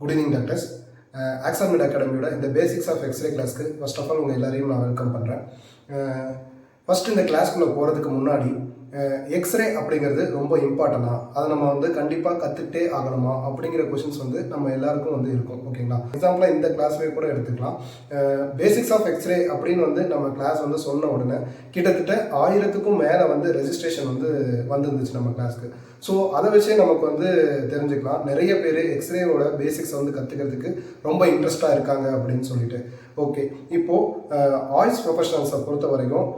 Good evening doctors. ஆக்ஸாமிட் அகாடமியோட இந்த பேசிக்ஸ் ஆஃப் எக்ஸ்ரே கிளாஸ்க்கு ஃபர்ஸ்ட் ஆஃப் ஆல் உங்கள் எல்லாரையும் நான் வெல்கம் பண்ணுறேன். ஃபஸ்ட்டு இந்த கிளாஸ்க்குள்ளே போகிறதுக்கு முன்னாடி எக்ஸ்ரே அப்படிங்கிறது ரொம்ப இம்பார்ட்டனா, அதை நம்ம வந்து கண்டிப்பாக கற்றுக்கிட்டே ஆகணுமா அப்படிங்கிற கொஷின்ஸ் வந்து நம்ம எல்லாருக்கும் வந்து இருக்கும். ஓகேங்களா, எக்ஸாம்பிளாக இந்த கிளாஸ்லேயே கூட எடுத்துக்கலாம். பேசிக்ஸ் ஆஃப் எக்ஸ்ரே அப்படின்னு வந்து நம்ம கிளாஸ் வந்து சொன்ன உடனே கிட்டத்தட்ட 1000க்கும் மேலே வந்து ரெஜிஸ்ட்ரேஷன் வந்து வந்துருந்துச்சு நம்ம கிளாஸ்க்கு. ஸோ அதை வச்சே நமக்கு வந்து தெரிஞ்சுக்கலாம் நிறைய பேர் எக்ஸ்ரேவோட பேசிக்ஸ் வந்து கற்றுக்கிறதுக்கு ரொம்ப இன்ட்ரெஸ்டாக இருக்காங்க அப்படின்னு சொல்லிட்டு. ஓகே, இப்போது ஆய்ஸ் ப்ரொஃபஷனல்ஸை பொறுத்த வரைக்கும்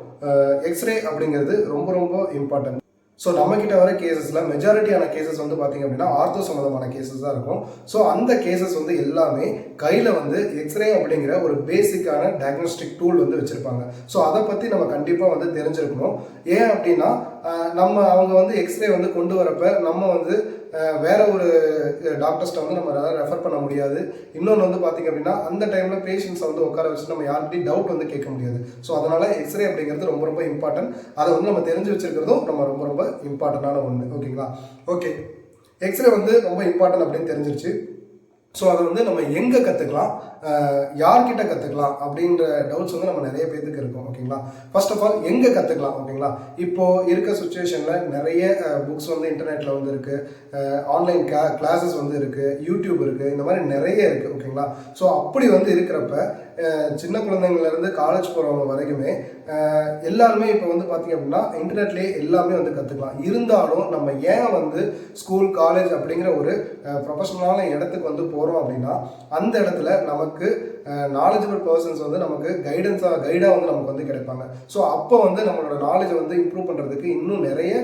எக்ஸ்ரே அப்படிங்கிறது ரொம்ப ரொம்ப இம்பார்ட்டன்ட். ஸோ நம்மக்கிட்ட வர கேசஸில் மெஜாரிட்டியான கேசஸ் வந்து பார்த்திங்க அப்படின்னா ஆர்த்தோ சம்மந்தமான கேசஸ் தான் இருக்கும். ஸோ அந்த கேசஸ் வந்து எல்லாமே கையில் வந்து எக்ஸ்ரே அப்படிங்கிற ஒரு பேசிக்கான டயக்னோஸ்டிக் டூல் வந்து வச்சுருப்பாங்க. ஸோ அதை பற்றி நம்ம கண்டிப்பாக வந்து தெரிஞ்சிருக்கணும். ஏன் அப்படின்னா அவங்க வந்து எக்ஸ்ரே வந்து கொண்டு வரப்போ நம்ம வந்து வேற ஒரு டாக்டர்ஸ்ட்டை வந்து நம்ம ரெஃபர் பண்ண முடியாது. இன்னொன்று வந்து பார்த்திங்க அப்படின்னா அந்த டைமில் பேஷண்ட்ஸை வந்து உட்கார வச்சு நம்ம யார்கிட்டையும் டவுட் வந்து கேட்க முடியாது. ஸோ அதனால் எக்ஸ்ரே அப்படிங்கிறது ரொம்ப ரொம்ப இம்பார்ட்டன்ட். அதை வந்து நம்ம தெரிஞ்சு வச்சுருக்கிறதும் நம்ம ரொம்ப ரொம்ப இம்பார்ட்டண்டான ஒன்று. ஓகேங்களா, ஓகே, எக்ஸ்ரே வந்து ரொம்ப இம்பார்ட்டன்ட் அப்படின்னு தெரிஞ்சிருச்சு. ஸோ அதை வந்து நம்ம எங்கே கற்றுக்கலாம், யார்கிட்ட கற்றுக்கலாம் அப்படின்ற டவுட்ஸ் வந்து நம்ம நிறைய பேருக்கு இருக்கும். ஓகேங்களா, ஃபர்ஸ்ட் ஆஃப் ஆல் எங்கே கற்றுக்கலாம். ஓகேங்களா, இப்போது இருக்க சுச்சுவேஷனில் நிறைய புக்ஸ் வந்து இன்டர்நெட்டில் வந்து இருக்குது, ஆன்லைன் கிளாஸஸ் வந்து இருக்குது, யூடியூப் இருக்குது, இந்த மாதிரி நிறைய இருக்குது. ஓகேங்களா, ஸோ அப்படி வந்து இருக்கிறப்ப சின்ன குழந்தைங்கள்லேருந்து காலேஜ் போகிறவங்க வரைக்குமே எல்லாருமே இப்போ வந்து பார்த்திங்க அப்படின்னா இன்டர்நெட்லேயே எல்லாமே வந்து கற்றுக்கலாம். இருந்தாலும் நம்ம ஏன் வந்து ஸ்கூல் காலேஜ் அப்படிங்கிற ஒரு ப்ரொஃபஷனலான இடத்துக்கு வந்து போகிறோம் அப்படின்னா அந்த இடத்துல நமக்கு நாலேஜபிள் பர்சன்ஸ் வந்து நமக்கு கைடாக வந்து நமக்கு வந்து கிடைப்பாங்க. ஸோ அப்போ வந்து நம்மளோட நாலேஜை வந்து இம்ப்ரூவ் பண்ணுறதுக்கு இன்னும் நிறைய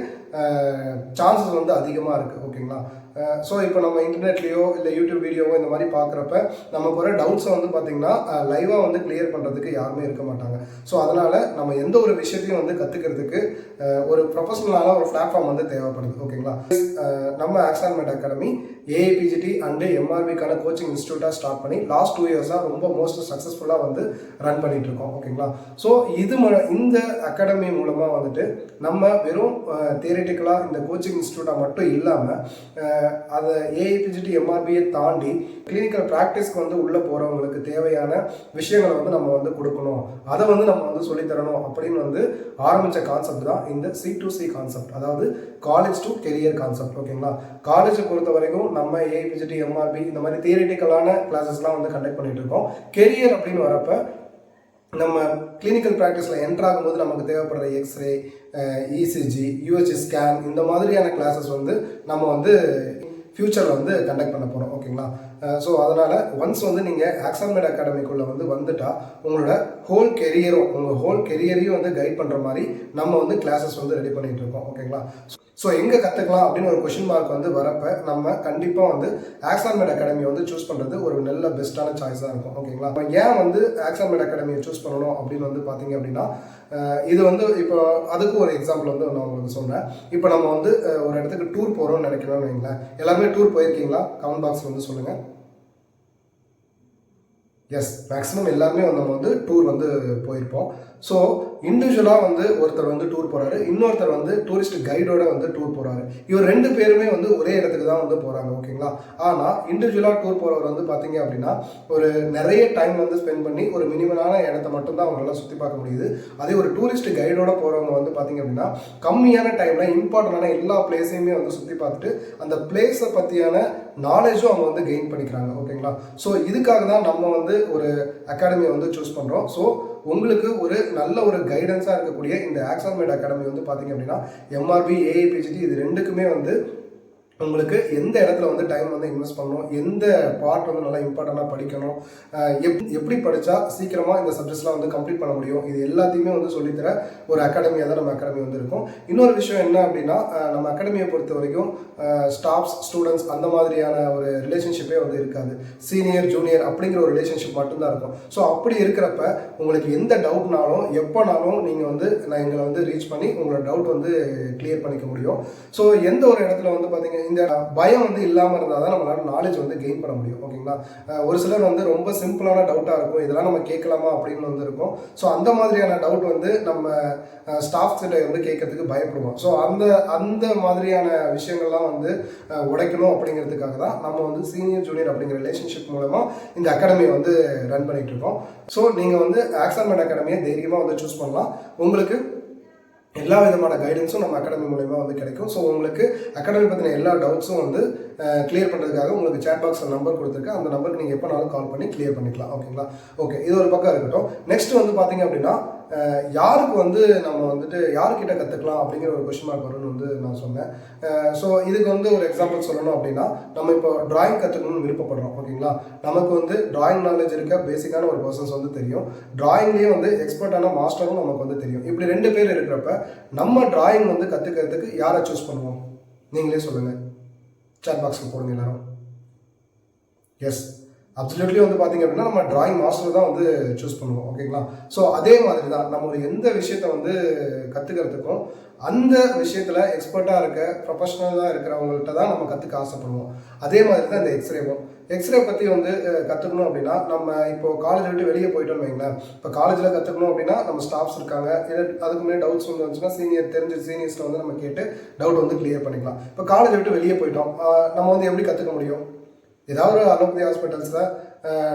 சான்சஸ் வந்து அதிகமாக இருக்குது. ஓகேங்களா, ஸோ இப்போ நம்ம இன்டர்நெட்லேயோ இல்லை யூடியூப் வீடியோவோ இந்த மாதிரி பார்க்குறப்ப நமக்கு வர டவுட்ஸை வந்து பார்த்திங்கன்னா லைவாக வந்து கிளியர் பண்ணுறதுக்கு யாருமே இருக்க மாட்டாங்க. ஸோ அதனால் நம்ம எந்த ஒரு விஷயத்தையும் வந்து கற்றுக்கிறதுக்கு ஒரு ப்ரொஃபஷனலான ஒரு பிளாட்ஃபார்ம் வந்து தேவைப்படுது. ஓகேங்களா, நம்ம ஆக்ஸாமிட் அகாடமி ஏஐபிஜிடி அண்டு எம்ஆர்பிக்கான கோச்சிங் இன்ஸ்டியூட்டாக ஸ்டார்ட் பண்ணி லாஸ்ட் 2 இயர்ஸாக ரொம்ப மோஸ்ட் சக்ஸஸ்ஃபுல்லாக வந்து ரன் பண்ணிகிட்டு இருக்கோம். ஓகேங்களா, ஸோ இந்த அகாடமி மூலமாக வந்துட்டு நம்ம வெறும் தியரிட்டிக்கலாக இந்த கோச்சிங் இன்ஸ்டியூட்டாக மட்டும் இல்லாமல் அதை ஏஐபிஜிடி எம்ஆர்பியை தாண்டி கிளினிக்கல் ப்ராக்டிஸ்க்கு வந்து உள்ளே போகிறவங்களுக்கு தேவையான விஷயங்களை வந்து நம்ம வந்து கொடுக்கணும், அதை வந்து நம்ம வந்து சொல்லித்தரணும் அப்படின்னு வந்து ஆரம்பித்த கான்செப்ட் தான் இந்த C2C கான்செப்ட், அதாவது காலேஜ் டு கெரியர் கான்செப்ட். ஓகேங்களா, காலேஜை பொறுத்த வரைக்கும் நம்ம ஏஐபிஜிடி எம்ஆர்பி இந்த மாதிரி தியரிட்டிக்கலான கிளாஸஸ்லாம் வந்து கண்டக்ட் பண்ணிட்டு இருக்கோம். கெரியர் அப்படின்னு வரப்போ நம்ம கிளினிக்கல் ப்ராக்டிஸில் என்ட்ரு ஆகும்போது நமக்கு தேவைப்படுற எக்ஸ்ரே, இசிஜி, யூஹெச்சி ஸ்கேன் இந்த மாதிரியான கிளாஸஸ் வந்து நம்ம வந்து ஃப்யூச்சரில் வந்து கண்டக்ட் பண்ண போகிறோம். ஓகேங்களா, ஸோ அதனால் ஒன்ஸ் வந்து நீங்கள் ஆக்ஸாமிட் அகாடமிக்குள்ளே வந்து வந்துட்டால் உங்களோட ஹோல் கெரியரையும் வந்து கைட் பண்ணுற மாதிரி நம்ம வந்து கிளாஸஸ் வந்து ரெடி பண்ணிகிட்டு இருக்கோம். ஓகேங்களா, ஸோ எங்கே கற்றுக்கலாம் அப்படின்னு ஒரு கொஷின் மார்க் வந்து வரப்போ நம்ம கண்டிப்பாக வந்து ஆக்ஸாமிட் அகாடமியை வந்து சூஸ் பண்ணுறது ஒரு நல்ல பெஸ்ட்டான சாய்ஸாக இருக்கும். ஓகேங்களா, இப்போ ஏன் வந்து ஆக்ஸாமிட் அகாடமியை சூஸ் பண்ணணும் அப்படின்னு வந்து பார்த்தீங்க அப்படின்னா இது வந்து இப்போ அதுக்கு ஒரு எக்ஸாம்பிள் வந்து நான் உங்களுக்கு சொல்கிறேன். இப்போ நம்ம வந்து ஒரு இடத்துக்கு டூர் போகிறோம்னு நினைக்கிறோம்னு வைங்களேன். எல்லாருமே டூர் போயிருக்கீங்களா? கமெண்ட் பாக்ஸில் வந்து சொல்லுங்கள். எஸ், மேக்ஸிமம் எல்லாருமே நம்ம வந்து டூர் வந்து போயிருப்போம். ஸோ இண்டிவிஜுவலாக வந்து ஒருத்தர் வந்து டூர் போகிறாரு, இன்னொருத்தர் வந்து டூரிஸ்ட் கைடோட வந்து டூர் போகிறாரு. இவர் 2 பேருமே வந்து ஒரே இடத்துக்கு தான் வந்து போகிறாங்க. ஓகேங்களா, ஆனால் இண்டிவிஜுவலாக டூர் போகிறவர் வந்து பார்த்தீங்க அப்படின்னா ஒரு நிறைய டைம் வந்து ஸ்பெண்ட் பண்ணி ஒரு மினிமலான இடத்த மட்டும்தான் அவங்களால சுற்றி பார்க்க முடியுது. அதே ஒரு டூரிஸ்ட் கைடோட போகிறவங்க வந்து பார்த்தீங்க அப்படின்னா கம்மியான டைமில் இம்பார்ட்டண்டான எல்லா பிளேஸையுமே வந்து சுற்றி பார்த்துட்டு அந்த பிளேஸை பற்றியான நாலேஜும் அவங்க வந்து கெயின் பண்ணிக்கிறாங்க. ஓகேங்களா, ஸோ இதுக்காக தான் நம்ம வந்து ஒரு அகாடமியை வந்து சூஸ் பண்ணுறோம். ஸோ உங்களுக்கு ஒரு நல்ல ஒரு கைடன்ஸாக இருக்கக்கூடிய இந்த ஆக்ஸாமிட் அகாடமி வந்து பார்த்தீங்க அப்படின்னா எம்ஆர்பி, ஏஐபிஜிடி இது 2க்குமே வந்து உங்களுக்கு எந்த இடத்துல வந்து டைம் வந்து இன்வெஸ்ட் பண்ணணும், எந்த பார்ட் வந்து நல்லா இம்பார்ட்டண்ட்டாக படிக்கணும், எப்படி படித்தா சீக்கிரமாக இந்த சப்ஜெக்ட்ஸ்லாம் வந்து கம்ப்ளீட் பண்ண முடியும், இது எல்லாத்தையுமே வந்து சொல்லித்தர ஒரு அகாடமியாக தான் நம்ம அகாடமி வந்து இருக்கும். இன்னொரு விஷயம் என்ன அப்படின்னா நம்ம அகாடமியை பொறுத்த வரைக்கும் ஸ்டாஃப்ஸ், ஸ்டூடெண்ட்ஸ் அந்த மாதிரியான ஒரு ரிலேஷன்ஷிப்பே வந்து இருக்காது. சீனியர் ஜூனியர் அப்படிங்கிற ஒரு ரிலேஷன்ஷிப் மட்டும்தான் இருக்கும். ஸோ அப்படி இருக்கிறப்ப உங்களுக்கு எந்த டவுட்னாலும் எப்போனாலும் நீங்கள் வந்து எங்களை வந்து ரீச் பண்ணி உங்களோட டவுட் வந்து கிளியர் பண்ணிக்க முடியும். ஸோ எந்த ஒரு இடத்துல வந்து பார்த்தீங்கன்னா இந்த பயம் வந்து இல்லாமல் இருந்தால் தான் நம்மளால நாலேஜ் வந்து கெயின் பண்ண முடியும். ஓகேங்களா? ஒரு சிலர் வந்து ரொம்ப சிம்பிளான டவுட்டாக இருக்கும், இதெல்லாம் நம்ம கேட்கலாமா அப்படின்னு வந்து இருக்கும். ஸோ அந்த மாதிரியான டவுட் வந்து நம்ம ஸ்டாஃப் கிட்ட வந்து கேட்கறதுக்கு பயப்படுவோம். ஸோ அந்த அந்த மாதிரியான விஷயங்கள்லாம் வந்து உடைக்கணும் அப்படிங்கிறதுக்காக தான் நம்ம வந்து சீனியர் ஜூனியர் அப்படிங்கிற ரிலேஷன்ஷிப் மூலமாக இந்த அகாடமியை வந்து ரன் பண்ணிட்டு இருக்கோம். ஸோ நீங்கள் வந்து ஆக்சன்மெண்ட் அகாடமியை தைரியமாக வந்து சூஸ் பண்ணலாம். உங்களுக்கு எல்லா விதமான கைடன்ஸும் நம்ம அகாடமி மூலமா வந்து கிடைக்கும். ஸோ உங்களுக்கு அகாடமி பற்றின எல்லா டவுட்ஸும் வந்து கிளியர் பண்ணுறதுக்காக உங்களுக்கு சேட் பாக்ஸில் நம்பர் கொடுத்துருக்கேன். அந்த நம்பருக்கு நீங்கள் எப்போனாலும் கால் பண்ணி கிளியர் பண்ணிக்கலாம். ஓகேங்களா? ஓகே, இது ஒரு பக்கம் இருக்கட்டும். நெக்ஸ்ட் வந்து பார்த்தீங்க அப்படின்னா யாருக்கு வந்து நம்ம வந்துட்டு யாருக்கிட்ட கற்றுக்கலாம் அப்படிங்கிற ஒரு கொஸ்டின் மார்க் வரும்னு வந்து நான் சொன்னேன். ஸோ இதுக்கு வந்து ஒரு எக்ஸாம்பிள் சொல்லணும் அப்படின்னா, நம்ம இப்போ டிராயிங் கற்றுக்கணும்னு விருப்பப்படுறோம். ஓகேங்களா? நமக்கு வந்து டிராயிங் நாலேஜ் இருக்க பேசிக்கான ஒரு பர்சன்ஸ் வந்து தெரியும், டிராயிங்லேயே வந்து எக்ஸ்பர்ட்டான மாஸ்டரும் நமக்கு வந்து தெரியும். இப்படி 2 பேர் இருக்கிறப்ப நம்ம டிராயிங் வந்து கற்றுக்கிறதுக்கு யாரை சூஸ் பண்ணுவோம்? நீங்களே சொல்லுங்கள். சாட் பாக்ஸில் போடுங்க எல்லாரும். எஸ், அப்சல்யூட்லி வந்து பார்த்தீங்க அப்படின்னா நம்ம டிராயிங் மாஸ்டர் தான் வந்து சூஸ் பண்ணுவோம். ஓகேங்களா? ஸோ அதே மாதிரி தான் நம்ம ஒரு எந்த விஷயத்தை வந்து கற்றுக்கிறதுக்கும் அந்த விஷயத்தில் எக்ஸ்பர்ட்டாக இருக்க ப்ரொஃபஷனலாக இருக்கிறவங்கள்ட்ட தான் நம்ம கற்றுக்க ஆசைப்படுவோம். அதே மாதிரி தான் இந்த எக்ஸ்ரேவும். எக்ஸ்ரே பற்றி வந்து கற்றுக்கணும் அப்படின்னா நம்ம இப்போ காலேஜ் விட்டு வெளியே போயிட்டோம்னு வைங்களேன். இப்போ காலேஜில் கற்றுக்கணும் அப்படின்னா நம்ம ஸ்டாஃப்ஸ் இருக்காங்க, அதுக்கு முன்னாடி டவுட்ஸ் வந்து வந்துச்சுன்னா சீனியர்ஸில் வந்து நம்ம கேட்டு டவுட் வந்து கிளியர் பண்ணிக்கலாம். இப்போ காலேஜ் விட்டு வெளியே போயிட்டோம், நம்ம வந்து எப்படி கற்றுக்க முடியும்? ஏதாவது ஒரு அலோபதி ஹாஸ்பிட்டல்ஸில்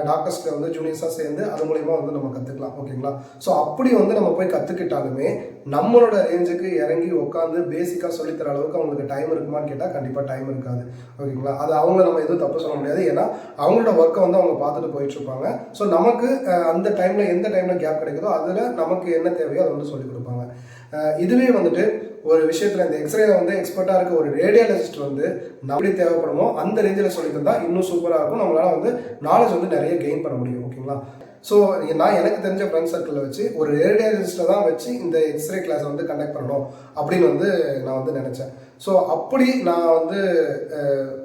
டாக்டர்ஸ்க்கு வந்து ஜூனியர்ஸாக சேர்ந்து அது மூலிமா வந்து நம்ம கற்றுக்கலாம். ஓகேங்களா? ஸோ அப்படி வந்து நம்ம போய் கற்றுக்கிட்டாலுமே நம்மளோட ரேஞ்சுக்கு இறங்கி உட்காந்து பேசிக்காக சொல்லித்தர அளவுக்கு அவங்களுக்கு டைம் இருக்குமான்னு கேட்டால் கண்டிப்பாக டைம் இருக்காது. ஓகேங்களா? அது அவங்கள நம்ம எதுவும் தப்பு சொல்ல முடியாது. ஏன்னா அவங்களோட ஒர்க்கை வந்து அவங்க பார்த்துட்டு போயிட்டுருப்பாங்க. ஸோ நமக்கு அந்த டைமில் எந்த டைமில் கேப் கிடைக்குதோ அதில் நமக்கு என்ன தேவையோ அதை வந்து சொல்லிக் கொடுப்பாங்க. இதுவே வந்துட்டு ஒரு விஷயத்தில் இந்த எக்ஸ்ரேல வந்து எக்ஸ்பர்ட்டாக இருக்க ஒரு ரேடியாலஜிஸ்ட் வந்து எப்படி தேவைப்படுமோ அந்த ரேஞ்சில் சொல்லி தந்தால் இன்னும் சூப்பராக இருக்கும். நம்மளால் வந்து நாலேஜ் வந்து நிறைய கெயின் பண்ண முடியும். ஓகேங்களா? ஸோ நான் எனக்கு தெரிஞ்ச ஃப்ரெண்ட் சர்க்கிளில் வச்சு ஒரு ரேடியாலஜிஸ்ட்டை தான் வச்சு இந்த எக்ஸ்ரே கிளாஸை வந்து கண்டக்ட் பண்ணணும் அப்படின்னு வந்து நான் வந்து நினச்சேன். ஸோ அப்படி நான் வந்து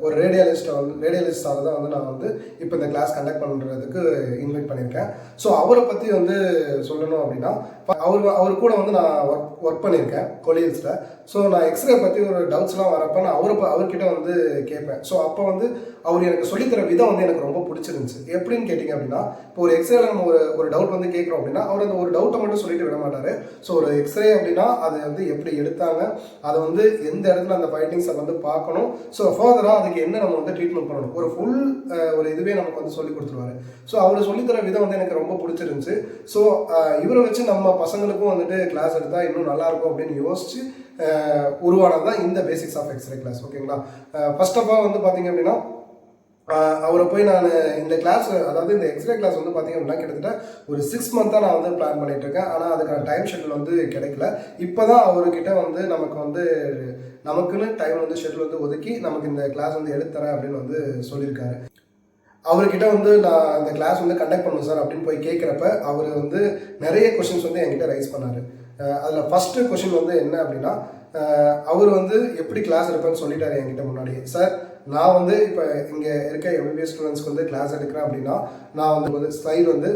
ஒரு ரேடியாலஜிஸ்டாக தான் வந்து நான் வந்து இப்போ இந்த கிளாஸ் கண்டக்ட் பண்ணுறதுக்கு இன்வைட் பண்ணியிருக்கேன். ஸோ அவரை பற்றி வந்து சொல்லணும் அப்படின்னா அவர் கூட வந்து நான் ஒர்க் பண்ணியிருக்கேன் கொலியல்ஸில். ஸோ நான் எக்ஸ்ரே பற்றி ஒரு டவுட்ஸ்லாம் வரப்போ நான் அவர்கிட்ட வந்து கேட்பேன். ஸோ அப்போ வந்து அவர் எனக்கு சொல்லித்தர விதம் வந்து எனக்கு ரொம்ப பிடிச்சிருந்துச்சு. எப்படின்னு கேட்டிங்க அப்படின்னா, இப்போ ஒரு எக்ஸ்ரேல நம்ம ஒரு டவுட் வந்து கேட்குறோம் அப்படின்னா அவர் அந்த ஒரு டவுட்டை மட்டும் சொல்லிட்டு விட மாட்டார். ஸோ ஒரு எக்ஸ்ரே அப்படின்னா அதை வந்து எப்படி எடுத்தாங்க, அதை வந்து எந்த இடத்துல அந்த ஃபைண்டிங்ஸை வந்து பார்க்கணும், ஸோ ஃபர்தராக அதுக்கு என்ன நம்ம வந்து ட்ரீட்மெண்ட் பண்ணணும், ஒரு ஃபுல் ஒரு இதுவே நமக்கு வந்து சொல்லி கொடுத்துருவாரு. ஸோ அவர் சொல்லித்தர விதம் வந்து எனக்கு ரொம்ப பிடிச்சிருந்துச்சு. ஸோ இவரை வச்சு நம்ம பசங்களுக்கும் வந்துட்டு கிளாஸ் எடுத்தால் இன்னும் நல்லாயிருக்கும் அப்படின்னு யோசிச்சு உருவானது தான் இந்த பேசிக்ஸ் ஆஃப் எக்ஸ்ரே கிளாஸ். ஓகேங்களா? ஃபர்ஸ்ட் ஆஃப் ஆல் வந்து பார்த்தீங்க அப்படின்னா அவரை போய் நான் இந்த கிளாஸ், அதாவது இந்த எக்ஸ்ரே கிளாஸ் வந்து பார்த்தீங்க அப்படின்னா கிட்டத்தட்ட ஒரு 6 மந்த்தாக நான் வந்து பிளான் பண்ணிட்டு இருக்கேன். ஆனால் அதுக்கான டைம் ஷெட்யூல் வந்து கிடைக்கல. இப்போ தான் அவர்கிட்ட வந்து நமக்குன்னு டைம் வந்து ஷெட்யூல் வந்து ஒதுக்கி நமக்கு இந்த கிளாஸ் வந்து எடுத்துறேன் அப்படின்னு வந்து சொல்லியிருக்காரு. அவர்கிட்ட வந்து நான் இந்த கிளாஸ் வந்து கண்டக்ட் பண்ணணும் சார் அப்படின்னு போய் கேட்குறப்ப அவர் வந்து நிறைய கொஷின்ஸ் வந்து என்கிட்ட ரைஸ் பண்ணார். அதில் ஃபஸ்ட்டு கொஷின் வந்து என்ன அப்படின்னா, அவர் வந்து எப்படி கிளாஸ் எடுப்பேன்னு சொல்லிட்டாரு என்கிட்ட முன்னாடியே. சார், நான் வந்து இப்போ இங்கே இருக்க எம்பிபிஎஸ் ஸ்டூடெண்ட்ஸ்க்கு வந்து கிளாஸ் எடுக்கிறேன் அப்படின்னா நான் வந்து ஸ்லைடு வந்து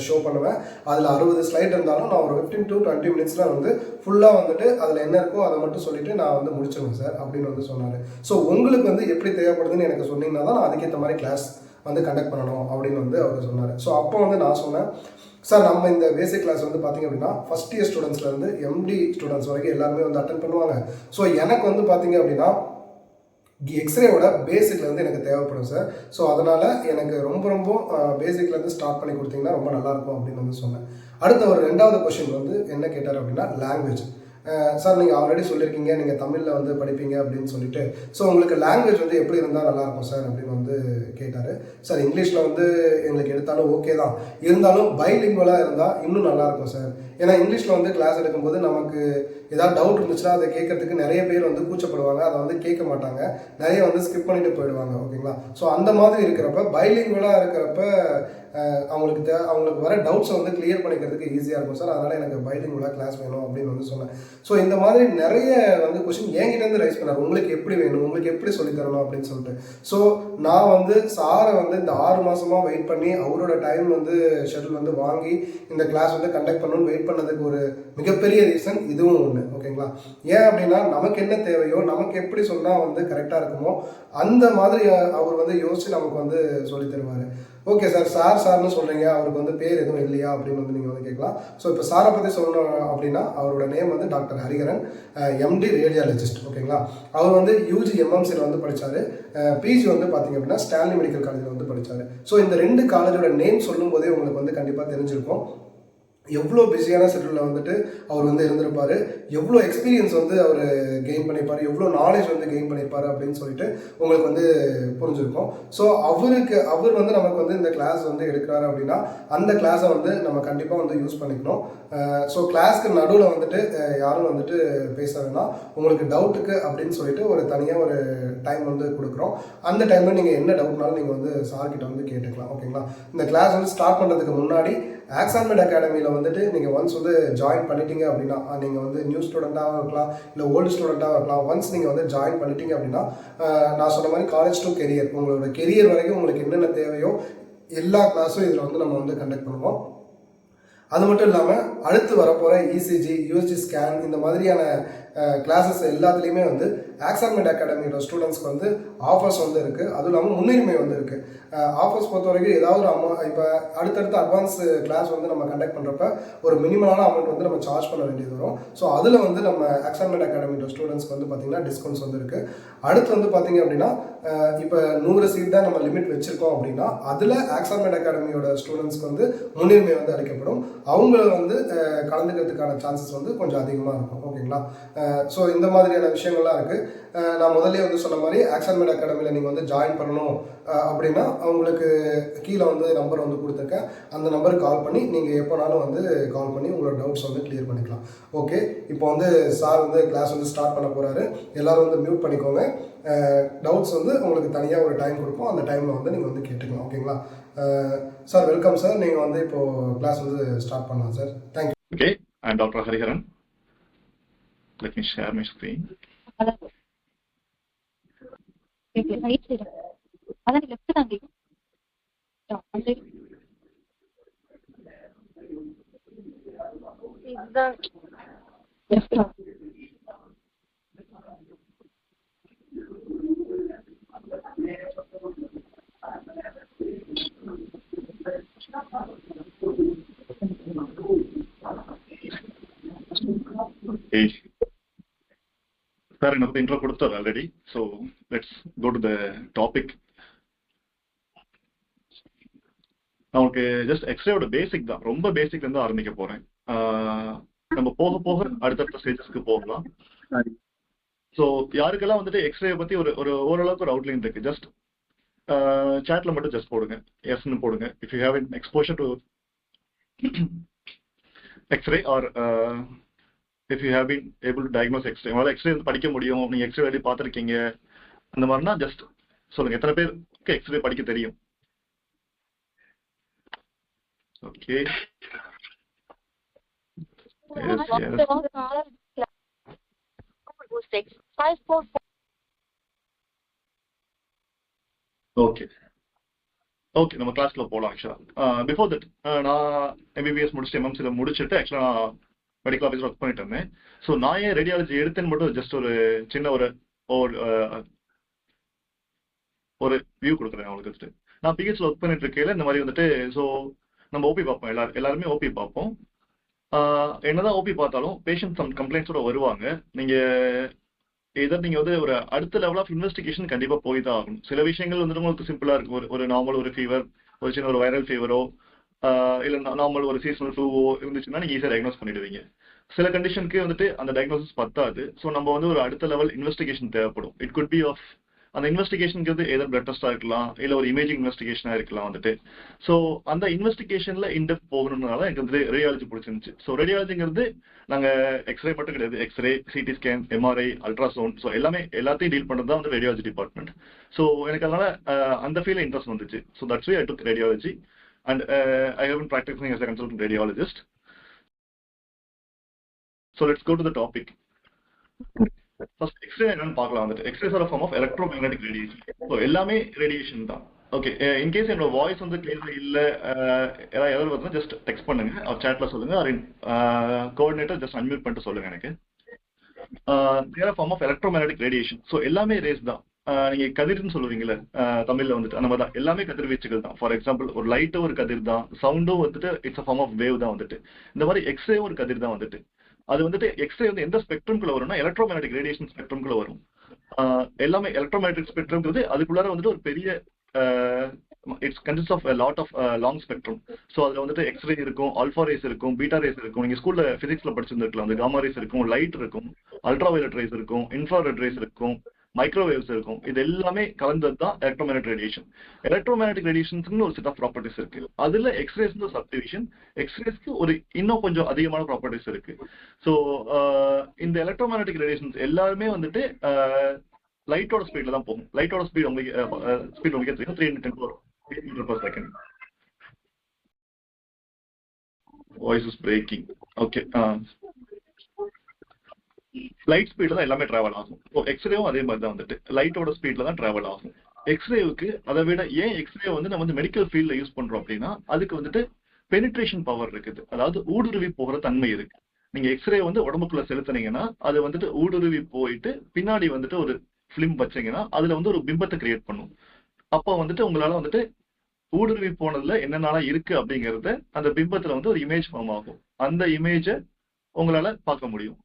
ஷோ பண்ணுவேன். அதில் 60 ஸ்லைடு இருந்தாலும் நான் ஒரு 15 to 20 மினிட்ஸில் வந்து ஃபுல்லாக வந்துட்டு அதில் என்ன இருக்கோ அதை மட்டும் சொல்லிவிட்டு நான் வந்து முடிச்சிடுவேன் சார் அப்படின்னு வந்து சொன்னார். ஸோ உங்களுக்கு வந்து எப்படி தேவைப்படுதுன்னு எனக்கு சொன்னீங்கன்னா தான் நான் அதுக்கேற்ற மாதிரி கிளாஸ் வந்து கண்டக்ட் பண்ணணும் அப்படின்னு வந்து அவர் சொன்னார். ஸோ அப்போ வந்து நான் சொன்னேன், சார் நம்ம இந்த பேசிக் கிளாஸ் வந்து பார்த்திங்க அப்படின்னா ஃபஸ்ட் இயர் ஸ்டூடெண்ட்ஸ்லேருந்து எம்டி ஸ்டூடெண்ட்ஸ் வரைக்கும் எல்லாருமே வந்து அட்டென்ட் பண்ணுவாங்க. ஸோ எனக்கு வந்து பார்த்திங்க அப்படின்னா எக்ஸ்ரேவோட பேசிக்லேருந்து எனக்கு தேவைப்படும் சார். ஸோ அதனால் எனக்கு ரொம்ப பேசிக்லேருந்து ஸ்டார்ட் பண்ணி கொடுத்தீங்கன்னா ரொம்ப நல்லாயிருக்கும் அப்படின்னு வந்து சொன்னேன். அடுத்த ஒரு 2வது கொஷின் வந்து என்ன கேட்டார் அப்படின்னா, லாங்குவேஜ். சார், நீங்கள் ஆல்ரெடி சொல்லியிருக்கீங்க நீங்கள் தமிழில் வந்து படிப்பீங்க அப்படின்னு சொல்லிட்டு, ஸோ உங்களுக்கு லாங்குவேஜ் வந்து எப்படி இருந்தால் நல்லாயிருக்கும் சார் அப்படின்னு வந்து கேட்டார். சார், இங்கிலீஷில் வந்து எங்களுக்கு எடுத்தாலும் ஓகே தான், இருந்தாலும் பைலிங்குவலாக இருந்தால் இன்னும் நல்லாயிருக்கும் சார். ஏன்னா இங்கிலீஷில் வந்து கிளாஸ் எடுக்கும்போது நமக்கு ஏதாவது டவுட் இருந்துச்சுன்னா அதை கேட்கறதுக்கு நிறைய பேர் வந்து கூச்சப்படுவாங்க, அதை வந்து கேட்க மாட்டாங்க, நிறைய வந்து ஸ்கிப் பண்ணிட்டு போயிடுவாங்க. ஓகேங்களா? ஸோ அந்த மாதிரி இருக்கிறப்ப பைலிங்குவலாக இருக்கிறப்ப அவங்களுக்கு வர டவுட்ஸை வந்து கிளியர் பண்ணிக்கிறதுக்கு ஈஸியாக இருக்கும் சார். அதனால் எனக்கு பைலிங்குவலாக கிளாஸ் வேணும் அப்படின்னு வந்து சொன்னேன். ஸோ இந்த மாதிரி நிறைய வந்து கொஸ்டின் என்கிட்டேருந்து ரைஸ் பண்ணார். உங்களுக்கு எப்படி வேணும், உங்களுக்கு எப்படி சொல்லித்தரணும் அப்படின்னு சொல்லிட்டு. ஸோ நான் வந்து சாரை வந்து இந்த 6 மாதமாக வெயிட் பண்ணி அவரோட டைம் வந்து ஷெட்யூல் வந்து வாங்கி இந்த கிளாஸ் வந்து கண்டக்ட் பண்ணணும்னு வெயிட் வெயிட் பண்ணதுக்கு ஒரு மிகப்பெரிய ரீசன் இதுவும் ஒன்று. ஓகேங்களா? ஏன் அப்படின்னா நமக்கு என்ன தேவையோ, நமக்கு எப்படி சொன்னால் வந்து கரெக்டாக இருக்குமோ அந்த மாதிரி அவர் வந்து யோசித்து நமக்கு வந்து சொல்லி தருவார். ஓகே சார், சார்னு சொல்கிறீங்க, அவருக்கு வந்து பேர் எதுவும் இல்லையா அப்படின்னு வந்து நீங்கள் வந்து கேட்கலாம். ஸோ இப்போ சாரை பற்றி சொல்லணும் அப்படின்னா அவரோட நேம் வந்து டாக்டர் ஹரிஹரன், எம்டி ரேடியாலஜிஸ்ட். ஓகேங்களா? அவர் வந்து யூஜி எம்எம்சியில் வந்து படித்தார், பிஜி வந்து பார்த்தீங்க அப்படின்னா ஸ்டான்லி மெடிக்கல் காலேஜில் வந்து படித்தார். ஸோ இந்த 2 காலேஜோட நேம் சொல்லும் போதே உங்களுக்கு வந்து கண்டிப்பாக தெரிஞ்சிருக்கும் எவ்வளோ பிஸியான ஷெட்யூலில் வந்துட்டு அவர் வந்து இருந்திருப்பார், எவ்வளோ எக்ஸ்பீரியன்ஸ் வந்து அவர் கெயின் பண்ணியிருப்பார், எவ்வளோ நாலேஜ் வந்து கெயின் பண்ணியிருப்பார் அப்படின்னு சொல்லிட்டு உங்களுக்கு வந்து புரிஞ்சிருக்கும். ஸோ அவர் வந்து நமக்கு வந்து இந்த கிளாஸ் வந்து எடுக்கிறாரு அப்படின்னா அந்த கிளாஸை வந்து நம்ம கண்டிப்பாக வந்து யூஸ் பண்ணிக்கணும். ஸோ கிளாஸ்க்கு நடுவில் வந்துட்டு யாரும் வந்துட்டு பேச வேணாம். உங்களுக்கு டவுட்டுக்கு அப்படின்னு சொல்லிட்டு ஒரு தனியாக ஒரு டைம் வந்து கொடுக்குறோம். அந்த டைமில் நீங்கள் என்ன டவுட்னாலும் நீங்கள் வந்து சார்கிட்ட வந்து கேட்டுக்கலாம். ஓகேங்களா? இந்த கிளாஸ் வந்து ஸ்டார்ட் பண்ணுறதுக்கு முன்னாடி ஆக்ஸான்மெட் அகாடமியில் வந்துட்டு நீங்கள் ஒன்ஸ் வந்து ஜாயின் பண்ணிட்டீங்க அப்படின்னா, நீங்கள் வந்து நியூ ஸ்டூடெண்ட்டாகவும் இருக்கலாம், இல்லை ஓல்டு ஸ்டூடெண்ட்டாகவும் இருக்கலாம். ஒன்ஸ் நீங்கள் வந்து ஜாயின் பண்ணிட்டீங்க அப்படின்னா நான் சொன்ன மாதிரி காலேஜ் டு கெரியர், உங்களோட கெரியர் வரைக்கும் உங்களுக்கு என்னென்ன தேவையோ எல்லா கிளாஸும் இதில் வந்து நம்ம வந்து கண்டக்ட் பண்ணுவோம். அது மட்டும் இல்லாமல் அடுத்து வரப்போகிற இசிஜி, யூஎஸ்ஜி ஸ்கேன் இந்த மாதிரியான கிளாஸஸ் எல்லாத்துலேயுமே வந்து ஆக்ஸான்மெட் அகாடமியோட ஸ்டூடெண்ட்ஸ்க்கு வந்து ஆஃபர்ஸ் வந்து இருக்குது. அதுவும் இல்லாமல் முன்னுரிமை வந்து இருக்குது. ஆஃபர்ஸ் பொறுத்த வரைக்கும் ஏதாவது ஒரு இப்போ அடுத்தடுத்த அட்வான்ஸ் கிளாஸ் வந்து நம்ம கண்டக்ட் பண்ணுறப்ப ஒரு மினிமலான அமௌண்ட் வந்து நம்ம சார்ஜ் பண்ண வேண்டியது வரும். ஸோ அதில் வந்து நம்ம ஆக்ஸான்மெட் அகாடமியோட ஸ்டூடெண்ட்ஸ்க்கு வந்து பார்த்திங்கன்னா டிஸ்கவுண்ட்ஸ் வந்து இருக்குது. அடுத்து வந்து பார்த்திங்க அப்படின்னா இப்போ 100 சீட் தான் நம்ம லிமிட் வச்சுருக்கோம் அப்படின்னா அதில் ஆக்ஸான்மெட் அகாடமியோட ஸ்டூடெண்ட்ஸ்க்கு வந்து முன்னுரிமை வந்து அளிக்கப்படும். அவங்க வந்து கலந்துக்கிறதுக்கான சான்சஸ் வந்து கொஞ்சம் அதிகமாக இருக்கும். ஓகேங்களா? ஸோ இந்த மாதிரியான விஷயங்கள்லாம் இருக்குது. நான் முதல்ல வந்து சொன்ன மாதிரி ஆக்ஸான்மெட் அகாடமியில் நீங்கள் வந்து ஜாயின் பண்ணணும் அப்படின்னா அவங்களுக்கு கீழே வந்து நம்பர் வந்து கொடுத்துருக்கேன். அந்த நம்பருக்கு கால் பண்ணி நீங்கள் எப்போனாலும் வந்து கால் பண்ணி உங்களோட டவுட்ஸ் வந்து கிளியர் பண்ணிக்கலாம். ஓகே, இப்போ வந்து சார் வந்து கிளாஸ் வந்து ஸ்டார்ட் பண்ண போகிறாரு. எல்லோரும் வந்து மியூட் பண்ணிக்கோங்க. டவுட்ஸ் வந்து உங்களுக்கு தனியாக ஒரு டைம் கொடுப்போம், அந்த டைமில் வந்து நீங்கள் வந்து கேட்டுக்கலாம். ஓகேங்களா? Sir welcome sir. நீங்கள் வந்து இப்போது கிளாஸ் வந்து ஸ்டார்ட் பண்ணலாம் sir. Thank you. Okay, I'm Dr. Hariharan. Let me share my screen. Right side. Adani left தாண்டி. இதுதான் left. Hey. Sir, another intro கொடுத்தார் already. So let's go to the topic. நமக்கு just எக்ஸ்ரேயோட பேசிக் தான், ரொம்ப பேசிக்ல இருந்து ஆரம்பிக்க போறேன். நம்ம போக போக அடுத்தடுத்த ஸ்டேஜஸ்க்கு போகலாம். ஸோ யாருக்கெல்லாம் வந்துட்டு எக்ஸ்ரே பத்தி ஒரு ஓரளவுக்கு ஒரு அவுட்லைன் இருக்கு, ஜஸ்ட் சாட்ல மட்டும் ஜஸ்ட் போடுங்க, எஸ்ன்னு போடுங்க. If you have exposure to x-ray or if you have been able to diagnose X-ray, உங்களால் எக்ஸ்ரே வந்து படிக்க முடியும், நீங்கள் எக்ஸ்ரே வெளியே பார்த்துருக்கீங்க அந்த மாதிரினா ஜஸ்ட் சொல்லுங்கள். எத்தனை பேருக்கு எக்ஸ்ரே படிக்க தெரியும்? ஓகே, ஓகே ஓகே நம்ம கிளாஸ்ல போகலாம். ஆக்சுவலாக பிஃபோர் தட் நான் எம்பிபிஎஸ் முடிச்சுட்டு எம்எம்சியில் முடிச்சுட்டு ஆக்சுவலாக நான் மெடிக்கல் ஆஃபீஸில் ஒர்க் பண்ணிட்டு இருந்தேன். ஸோ நான் ஏன் ரேடியாலஜி எடுத்தேன்னு மட்டும் ஜஸ்ட் ஒரு சின்ன ஒரு வியூ கொடுக்குறேன் அவங்களுக்கு. வந்துட்டு நான் பிஹெச்ல ஒர்க் பண்ணிட்டு இருக்கையில இந்த மாதிரி வந்துட்டு ஸோ நம்ம ஓபி பார்ப்போம், எல்லாருமே ஓபி பார்ப்போம். என்னதான் ஓபி பார்த்தாலும் பேஷண்ட் சம் கம்ப்ளைண்ட்ஸோட வருவாங்க. நீங்கள் வந்து ஒரு அடுத்த லெவல் ஆஃப் இன்வெஸ்டிகேஷன் கண்டிப்பாக போய் தான் ஆகணும். சில விஷயங்கள் வந்துட்டு உங்களுக்கு சிம்பிளாக இருக்கும், ஒரு நார்மல் ஒரு ஃபீவர், ஒரு சின்ன ஒரு வைரல் ஃபீவரோ இல்லை நார்மல் ஒரு சீசனல் ஃப்ளூவோ இருந்துச்சுன்னா நீங்கள் ஈஸியாக டயக்னோஸ் பண்ணிடுவீங்க. சில கண்டிஷனுக்கு வந்துட்டு அந்த டயக்னோசிஸ் பத்தாது. ஸோ நம்ம வந்து ஒரு அடுத்த லெவல் இன்வெஸ்டிகேஷன் தேவைப்படும். இட் குட் பி ஆஃப் அந்த இன்வெஸ்டிகேஷனுக்கு எதர் பிளட் டெஸ்ட்டாக இருக்கலாம், இல்லை ஒரு இமேஜிங் இன்வெஸ்டிகேஷனாக இருக்கலாம் வந்துட்டு. ஸோ அந்த இன்வெஸ்டிகேஷனில் இன்டெப்த் போகணும்னால எனக்கு வந்து ரேடியாலஜி பிடிச்சிருந்துச்சு. ஸோ ரேடியாலஜிங்கிறது நாங்கள் எக்ஸ்ரே மட்டும் கிடையாது, x-ray, CT scan, MRI, ultrasound, so எல்லாத்தையும் டீல் பண்ணுறது தான் வந்து ரேடியாலஜி டிபார்ட்மெண்ட். ஸோ எனக்கு அதனால அந்த ஃபீல்டில் இன்ட்ரெஸ்ட் வந்துச்சு. So that's why I took radiology and I have been practicing as a consultant radiologist. So let's go to the topic. First, X-ray என்னன்னு பார்க்கலாம். வந்துட்டு X-rays are a form of electromagnetic radiation. So எல்லாமே radiation தான். Okay, in case என்னோட voice வந்து கிளியரா இல்ல, ஏதாவது எரர் வருதுன்னா ஜஸ்ட் டெக்ஸ்ட் பண்ணுங்க, சாட்ல சொல்லுங்க, கோஆர்டினேட்டர் ஜஸ்ட் அன்மியூட் பண்ணிட்டு சொல்லுங்க எனக்கு. They're form of electromagnetic radiation. So எல்லாமே ரேஸ் தான். நீங்க கதிர்னு சொல்லுவீங்கல்ல தமிழ்ல வந்துட்டு, அந்த மாதிரி தான் எல்லாமே கதிர்வீச்சுகள் தான். ஃபார் எக்ஸாம்பிள் ஒரு லைட்டும் ஒரு கதிர் தான், சவுண்டும் வந்துட்டு it's a form of wave தான் வந்துட்டு. இந்த மாதிரி எக்ஸ்ரேவும் ஒரு கதிர் தான் வந்துட்டு. அது வந்துட்டு எக்ஸ்ரே வந்து எந்த ஸ்பெக்ட்ரம்குள்ள வரும்னா எலக்ட்ரோமேக்னெட்டிக் ரேடியேஷன் ஸ்பெக்ட்ரம்குள்ள வரும். எல்லாமே எலக்ட்ரோமேக்னெட்டிக் ஸ்பெக்ட்ரம்ங்கிறது அதுக்குள்ளார வந்துட்டு ஒரு பெரிய it's consist of lot of long spectrum. So அதில் வந்துட்டு எக்ஸ்ரே இருக்கும், ஆல்ஃபா ரேஸ் இருக்கும், பீட்டா ரேஸ் இருக்கும். நீங்கள் ஸ்கூலில் ஃபிசிக்ஸில் படிச்சிருந்துருக்கலாம். அந்த காமா ரேஸ் இருக்கும், லைட் இருக்கும், அல்ட்ராவயலட் ரேஸ் இருக்கும், இன்ஃப்ராரெட் ரேஸ் இருக்கும், மைக்ரோவேவ்ஸ் இருக்கும். இது எல்லாமே கலந்தது தான் எலக்ட்ரோமேக்னெட்டிக் ரேடியேஷன். எலக்ட்ரோமேக்னெட்டிக் ரேடியேஷன்ஸ்னு ஒரு செட் ஆஃப் ப்ராப்பர்ட்டிஸ் இருக்கு. அதுல எக்ஸ்ரேஸ் சப்டிவிஷன். எக்ஸ்ரேஸ்க்கு ஒரு இன்னும் கொஞ்சம் அதிகமான ப்ராப்பர்ட்டிஸ் இருக்கு. ஸோ இந்த எலக்ட்ரோமேக்னெட்டிக் ரேடியேஷன்ஸ் எல்லாருமே வந்துட்டு லைட்டோட ஸ்பீட்ல தான் போகும். லைட்டோட ஸ்பீட் உங்களுக்கு தெரியும், 310 metre per second. Voice is breaking. Okay, light ஸ்பீட்ல தான் எல்லாமே டிராவல் ஆகும். எக்ஸ்ரேவும் அதே மாதிரி தான் வந்துட்டு லைட்டோட ஸ்பீட்ல தான் டிராவல் ஆகும். எக்ஸ்ரேவுக்கு அதை விட ஏன் எக்ஸ்ரே வந்து நம்ம வந்து மெடிக்கல் ஃபீல்ட்ல யூஸ் பண்றோம் அப்படின்னா அதுக்கு வந்துட்டு பெனிட்ரேஷன் பவர் இருக்குது. அதாவது ஊடுருவி போகிற தன்மை இருக்கு. நீங்க எக்ஸ்ரே வந்து உடம்புக்குள்ள செலுத்தினீங்கன்னா அது வந்துட்டு ஊடுருவி போயிட்டு பின்னாடி வந்துட்டு ஒரு பிலிம் வச்சீங்கன்னா அதுல வந்து ஒரு பிம்பத்தை கிரியேட் பண்ணும். அப்போ வந்துட்டு உங்களால வந்துட்டு ஊடுருவி போனதுல என்னென்னலாம் இருக்கு அப்படிங்கறத அந்த பிம்பத்துல வந்து ஒரு இமேஜ் ஃபார்ம் ஆகும். அந்த இமேஜை உங்களால பார்க்க முடியும்.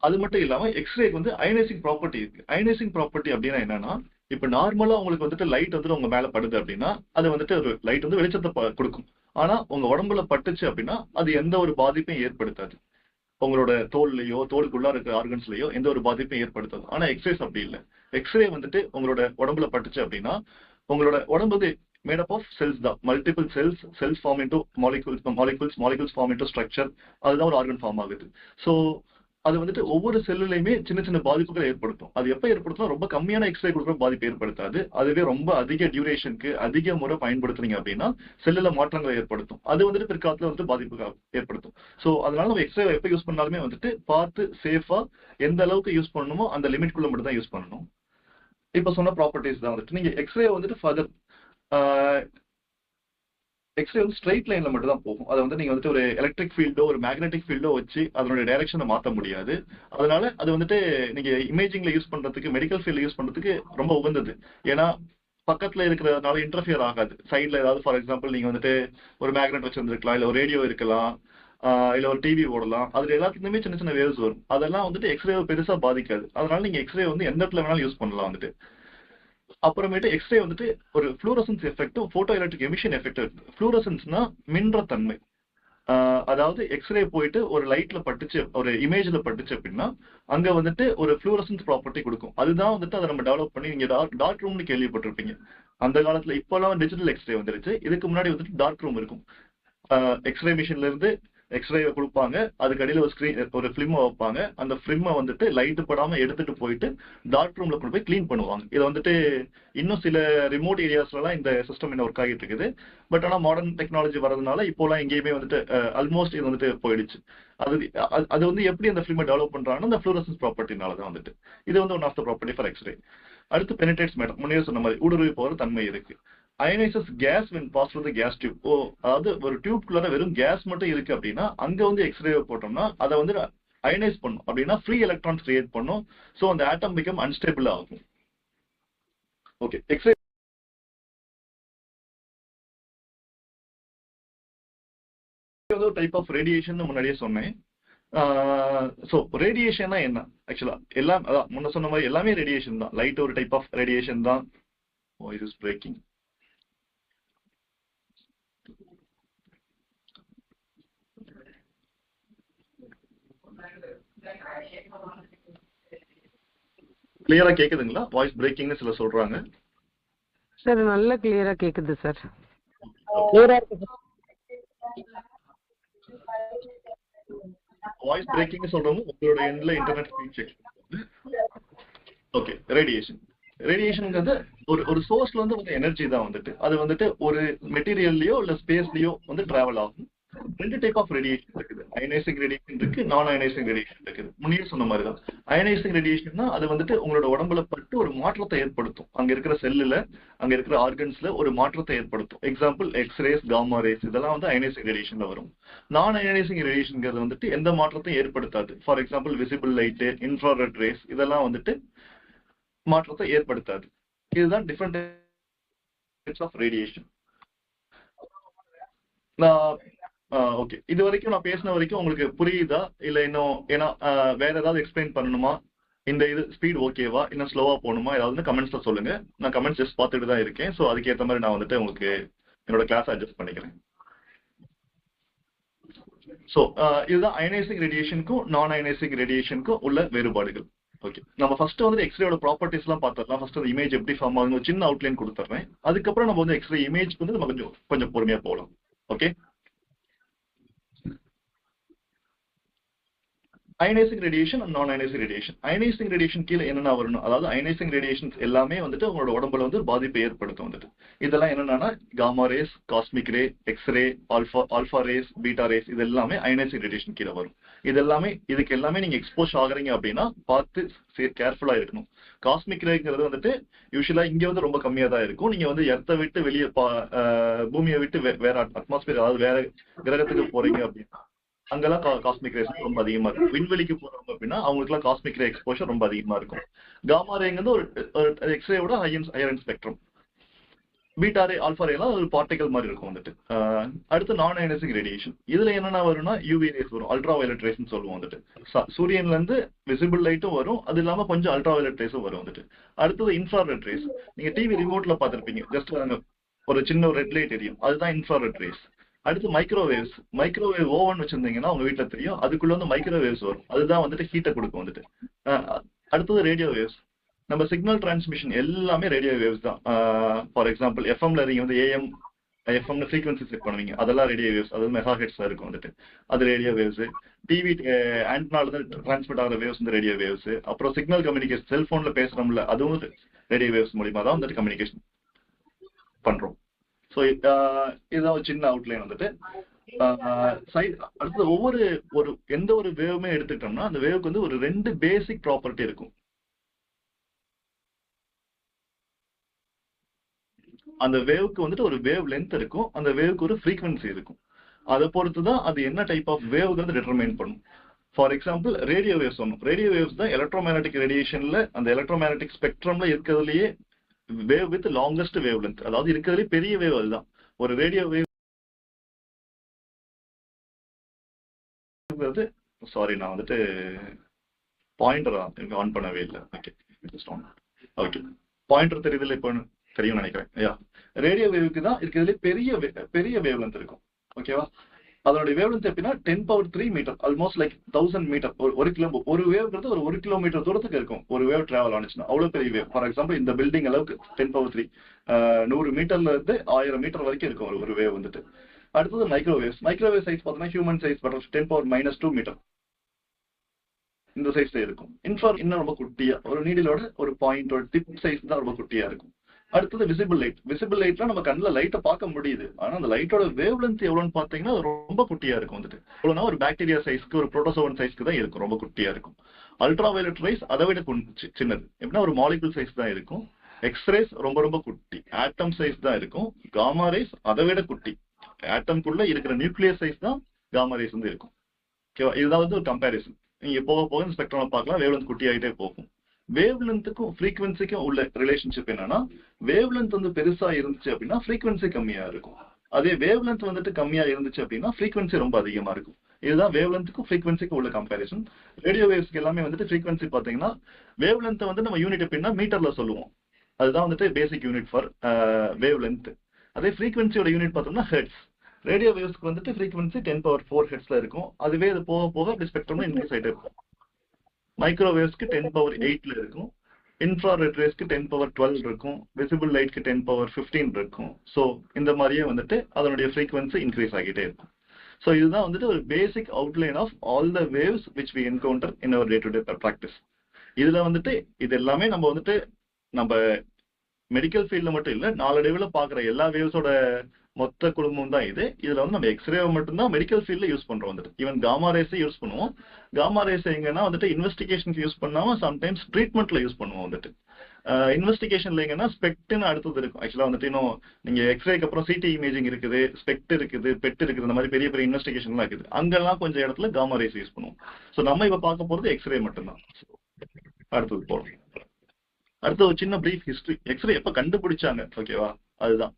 அது மட்டும் இல்லாம எக்ஸ்ரேக்கு வந்து அயனைசிங் ப்ராப்பர்ட்டி இருக்கு. அயனைசிங் ப்ராப்பர்ட்டி அப்படின்னா என்னன்னா, இப்ப நார்மலா உங்களுக்கு வந்துட்டு லைட் வந்துட்டு உங்க மேல படுது அப்படின்னா அது வந்துட்டு ஒரு லைட் வந்து வெளிச்சத்தை கொடுக்கும். ஆனா உங்க உடம்புல பட்டுச்சு அப்படின்னா அது எந்த ஒரு பாதிப்பையும் ஏற்படுத்தாது. உங்களோட தோல்லையோ தோலுக்குள்ளா இருக்கிற ஆர்கன்ஸ்லயோ எந்த ஒரு பாதிப்பையும் ஏற்படுத்தாது. ஆனா எக்ஸ்ரேஸ் அப்படி இல்லை. எக்ஸ்ரே வந்துட்டு உங்களோட உடம்புல பட்டுச்சு அப்படின்னா உங்களோட உடம்பு வந்து மேட் அப் ஆஃப் செல்ஸ் தான். Multiple cells form into molecules form into structure. அதுதான் ஒரு ஆர்கன் ஃபார்ம் ஆகுது. ஸோ அது வந்துட்டு ஒவ்வொரு செல்லுலையுமே சின்ன சின்ன பாதிப்புகளை ஏற்படுத்தும். அது எப்ப ஏற்படுத்தும், ரொம்ப கம்மியான எக்ஸ்ரே கொடுக்குற பாதிப்பு ஏற்படுத்தாது. அதுவே ரொம்ப அதிக டியூரேஷனுக்கு அதிக முறை பயன்படுத்துறீங்க அப்படின்னா செல்லுல மாற்றங்களை ஏற்படுத்தும். அது வந்துட்டு பிற்காலத்துல வந்து பாதிப்பு ஏற்படுத்தும். ஸோ அதனால நம்ம எக்ஸ்ரே எப்ப யூஸ் பண்ணாலுமே வந்துட்டு பார்த்து சேஃபா எந்த அளவுக்கு யூஸ் பண்ணணுமோ அந்த லிமிட்குள்ள மட்டும் தான் யூஸ் பண்ணணும். இப்ப சொன்ன ப்ராப்பர்ட்டிஸ் தான் வந்துட்டு நீங்க எக்ஸ்ரே வந்துட்டு ஃபர்தர் எக்ஸ்ரே வந்து ஸ்ட்ரைட் லைன்ல மட்டும் தான் போகும். அதை வந்து நீங்க வந்துட்டு ஒரு எலக்ட்ரிக் ஃபீல்டோ ஒரு மேக்னெட்டிக் ஃபீல்டோ வச்சு அதனுடைய டைரக்ஷனை மாற்ற முடியாது. அதனால அது வந்துட்டு நீங்க இமேஜிங்ல யூஸ் பண்றதுக்கு மெடிக்கல் ஃபீல்ட்ல யூஸ் பண்றதுக்கு ரொம்ப உகந்தது. ஏன்னா பக்கத்துல இருக்கிறதுனால இன்டர்ஃபியர் ஆகாது. சைட்ல ஏதாவது ஃபார் எக்ஸாம்பிள் நீங்க வந்துட்டு ஒரு மேக்னெட் வச்சிருந்துருக்கலாம், இல்ல ஒரு ரேடியோ இருக்கலாம், இல்ல ஒரு டிவி ஓடலாம். அதுல எல்லாத்துக்குமே சின்ன சின்ன வேவ்ஸ் வரும். அதெல்லாம் வந்துட்டு எக்ஸ்ரே பெருசா பாதிக்காது. அதனால நீங்க எக்ஸ்ரே வந்து எந்த இடத்துல வேணாலும் யூஸ் பண்ணலாம் வந்துட்டு. அப்புறமேட்டு எக்ஸ்ரே வந்துட்டு ஒரு fluorescens effect, photo electric emission effect இருக்கு. ஃப்ளூரசன்ஸ்னா மின்ற தன்மை. அதாவது எக்ஸ்ரே போயிட்டு ஒரு லைட்ல பட்டுச்சு, ஒரு இமேஜ்ல பட்டுச்சு அப்படின்னா அங்க வந்துட்டு ஒரு ஃப்ளூரசன்ஸ் ப்ராப்பர்ட்டி கொடுக்கும். அதுதான் வந்துட்டு அதை நம்ம டெவலப் பண்ணி நீங்க டார்க் ரூம்னு கேள்விப்பட்டிருப்பீங்க. அந்த காலத்துல இப்பெல்லாம் டிஜிட்டல் எக்ஸ்ரே வந்துருச்சு. இதுக்கு முன்னாடி வந்துட்டு டார்க் ரூம் இருக்கும். எக்ஸ்ரே மிஷின்ல இருந்து எக்ஸ்ரே கொடுப்பாங்க, அதுக்கு அடியில் ஒரு ஃபிலிம் வைப்பாங்க. அந்த ஃபிலிமை வந்துட்டு லைட்டு படாம எடுத்துட்டு போயிட்டு டார்க் ரூம்ல கொண்டு போய் கிளீன் பண்ணுவாங்க. இதை வந்துட்டு இன்னும் சில ரிமோட் ஏரியாஸ்லாம் இந்த சிஸ்டம் என்ன ஒர்க் ஆகிட்டு இருக்குது. பட் ஆனால் மாடர்ன் டெக்னாலஜி வரதுனால இப்போலாம் எங்கேயுமே வந்துட்டு ஆல்மோஸ்ட் இது வந்துட்டு போயிடுச்சு. அது வந்து எப்படி அந்த ஃபிலிமை டெவலப் பண்றாங்கன்னா அந்த ஃப்ளூரசன்ஸ் ப்ராப்பர்ட்டினால தான் வந்துட்டு. இது வந்து one of the property for x-ray. அடுத்து பெனிட்ரேட்ஸ் மேடம், முன்னே சொன்ன மாதிரி ஊடுருவி போகிற தன்மை இருக்கு. அயனைசஸ் case when passed through the gas tube. அதாவது ஒரு டியூப்குள்ளார வெறும் கேஸ் மட்டும் இருக்கு அப்படின்னா அங்க வந்து எக்ஸ்ரே போட்டோம்னா அதை வந்து அயனைஸ் பண்ணும். அப்படின்னா ஃப்ரீ எலக்ட்ரான்ஸ் கிரியேட் பண்ணும். ஸோ அந்த ஆட்டம் பிகம் அன்ஸ்டேபிள் ஆகும். ஓகே, எக்ஸ்ரே வந்து ஒரு டைப் ஆஃப் ரேடியேஷன் முன்னாடியே சொன்னேன். ஸோ ரேடியேஷன்னா என்ன ஆக்சுவலா? எல்லாம் அதான் முன்ன சொன்ன மாதிரி எல்லாமே ரேடியேஷன் தான். லைட் ஒரு டைப் ஆஃப் ரேடியேஷன் தான். Voice is braking. கிளியரா கேக்குதுங்களா? வாய்ஸ் பிரேக்கிங்னு சில சொல்றாங்க. சார் நல்ல கிளியரா கேக்குது சார். வாய்ஸ் பிரேக்கிங் சொல்றவங்க உங்களோட எண்ட்ல இன்டர்நெட் ஸ்பீட் செக். ஓகே, ரேடியேஷன்ங்கிறது ஒரு சோர்ஸ்ல வந்து வந்து எனர்ஜி தான் வந்துட்டு. அது வந்துட்டு ஒரு மெட்டீரியல்லயோ இல்ல ஸ்பேஸ்லயோ வந்து டிராவல் ஆகும். ரெண்டு டைப் ஆஃப் ரேடியேஷன் இருக்குது. அயனைசிங் ரேடியேஷன் இருக்கு, நான் அயனைசிங் ரேடியேஷன் இருக்குது. முன்னே சொன்ன மாதிரி தான். அயனைசிங் ரேடியேஷன்னா அது வந்துட்டு உங்களோட உடம்புல பட்டு ஒரு மாற்றத்தை ஏற்படுத்தும். அங்க இருக்கிற செல்லுல, அங்க இருக்கிற ஆர்கன்ஸ்ல ஒரு மாற்றத்தை ஏற்படுத்தும். எக்ஸாம்பிள் எக்ஸ்ரேஸ், காமா ரேஸ் இதெல்லாம் வந்து அயனைசிங் ரேடியேஷன்ல வரும். நான் அயனைசிங் ரேடியேஷன்ங்கிறது வந்துட்டு எந்த மாற்றத்தையும் ஏற்படுத்தாது. For example visible light, infrared race இதெல்லாம் வந்துட்டு மாற்றத்தை ஏற்படுத்தாது. இதுதான் டிஃபரெண்ட் டைப்ஸ் ஆஃப் ரேடியேஷன். நான் ஓகே, இது வரைக்கும் நான் பேசின வரைக்கும் உங்களுக்கு புரியுதா இல்ல இன்னும் ஏன்னா வேற ஏதாவது எக்ஸ்பிளைன் பண்ணணுமா? இந்த இது ஸ்பீட் ஓகேவா, இன்னும் ஸ்லோவா போகணுமா, ஏதாவது கமெண்ட்ஸ்ல சொல்லுங்க. நான் கமெண்ட்ஸ் ஜஸ்ட் பார்த்துட்டு தான் இருக்கேன். ஸோ அதுக்கேற்ற மாதிரி நான் வந்துட்டு உங்களுக்கு என்னோட கிளாஸ் அட்ஜஸ்ட் பண்ணிக்கிறேன். ஸோ இதுதான் அயனைசிங் ரேடியேஷனுக்கும் நான் அயனைசிங் ரேடியேஷனுக்கும் உள்ள வேறுபாடுகள். ஓகே, நம்ம ஃபர்ஸ்ட் வந்து எக்ஸ்ரேயோட ப்ராப்பர்ட்டிஸ் எல்லாம் பார்த்துடலாம். ஃபர்ஸ்ட் அந்த இமேஜ் எப்படி ஃபார்ம் ஆகுது ஒரு சின்ன அவுட்லைன் கொடுத்துட்றேன். அதுக்கப்புறம் நம்ம வந்து எக்ஸ்ரே இமேஜ் வந்து நம்ம கொஞ்சம் பொறுமையா போகலாம். ஓகே, அயனைசிங் ரேடியேஷன் அண்ட் நான் அயனைசிங் ரேடியேஷன். அயனைசிங் ரேடியேஷன் கீழே என்னென்ன வரணும், அதாவது அயனைசிங் ரேடியேஷன்ஸ் எல்லாமே வந்துட்டு உங்களோட உடம்புல வந்து பாதிப்பை ஏற்படுத்தும் வந்துட்டு. இதெல்லாம் என்னன்னா gamma rays, cosmic ray, x-ray, alpha rays, beta rays இது எல்லாமே அயனைசிங் ரேடியேஷன் கீழே வரும். இதுக்கு எல்லாமே நீங்க எக்ஸ்போஸ் ஆகுறீங்க அப்படின்னா பார்த்து கேர்ஃபுல்லா இருக்கணும். காஸ்மிக் ரேங்கிறது வந்துட்டு யூஸ்வலா இங்க வந்து ரொம்ப கம்மியா தான் இருக்கும். நீங்க வந்து எர்த்தை விட்டு வெளியே பூமியை விட்டு வேற அட்மாஸ்பியர் அதாவது வேற கிரகத்துக்கு போறீங்க அப்படின்னா அங்கெல்லாம் காஸ்மிக் ரேஸ் ரொம்ப அதிகமா இருக்கும். விண்வெளிக்கு போறவங்க அப்படின்னா அவங்களுக்குலாம் காஸ்மிக் ரே எக்ஸ்போஷர் ரொம்ப அதிகமா இருக்கும். காமா ரேங்கிறது ஒரு எக்ஸ்ரேயோட ஹையர் ஸ்பெக்ட்ரம். பீட்டா ரே, ஆல்ஃபா ரேலாம் ஒரு பார்ட்டிகல் மாதிரி இருக்கும் வந்துட்டு. அடுத்து நான் அயனைசிங் ரேடியேஷன். இதுல என்னென்ன வரும்னா யூவி ரேஸ் வரும், அல்ட்ரா வயலட் ரேஸ்ன்னு சொல்லுவோம் வந்துட்டு. சூரியன்ல இருந்து விசிபிள் லைட்டும் வரும், அது இல்லாம கொஞ்சம் அல்ட்ரா வயலட் ரேஸும் வரும் வந்துட்டு. அடுத்தது இன்ஃப்ராரெட் ரேஸ். நீங்க டிவி ரிமோட்ல பார்த்திருப்பீங்க, ஜஸ்ட் ஒரு சின்ன ஒரு ரெட் லைட் எரியும், அதுதான் இன்ஃப்ராரெட் ரேஸ். அடுத்து மைக்ரோவேவ்ஸ். மைக்ரோவேவ் ஓவன் வச்சிருந்தீங்கன்னா உங்க வீட்டுல தெரியும், அதுக்குள்ள வந்து மைக்ரோவேவ்ஸ் வரும், அதுதான் வந்துட்டு ஹீட்டை கொடுக்கும் வந்துட்டு. அடுத்தது ரேடியோ வேவ்ஸ். நம்ம சிக்னல் டிரான்ஸ்மிஷன் எல்லாமே ரேடியோ வேவ்ஸ் தான். ஃபார் எக்ஸாம்பிள் எஃப்எம்ல நீங்க வந்து ஏஎம் எஃப்எம்ல ஃப்ரீக்வன்சி செட் பண்ணுவீங்க, அதெல்லாம் ரேடியோ வேவ்ஸ், அதாவது மெகா ஹெர்ட்ஸ்ல இருக்கும் வந்துட்டு, அது ரேடியோ வேவ்ஸ். டிவி ஆண்டனால இருந்து டிரான்ஸ்மிட் ஆகிற வேவ்ஸ் வந்து ரேடியோ வேவ்ஸ். அப்புறம் சிக்னல் கம்யூனிகேஷன், செல்போன்ல பேசுறோம்ல, அதுவும் ரேடியோ வேவ்ஸ் மூலியமா தான் வந்துட்டு கம்யூனிகேஷன் பண்றோம். ஸோ இதுதான் ஒரு சின்ன அவுட்லைன் வந்துட்டு. அடுத்தது எந்த ஒரு வேவுமே எடுத்துக்கிட்டோம்னா அந்த வேவுக்கு வந்து ஒரு 2 பேசிக் ப்ராப்பர்ட்டி இருக்கும். அந்த வேவுக்கு வந்துட்டு ஒரு வேவ் லென்த் இருக்கும், அந்த வேவுக்கு ஒரு ஃப்ரீக்வன்சி இருக்கும். அதை பொறுத்து தான் அது என்ன டைப் ஆஃப் வேவ்ங்கிறது டிட்டர்மைன் பண்ணும். ஃபார் எக்ஸாம்பிள் ரேடியோ வேவ்ஸ் சொன்னோம். ரேடியோ வேவ்ஸ் தான் எலக்ட்ரோமேக்னெட்டிக் ரேடியேஷன்ல அந்த எலக்ட்ரோமேக்னெட்டிக் ஸ்பெக்ட்ரம்ல இருக்கிறதுலயே wave with longest wave length, அதாவது இருக்கிறதுலே பெரிய வேவ் அதுதான். ஒரு ரேடியோ வேவ் சாரி நான் வந்துட்டு பாயிண்டர் ஆன் பண்ணவே இல்லை. ஓகே ஓகே, பாயிண்டர் தெரியுதுல, இப்போ தெரியும் நினைக்கிறேன். ரேடியோ வேவுக்கு தான் இருக்கிறதுலே பெரிய வேவ் லென்த் இருக்கும். ஓகேவா, அதனுடைய வேவ் லென்த் எப்படின்னா 10³ மீட்டர், ஆல்மோஸ்ட் லைக் 1000 மீட்டர். ஒரு வேவ்ங்கிறது ஒரு 1 கிலோமீட்டர் தூரத்துக்கு இருக்கும். ஒரு வேவ் டிராவல் ஆனிச்சுன்னா அவ்வளவு பெரிய வேவ். ஃபார் எக்ஸாம்பிள் இந்த பில்டிங் அளவுக்கு 10³ 100 மீட்டர்ல இருந்து 1000 மீட்டர் வரைக்கும் இருக்கும் ஒரு வேவ் வந்துட்டு. அடுத்தது மைக்ரோவேவ்ஸ். மைக்ரோவேவ் சைஸ் பார்த்தோம்னா ஹியூமன் சைஸ் 10⁻² மீட்டர் இந்த சைஸ்ல இருக்கும். இன்ஃப்ராரெட் இன்னும் ரொம்ப குட்டியா, ஒரு நீடிலோட ஒரு பாயிண்டோட டிப் சைஸ் தான் ரொம்ப குட்டியா இருக்கும். அடுத்தது விசிபிள் லைட். விசிபிள் லைட்லாம் நம்ம கண்ணில் லைட்டை பார்க்க முடியுது, ஆனா அந்த லைட்டோட வேவ் லென்த் எவ்வளோன்னு பார்த்தீங்கன்னா ரொம்ப குட்டியா இருக்கும் வந்துட்டு. எவ்வளோனா ஒரு பாக்டீரியா சைஸ்க்கு, ஒரு புரோட்டோசோவன் சைஸ்க்கு தான் இருக்கும், ரொம்ப குட்டியா இருக்கும். அல்ட்ரா வயலட் ரேஸ் அதை விட சின்னது, எப்படின்னா ஒரு மாலிகுல் சைஸ் தான் இருக்கும். எக்ஸ்ரேஸ் ரொம்ப குட்டி, ஆட்டம் சைஸ் தான் இருக்கும். காமா ரேஸ் அதை விட குட்டி, ஆட்டம்குள்ள இருக்கிற நியூக்ளியஸ் சைஸ் தான் காமா ரேஸ் வந்து இருக்கும். ஓகேவா, இதுதான் வந்து ஒரு கம்பேரிசன். நீங்க போக போக இந்த ஸ்பெக்ட்ரம் பார்க்கலாம், வேவ் லென்த் குட்டி ஆகிட்டே போகும். வேவ் லென்த்துக்கும் ஃப்ரீக்வன்சிக்கும் உள்ள ரிலேஷன்ஷிப் என்னன்னா, வேவ் லென்த் வந்து பெருசா இருந்துச்சு அப்படின்னா ஃப்ரீக்வன்சி கம்மியா இருக்கும். அதே வேவ் லென்த் வந்துட்டு கம்மியா இருந்துச்சு அப்படின்னா ஃப்ரீக்வன்சி ரொம்ப அதிகமா இருக்கும். இதுதான் வேவ் லென்த்துக்கும் ஃப்ரீக்வன்சிக்கும் உள்ள கம்பேரிசன். ரேடியோ வேவ்ஸ்க்கு எல்லாமே வந்துட்டு ஃப்ரீக்வன்சி பாத்தீங்கன்னா வேவ் லென்த் வந்து நம்ம யூனிட் எப்படின்னா மீட்டர்ல சொல்லுவோம், அதுதான் வந்துட்டு பேசிக் யூனிட் ஃபார் வேவ் லென்த். அதே ஃப்ரீக்வன்சியோட யூனிட் பார்த்தோம்னா ஹெர்ட்ஸ். ரேடியோ வேவ்ஸ்க்கு வந்துட்டு ஃப்ரீக்வன்சி 10⁴ ஹெர்ட்ஸ்ல இருக்கும். அதுவே அது போக போக அப்படி ஸ்பெக்ட்ரம்ல இன்க்ரீஸ் ஆகிட்டே இருக்கும். மைக்ரோவேவ்ஸ்க்கு 10⁸ இருக்கும். இன்ஃப்ராரெட் ரேஸ்க்கு 10⁻12 இருக்கும். விசிபிள் லைட்க்கு 10⁻15 இருக்கும். ஸோ இந்த மாதிரியே வந்துட்டு அதனுடைய ஃப்ரீக்வன்சி இன்க்ரீஸ் ஆகிட்டே இருக்கும். ஸோ இதுதான் வந்துட்டு ஒரு basic outline of all the waves which we encounter in our day to day practice. இதுல வந்துட்டு இது எல்லாமே நம்ம வந்துட்டு நம்ம மெடிக்கல் ஃபீல்ட்ல மட்டும் இல்ல, நாளடைவில் பார்க்குற எல்லா வேவ்ஸோட மொத்த குடும்பம் தான் இது. இதுல வந்து நம்ம எக்ஸ்ரேவை மட்டும்தான் மெடிக்கல் ஃபீல்ட்ல யூஸ் பண்றோம் வந்துட்டு. ஈவன் காமா ரேஸை யூஸ் பண்ணுவோம். காமா ரேஸ் எங்கன்னா வந்துட்டு இன்வெஸ்டிகேஷனுக்கு யூஸ் பண்ணாம சம்டைம்ஸ் ட்ரீட்மெண்ட்ல யூஸ் பண்ணுவோம் வந்துட்டு. இன்வெஸ்டிகேஷன்ல எங்கன்னா ஸ்பெக்ட்னு அடுத்தது இருக்கும். ஆக்சுவலா வந்துட்டு இன்னும் நீங்க எக்ஸ்ரேக்கு அப்புறம் சிடி இமேஜிங் இருக்குது, ஸ்பெக்ட் இருக்குது, பெட் இருக்குது, இந்த மாதிரி பெரிய பெரிய இன்வெஸ்டிகேஷன்லாம் இருக்குது. அங்கெல்லாம் கொஞ்சம் இடத்துல காமா ரேஸ் யூஸ் பண்ணுவோம். ஸோ நம்ம இப்ப பார்க்க போறது எக்ஸ்ரே மட்டும்தான். அடுத்தது போறோம். அடுத்த ஒரு சின்ன பிரீஃப் ஹிஸ்டரி. எக்ஸ்ரே எப்ப கண்டுபிடிச்சாங்க, ஓகேவா? அதுதான்.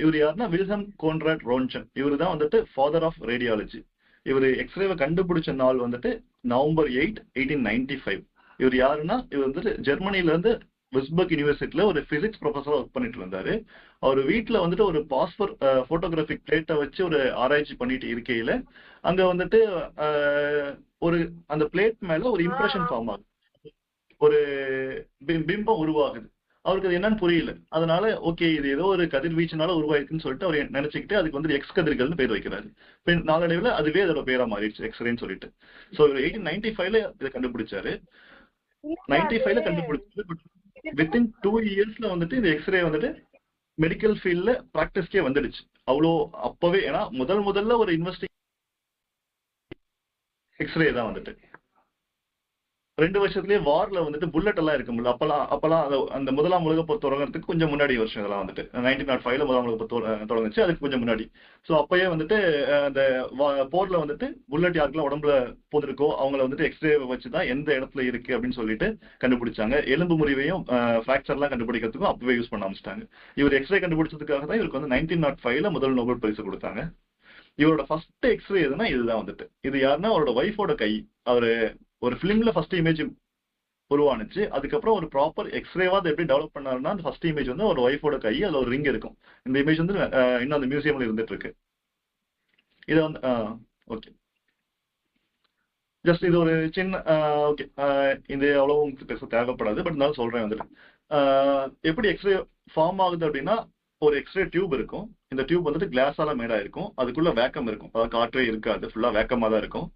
இவர் யாருன்னா வில்ஹெல்ம் கோன்ராட் ரோன்ட்ஜன். இவர் தான் வந்துட்டு ஃபாதர் ஆஃப் ரேடியாலஜி. இவர் எக்ஸ்ரேவை கண்டுபிடிச்ச நாள் வந்துட்டு November 8, 1895. இவர் யாருன்னா, இவர் வந்துட்டு ஜெர்மனில இருந்து விஸ்பர்க் யூனிவர்சிட்டியில ஒரு பிசிக்ஸ் ப்ரொஃபஸரா ஒர்க் பண்ணிட்டு இருந்தாரு. அவர் வீட்டுல வந்துட்டு ஒரு பாஸ்பர் போட்டோகிராஃபிக் பிளேட்டை வச்சு ஒரு ஆராய்ச்சி பண்ணிட்டு இருக்கையில அங்க வந்துட்டு ஒரு அந்த பிளேட் மேல ஒரு இம்ப்ரெஷன் ஃபார்ம் ஆகுது, ஒரு பிம்பம் உருவாகுது. அவருக்கு அது என்னன்னு புரியல. அதனால ஓகே இது ஏதோ ஒரு கதிர்வீச்சுனால உருவாயிருக்குன்னு சொல்லிட்டு அவர் நினைச்சுக்கிட்டு அதுக்கு வந்து எக்ஸ் கதிர்கள்னு பேர் வைக்கிறாரு. நாளடைவில் அதுவே அதோட பேரா மாறிடுச்சு, எக்ஸ்ரேன்னு சொல்லிட்டு. ஸோ 1895 இதை கண்டுபிடிச்சாரு. 95 கண்டுபிடிச்சது. வித்தின் 2 இயர்ஸ்ல வந்துட்டு இந்த எக்ஸ்ரே வந்துட்டு மெடிக்கல் ஃபீல்ட்ல பிராக்டிஸ்க்கே வந்துடுச்சு. அவ்வளோ அப்பவே, ஏன்னா முதல்ல ஒரு எக்ஸ்ரே தான் வந்துட்டு. 2 வருஷத்துலயே வார்ல வந்துட்டு புல்லட் எல்லாம் இருக்கும்ல, அப்பெல்லாம் அந்த முதலாம் உலக போர் தொடங்குறதுக்கு கொஞ்சம் முன்னாடி வருஷம் இதெல்லாம் வந்துட்டு 1905 முதலாம் உலக போர் தொடங்குச்சு. அதுக்கு கொஞ்சம் முன்னாடி. ஸோ அப்பயே வந்துட்டு அந்த போர்ல வந்துட்டு புல்லட் யாருக்கெல்லாம் உடம்புல போந்திருக்கோ அவங்கள வந்துட்டு எக்ஸ்ரே வச்சுதான் எந்த இடத்துல இருக்கு அப்படின்னு சொல்லிட்டு கண்டுபிடிச்சாங்க. எலும்பு முறிவையும் ஃபிராக்சர்லாம் கண்டுபிடிக்கிறதுக்கும் அப்பவே யூஸ் பண்ண ஆரம்பிச்சிட்டாங்க. இவர் எக்ஸ்ரே கண்டுபிடிச்சதுக்காக தான் இவருக்கு வந்து 1905 முதல் நோபல் பரிசு கொடுத்தாங்க. இவரோட ஃபர்ஸ்ட் எக்ஸ்ரே எதுனா இதுதான் வந்துட்டு. இது யாருன்னா அவரோட ஒய்ஃபோட கை. அவரு ஒரு பிலிம்ல ஃபர்ஸ்ட் இமேஜ் உருவானுச்சு. அதுக்கப்புறம் ஒரு ப்ராப்பர் எக்ஸ்ரேவா அதை எப்படி டெவலப் பண்ணாருன்னா, அந்த ஃபர்ஸ்ட் இமேஜ் வந்து ஒரு ஒய்ஃபோட கை, அதுல ஒரு ரிங் இருக்கும். இந்த இமேஜ் வந்து இன்னும் அந்த மியூசியம்ல இருந்துட்டு இருக்கு. இதை வந்து ஓகே, ஜஸ்ட் இது ஒரு சின்ன ஓகே, இது அவ்வளவு உங்களுக்கு பேச தேவைப்படாது. பட் இருந்தாலும் சொல்றேன் வந்துட்டு எப்படி எக்ஸ்ரே ஃபார்ம் ஆகுது அப்படின்னா, ஒரு எக்ஸ்ரே டியூப் இருக்கும். இந்த டியூப் வந்துட்டு கிளாஸால மேடா இருக்கும். அதுக்குள்ள வேக்கம் இருக்கும், அதாவது காற்றே இருக்காது, ஃபுல்லா வேக்கமா தான் இருக்கும்.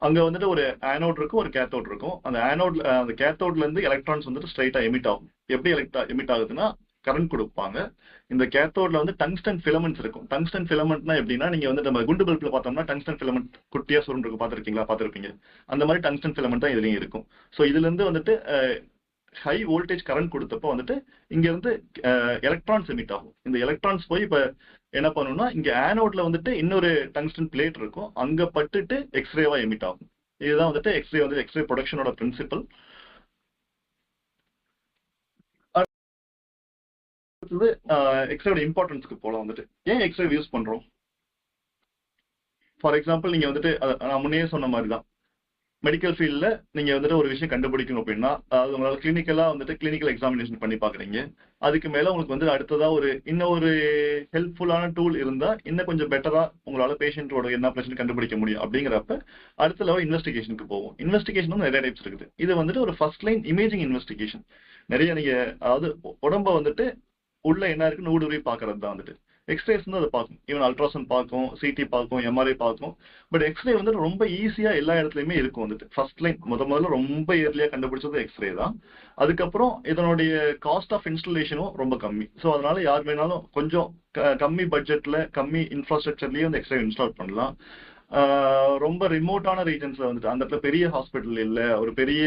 அங்க வந்துட்டு ஒரு ஆனோட் இருக்கும், ஒரு கேத்தோட் இருக்கும். அந்த ஆனோட்ல அந்த கேத்தோட்ல இருந்து எலக்ட்ரான்ஸ் வந்துட்டு ஸ்ட்ரைட்டா எமிட் ஆகும். எப்படி எமிட் ஆகுதுன்னா, கரண்ட் கொடுப்பாங்க. இந்த கேத்தோட்ல வந்து டங்ஸ்டன் ஃபிலமெண்ட்ஸ் இருக்கும். டங்ஸ்டன் ஃபிலமெண்ட்னா எப்படின்னா, நீங்க வந்து நம்ம குண்டு பல்ப்ல பார்த்தோம்னா டங்ஸ்டன் ஃபிலமெண்ட் குட்டியா சுருண்டு இருக்கும், பார்த்துருப்பீங்க. அந்த மாதிரி டங்ஸ்டன் ஃபிலமெண்ட் தான் இதுலயும் இருக்கும். ஸோ இதுல இருந்து வந்துட்டு ஹை வோல்டேஜ் கரண்ட் கொடுத்தப்போ வந்துட்டு இங்க இருந்து எலக்ட்ரான்ஸ் எமிட் ஆகும். இந்த எலக்ட்ரான்ஸ் போய் இப்ப என்ன பண்ணும்னா, இங்க ஆனோட்ல வந்துட்டு இன்னொரு டங்ஸ்டன் பிளேட் இருக்கும், அங்க பட்டுட்டு எக்ஸ்ரேவா எமிட் ஆகும். இதுதான் வந்துட்டு எக்ஸ்ரே வந்து எக்ஸ்ரே ப்ரொடக்ஷனோட பிரின்சிபல். அடுத்தது எக்ஸ்ரேயோட இம்பார்ட்டன்ஸ்க்கு போலாம் வந்துட்டு. ஏன் எக்ஸ்ரே யூஸ் பண்றோம்? ஃபார் எக்ஸாம்பிள் நீங்க வந்துட்டு நான் முன்னே சொன்ன மாதிரி தான், மெடிக்கல் ஃபீல்ட்ல நீங்க வந்துட்டு ஒரு விஷயம் கண்டுபிடிக்கணும் அப்படின்னா, அதாவது உங்களால கிளினிக்கலா வந்துட்டு கிளினிக்கல் எக்ஸாமினேஷன் பண்ணி பாக்குறீங்க. அதுக்கு மேல உங்களுக்கு வந்து அடுத்ததா இன்னொரு ஹெல்ப்ஃபுல்லான டூல் இருந்தா இன்னும் கொஞ்சம் பெட்டரா உங்களால பேஷண்டோட என்ன பிரச்சனை கண்டுபிடிக்க முடியும். அப்படிங்கிறப்ப அடுத்த லெவல் இன்வெஸ்டிகேஷனுக்கு போவோம். இன்வெஸ்டிகேஷன் வந்து நிறைய டைப்ஸ் இருக்குது. இது வந்துட்டு ஒரு ஃபர்ஸ்ட் லைன் இமேஜிங் இன்வெஸ்டிகேஷன். நிறைய நீங்க அதாவது உடம்ப வந்துட்டு உள்ள என்ன இருக்குன்னு ஊடுருவி பாக்குறது தான் வந்துட்டு. எக்ஸ்ரேஸ் வந்து அதை பார்க்கும். ஈவன் அல்ட்ராசவுண்ட் பார்க்கும், சிடி பார்க்கும், எம்ஆர்ஐ பார்க்கும். பட் எக்ஸ்ரே வந்து ரொம்ப ஈஸியா எல்லா இடத்துலயுமே இருக்கும் வந்துட்டு. ஃபர்ஸ்ட் லைன் முதல்ல ரொம்ப இயர்லியா கண்டுபிடிச்சது எக்ஸ்ரே தான். அதுக்கப்புறம் இதனுடைய காஸ்ட் ஆஃப் இன்ஸ்டலேஷனும் ரொம்ப கம்மி. ஸோ அதனால யார் வேணாலும் கொஞ்சம் கம்மி பட்ஜெட்ல கம்மி இன்ஃப்ராஸ்ட்ரக்சர்லயே வந்து எக்ஸ்ரே இன்ஸ்டால் பண்ணலாம். ரொம்ப ரிமோட்டான ரீஜன்ஸ்ல வந்துட்டு அந்த இடத்துல பெரிய ஹாஸ்பிட்டல் இல்லை, ஒரு பெரிய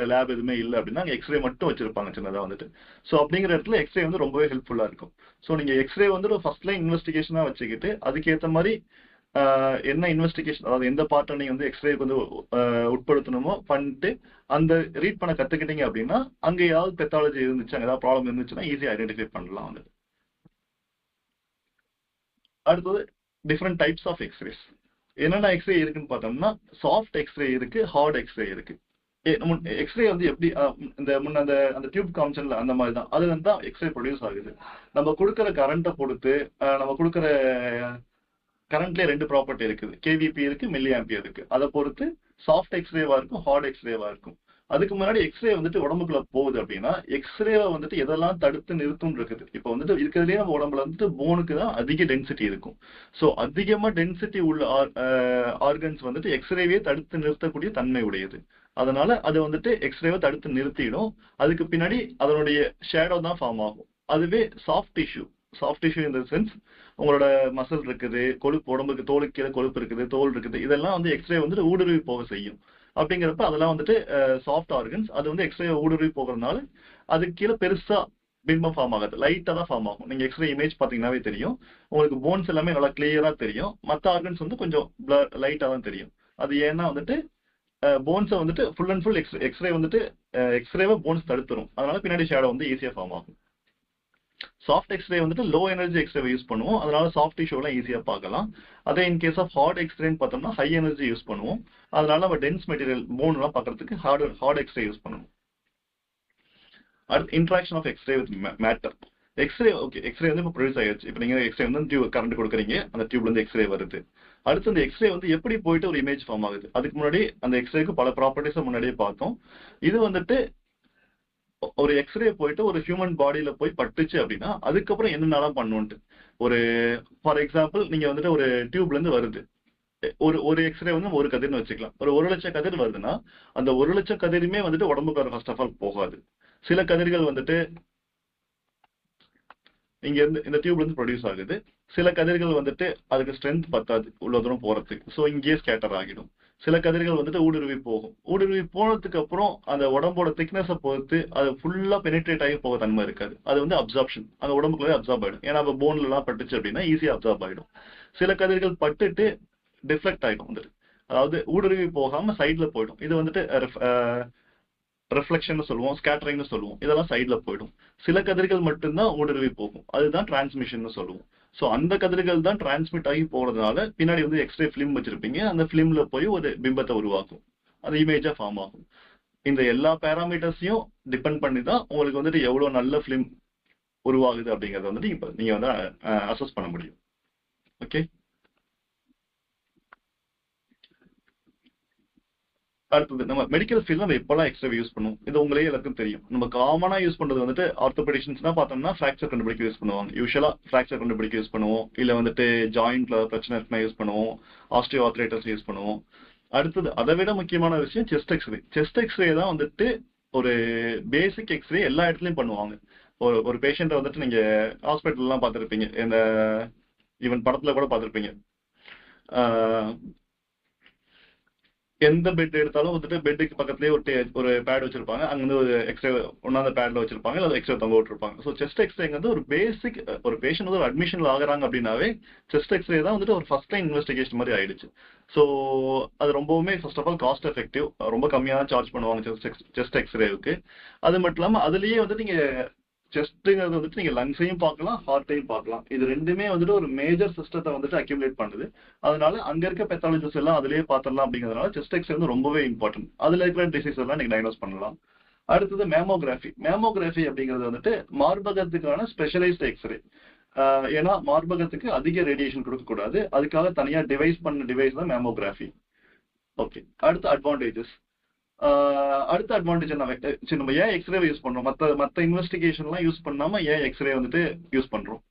லேப் எதுவுமே இல்லை அப்படின்னா அங்கே எக்ஸ்ரே மட்டும் வச்சிருப்பாங்க சின்னதாக வந்துட்டு. ஸோ அப்படிங்கிற இடத்துல எக்ஸ்ரே வந்து ரொம்பவே ஹெல்ப்ஃபுல்லா இருக்கும். ஸோ நீங்க எக்ஸ்ரே வந்து ஒரு ஃபர்ஸ்ட் லைன் இன்வெஸ்டிகேஷனா வச்சுக்கிட்டு அதுக்கேற்ற மாதிரி என்ன இன்வெஸ்டிகேஷன், அதாவது எந்த பார்ட்டை நீங்க வந்து எக்ஸ்ரேக்கு வந்து உட்படுத்தணுமோ பண்ணிட்டு அந்த ரீட் பண்ண கத்துக்கிட்டீங்க அப்படின்னா அங்க ஏதாவது பெத்தாலஜி இருந்துச்சு, அங்கே ஏதாவது ப்ராப்ளம் இருந்துச்சுன்னா ஈஸியாக ஐடென்டிஃபை பண்ணலாம் வந்துட்டு. அடுத்தது டிஃப்ரெண்ட் டைப்ஸ் ஆஃப் எக்ஸ்ரேஸ். என்னென்ன எக்ஸ்ரே இருக்குன்னு பார்த்தோம்னா, சாஃப்ட் எக்ஸ்ரே இருக்கு, ஹார்ட் எக்ஸ்ரே இருக்கு. எக்ஸ்ரே வந்து எப்படி அந்த டியூப் காமிச்சன்ல அந்த மாதிரி தான், அதுல இருந்து தான் எக்ஸ்ரே ப்ரொடியூஸ் ஆகுது. நம்ம கொடுக்குற கரண்ட்டை பொறுத்து நம்ம கொடுக்குற கரண்ட்லேயே 2 ப்ராப்பர்ட்டி இருக்குது, கேவிபி இருக்கு, மில்லி ஆம்பியர் இருக்கு. அதை பொறுத்து சாஃப்ட் எக்ஸ்ரேவா இருக்கும், ஹார்ட் எக்ஸ்ரேவா இருக்கும். அதுக்கு முன்னாடி எக்ஸ்ரே வந்துட்டு உடம்புக்குள்ள போகுது அப்படின்னா எக்ஸ்ரேவை வந்துட்டு எதெல்லாம் தடுத்து நிறுத்தும் இருக்குது. இப்போ வந்துட்டு இருக்கிறதுலேயே நம்ம உடம்புல வந்துட்டு போனுக்கு தான் அதிக டென்சிட்டி இருக்கும். ஸோ அதிகமா டென்சிட்டி உள்ள ஆர்கன்ஸ் வந்துட்டு எக்ஸ்ரேவே தடுத்து நிறுத்தக்கூடிய தன்மை உடையது. அதனால அது வந்துட்டு எக்ஸ்ரேவை தடுத்து நிறுத்திடும். அதுக்கு பின்னாடி அதனுடைய ஷேடோ தான் ஃபார்ம் ஆகும். அதுவே சாஃப்ட் டிஷ்யூ இந்த சென்ஸ் உங்களோட மசில் இருக்குது, கொழுப்பு, உடம்புக்கு தோலுக்கு கீழே கொழுப்பு இருக்குது, தோல் இருக்குது, இதெல்லாம் வந்து எக்ஸ்ரே வந்துட்டு ஊடுருவி போக செய்யும். அப்படிங்கிறப்ப அதெல்லாம் வந்துட்டு சாஃப்ட் ஆர்கன்ஸ். அது வந்து எக்ஸ்ரே ஊடுருவி போகிறதுனால அதுக்கு கீழே பெருசா பிம்பம் ஃபார்ம் ஆகாது, லைட்டா தான் ஃபார்ம் ஆகும். நீங்க எக்ஸ்ரே இமேஜ் பாத்தீங்கன்னாவே தெரியும், உங்களுக்கு போன்ஸ் எல்லாமே நல்லா கிளியரா தெரியும். மற்ற ஆர்கன்ஸ் வந்து கொஞ்சம் லைட்டா தான் தெரியும். அது ஏன்னா வந்துட்டு போன்ஸை வந்துட்டு ஃபுல் அண்ட் ஃபுல் எக்ஸ்ரே வந்துட்டு எக்ஸ்ரேவை போன்ஸ் தடுத்துரும். அதனால பின்னாடி ஷேடோ வந்து ஈஸியா ஃபார்ம் ஆகும். சாஃப்ட் எக்ஸ்ரே வந்துட்டு லோ எனர்ஜி எக்ஸ்ரே யூஸ் பண்ணுவோம், அதனால சாஃப்ட் டிஷ்யூலாம் ஈஸியா பார்க்கலாம். அதே இன் கேஸ் ஆஃப் ஹார்ட் எக்ஸ்ரேன்னு பார்த்தோம்னா ஹை எனர்ஜி யூஸ் பண்ணுவோம், அதனால நம்ம டென்ஸ் மெட்டீரியல் போன் எல்லாம் பார்க்கறதுக்கு ஹார்ட் எக்ஸ்ரே யூஸ் பண்ணுவோம். அடுத்து interaction of x-ray with matter. X-ray வந்து இப்போ ப்ரொடியூஸ் ஆயிடுச்சு. இப்போ நீங்க எக்ஸ்ரே வந்து கரண்ட் கொடுக்குறீங்க, அந்த டியூப்ல இருந்து எக்ஸ்ரே வருது. அடுத்து அந்த எக்ஸ்ரே வந்து எப்படி போயிட்டு ஒரு இமேஜ் ஃபார்ம் ஆகுது. அதுக்கு முன்னாடி அந்த எக்ஸ்ரேக்கு பல ப்ராப்பர்ட்டிஸை முன்னாடியே பார்த்தோம். இது வந்துட்டு ஒரு எக்ஸ்ரே போயிட்டு ஒரு ஹியூமன் பாடியில போய் பட்டுச்சு அப்படின்னா அதுக்கப்புறம் என்னென்னலாம் பண்ணுன்ட்டு, ஒரு ஃபார் எக்ஸாம்பிள் நீங்க வந்துட்டு ஒரு டியூப்ல இருந்து வருது, ஒரு எக்ஸ்ரே வந்து ஒரு கதிர்னு வச்சுக்கலாம். ஒரு 1,00,000 கதிர் வருதுன்னா அந்த 1,00,000 கதிருமே வந்துட்டு உடம்புக்கு ஃபர்ஸ்ட் ஆஃப் ஆல் போகாது. சில கதிர்கள் வந்துட்டு இங்க இருந்து இந்த டியூப்ல இருந்து ப்ரொடியூஸ் ஆகுது. சில கதிர்கள் வந்துட்டு அதுக்கு ஸ்ட்ரென்த் பத்தாது உள்ள தூரம் போறதுக்கு, ஸோ இங்கேயே ஸ்கேட்டர் ஆகிடும். சில கதிர்கள் வந்துட்டு ஊடுருவி போகும். ஊடுருவி போனதுக்கு அப்புறம் அந்த உடம்போட திக்னஸை பொறுத்து அது ஃபுல்லா பெனிட்ரேட் ஆகி போக தன்மை இருக்காது. அது வந்து அப்சார்ப்ஷன், அந்த உடம்புக்குள்ளே அப்சார்ப் ஆயிடும். ஏன்னா இப்போ போன்ல எல்லாம் பட்டுச்சு அப்படின்னா ஈஸியா அப்சார்ப் ஆயிடும். சில கதிர்கள் பட்டுட்டு டிஃப்ளெக்ட் ஆயிடும் வந்துட்டு, அதாவது ஊடுருவி போகாம சைட்ல போயிடும். இது வந்துட்டு ரிஃப்ளெக்ஷன் சொல்லுவோம், ஸ்கேட்டரிங்னு சொல்லுவோம். இதெல்லாம் சைட்ல போயிடும். சில கதிர்கள் மட்டும்தான் ஊடுருவி போகும், அதுதான் டிரான்ஸ்மிஷன் சொல்லுவோம். ஸோ அந்த கதிர்கள் தான் டிரான்ஸ்மிட் ஆகி போறதுனால பின்னாடி வந்து எக்ஸ்ரே ஃபிலிம் வச்சிருப்பீங்க, அந்த ஃபிலிம்ல போய் ஒரு பிம்பத்தை உருவாக்கும், அது இமேஜா ஃபார்ம் ஆகும். இந்த எல்லா பேராமீட்டர்ஸையும் டிபெண்ட் பண்ணி தான் உங்களுக்கு வந்துட்டு எவ்வளவு நல்ல ஃபிலிம் உருவாகுது அப்படிங்கறத வந்துட்டு இப்ப நீங்க வந்து அசஸ் பண்ண முடியும். ஓகே, அடுத்தது நம்ம மெடிக்கல் ஃபீல்ட் நம்ம எப்பெல்லாம் எக்ஸ்ரே யூஸ் பண்ணுவோம், இது உங்களே எல்லாருக்கும் தெரியும். நம்ம காமனா யூஸ் பண்றது வந்துட்டு ஆர்த்தோபெடிஷன்ஸ்னா பார்த்தோம்னா ஃபிராக்சர் கண்டுபிடிக்க யூஸ் பண்ணுவாங்க. யூஸ்வலா ஃபிராக்சர் கண்டுபிடிக்க யூஸ் பண்ணுவோம், இல்ல வந்துட்டு ஜாயிண்ட்ல பிரச்சனை இருக்குன்னா யூஸ் பண்ணுவோம், ஆஸ்டியோ ஆர்த்ரைட்டிஸ் யூஸ் பண்ணுவோம். அடுத்தது அதை விட முக்கியமான விஷயம் செஸ்ட் எக்ஸ்ரே. செஸ்ட் எக்ஸ்ரே தான் வந்துட்டு ஒரு பேசிக் எக்ஸ்ரே, எல்லா இடத்துலயும் பண்ணுவாங்க. ஒரு பேஷண்ட்டை வந்துட்டு நீங்க ஹாஸ்பிட்டல்லாம் பார்த்துருப்பீங்க, இந்த ஈவன் படத்துல கூட பார்த்துருப்பீங்க. எந்த பெட் எடுத்தாலும் வந்துட்டு பெட்டுக்கு பக்கத்துலேயே ஒரு பேட் வச்சிருப்பாங்க, அங்க வந்து ஒரு எக்ஸ்ரே ஒன்னாவது பேட்ல வச்சிருப்பாங்க, இல்லை எக்ஸ்ரே தொங்க விட்டுருப்பாங்க. ஸோ செஸ்ட் எக்ஸ்ரேங்கிறது ஒரு பேசிக், ஒரு பேஷண்ட் வந்து ஒரு அட்மிஷன்ல ஆகுறாங்க அப்படின்னாவே செஸ்ட் எக்ஸ்ரே தான் வந்துட்டு ஒரு ஃபர்ஸ்ட் டைம் இன்வெஸ்டிகேஷன் மாதிரி ஆயிடுச்சு. ஸோ அது ரொம்பவுமே first of all cost effective, ரொம்ப கம்மியாக சார்ஜ் பண்ணுவாங்க செஸ்ட் எக்ஸ்ரேவுக்கு. அது மட்டும் இல்லாமல் அதுலயே வந்து நீங்க செஸ்ட்டுங்கிறது வந்துட்டு நீங்க லங்ஸையும் பார்க்கலாம், ஹார்ட்டையும் பார்க்கலாம். இது ரெண்டுமே வந்துட்டு ஒரு மேஜர் சிஸ்டத்தை வந்துட்டு அக்யூமுலேட் பண்ணுது. அதனால அங்க இருக்க பெத்தாலஜிஸ்ட் எல்லாம் அதுலயே பார்த்துடலாம். அப்படிங்கிறதுனால செஸ்ட் எக்ஸ்ரே வந்து ரொம்பவே இம்பார்ட்டன்ட். அதுல இருக்கிற டிசீஸ் எல்லாம் நீங்க டயக்னோஸ் பண்ணலாம். அடுத்தது மேமோகிராஃபி. மேமோகிராஃபி அப்படிங்கிறது வந்துட்டு மார்பகத்துக்கான ஸ்பெஷலைஸ்ட் எக்ஸ்ரே. ஏன்னா மார்பகத்துக்கு அதிக ரேடியேஷன் கொடுக்கக்கூடாது, அதுக்காக தனியா டிவைஸ் தான் மேமோகிராஃபி. ஓகே, அடுத்த அட்வான்டேஜஸ். அடுத்த அட்வான்டேஜ் என்ன, சரி நம்ம ஏன் எக்ஸ்ரே யூஸ் பண்றோம், மற்ற இன்வெஸ்டிகேஷன்லாம் யூஸ் பண்ணாம ஏன் எக்ஸ்ரே வந்துட்டு யூஸ் பண்றோம்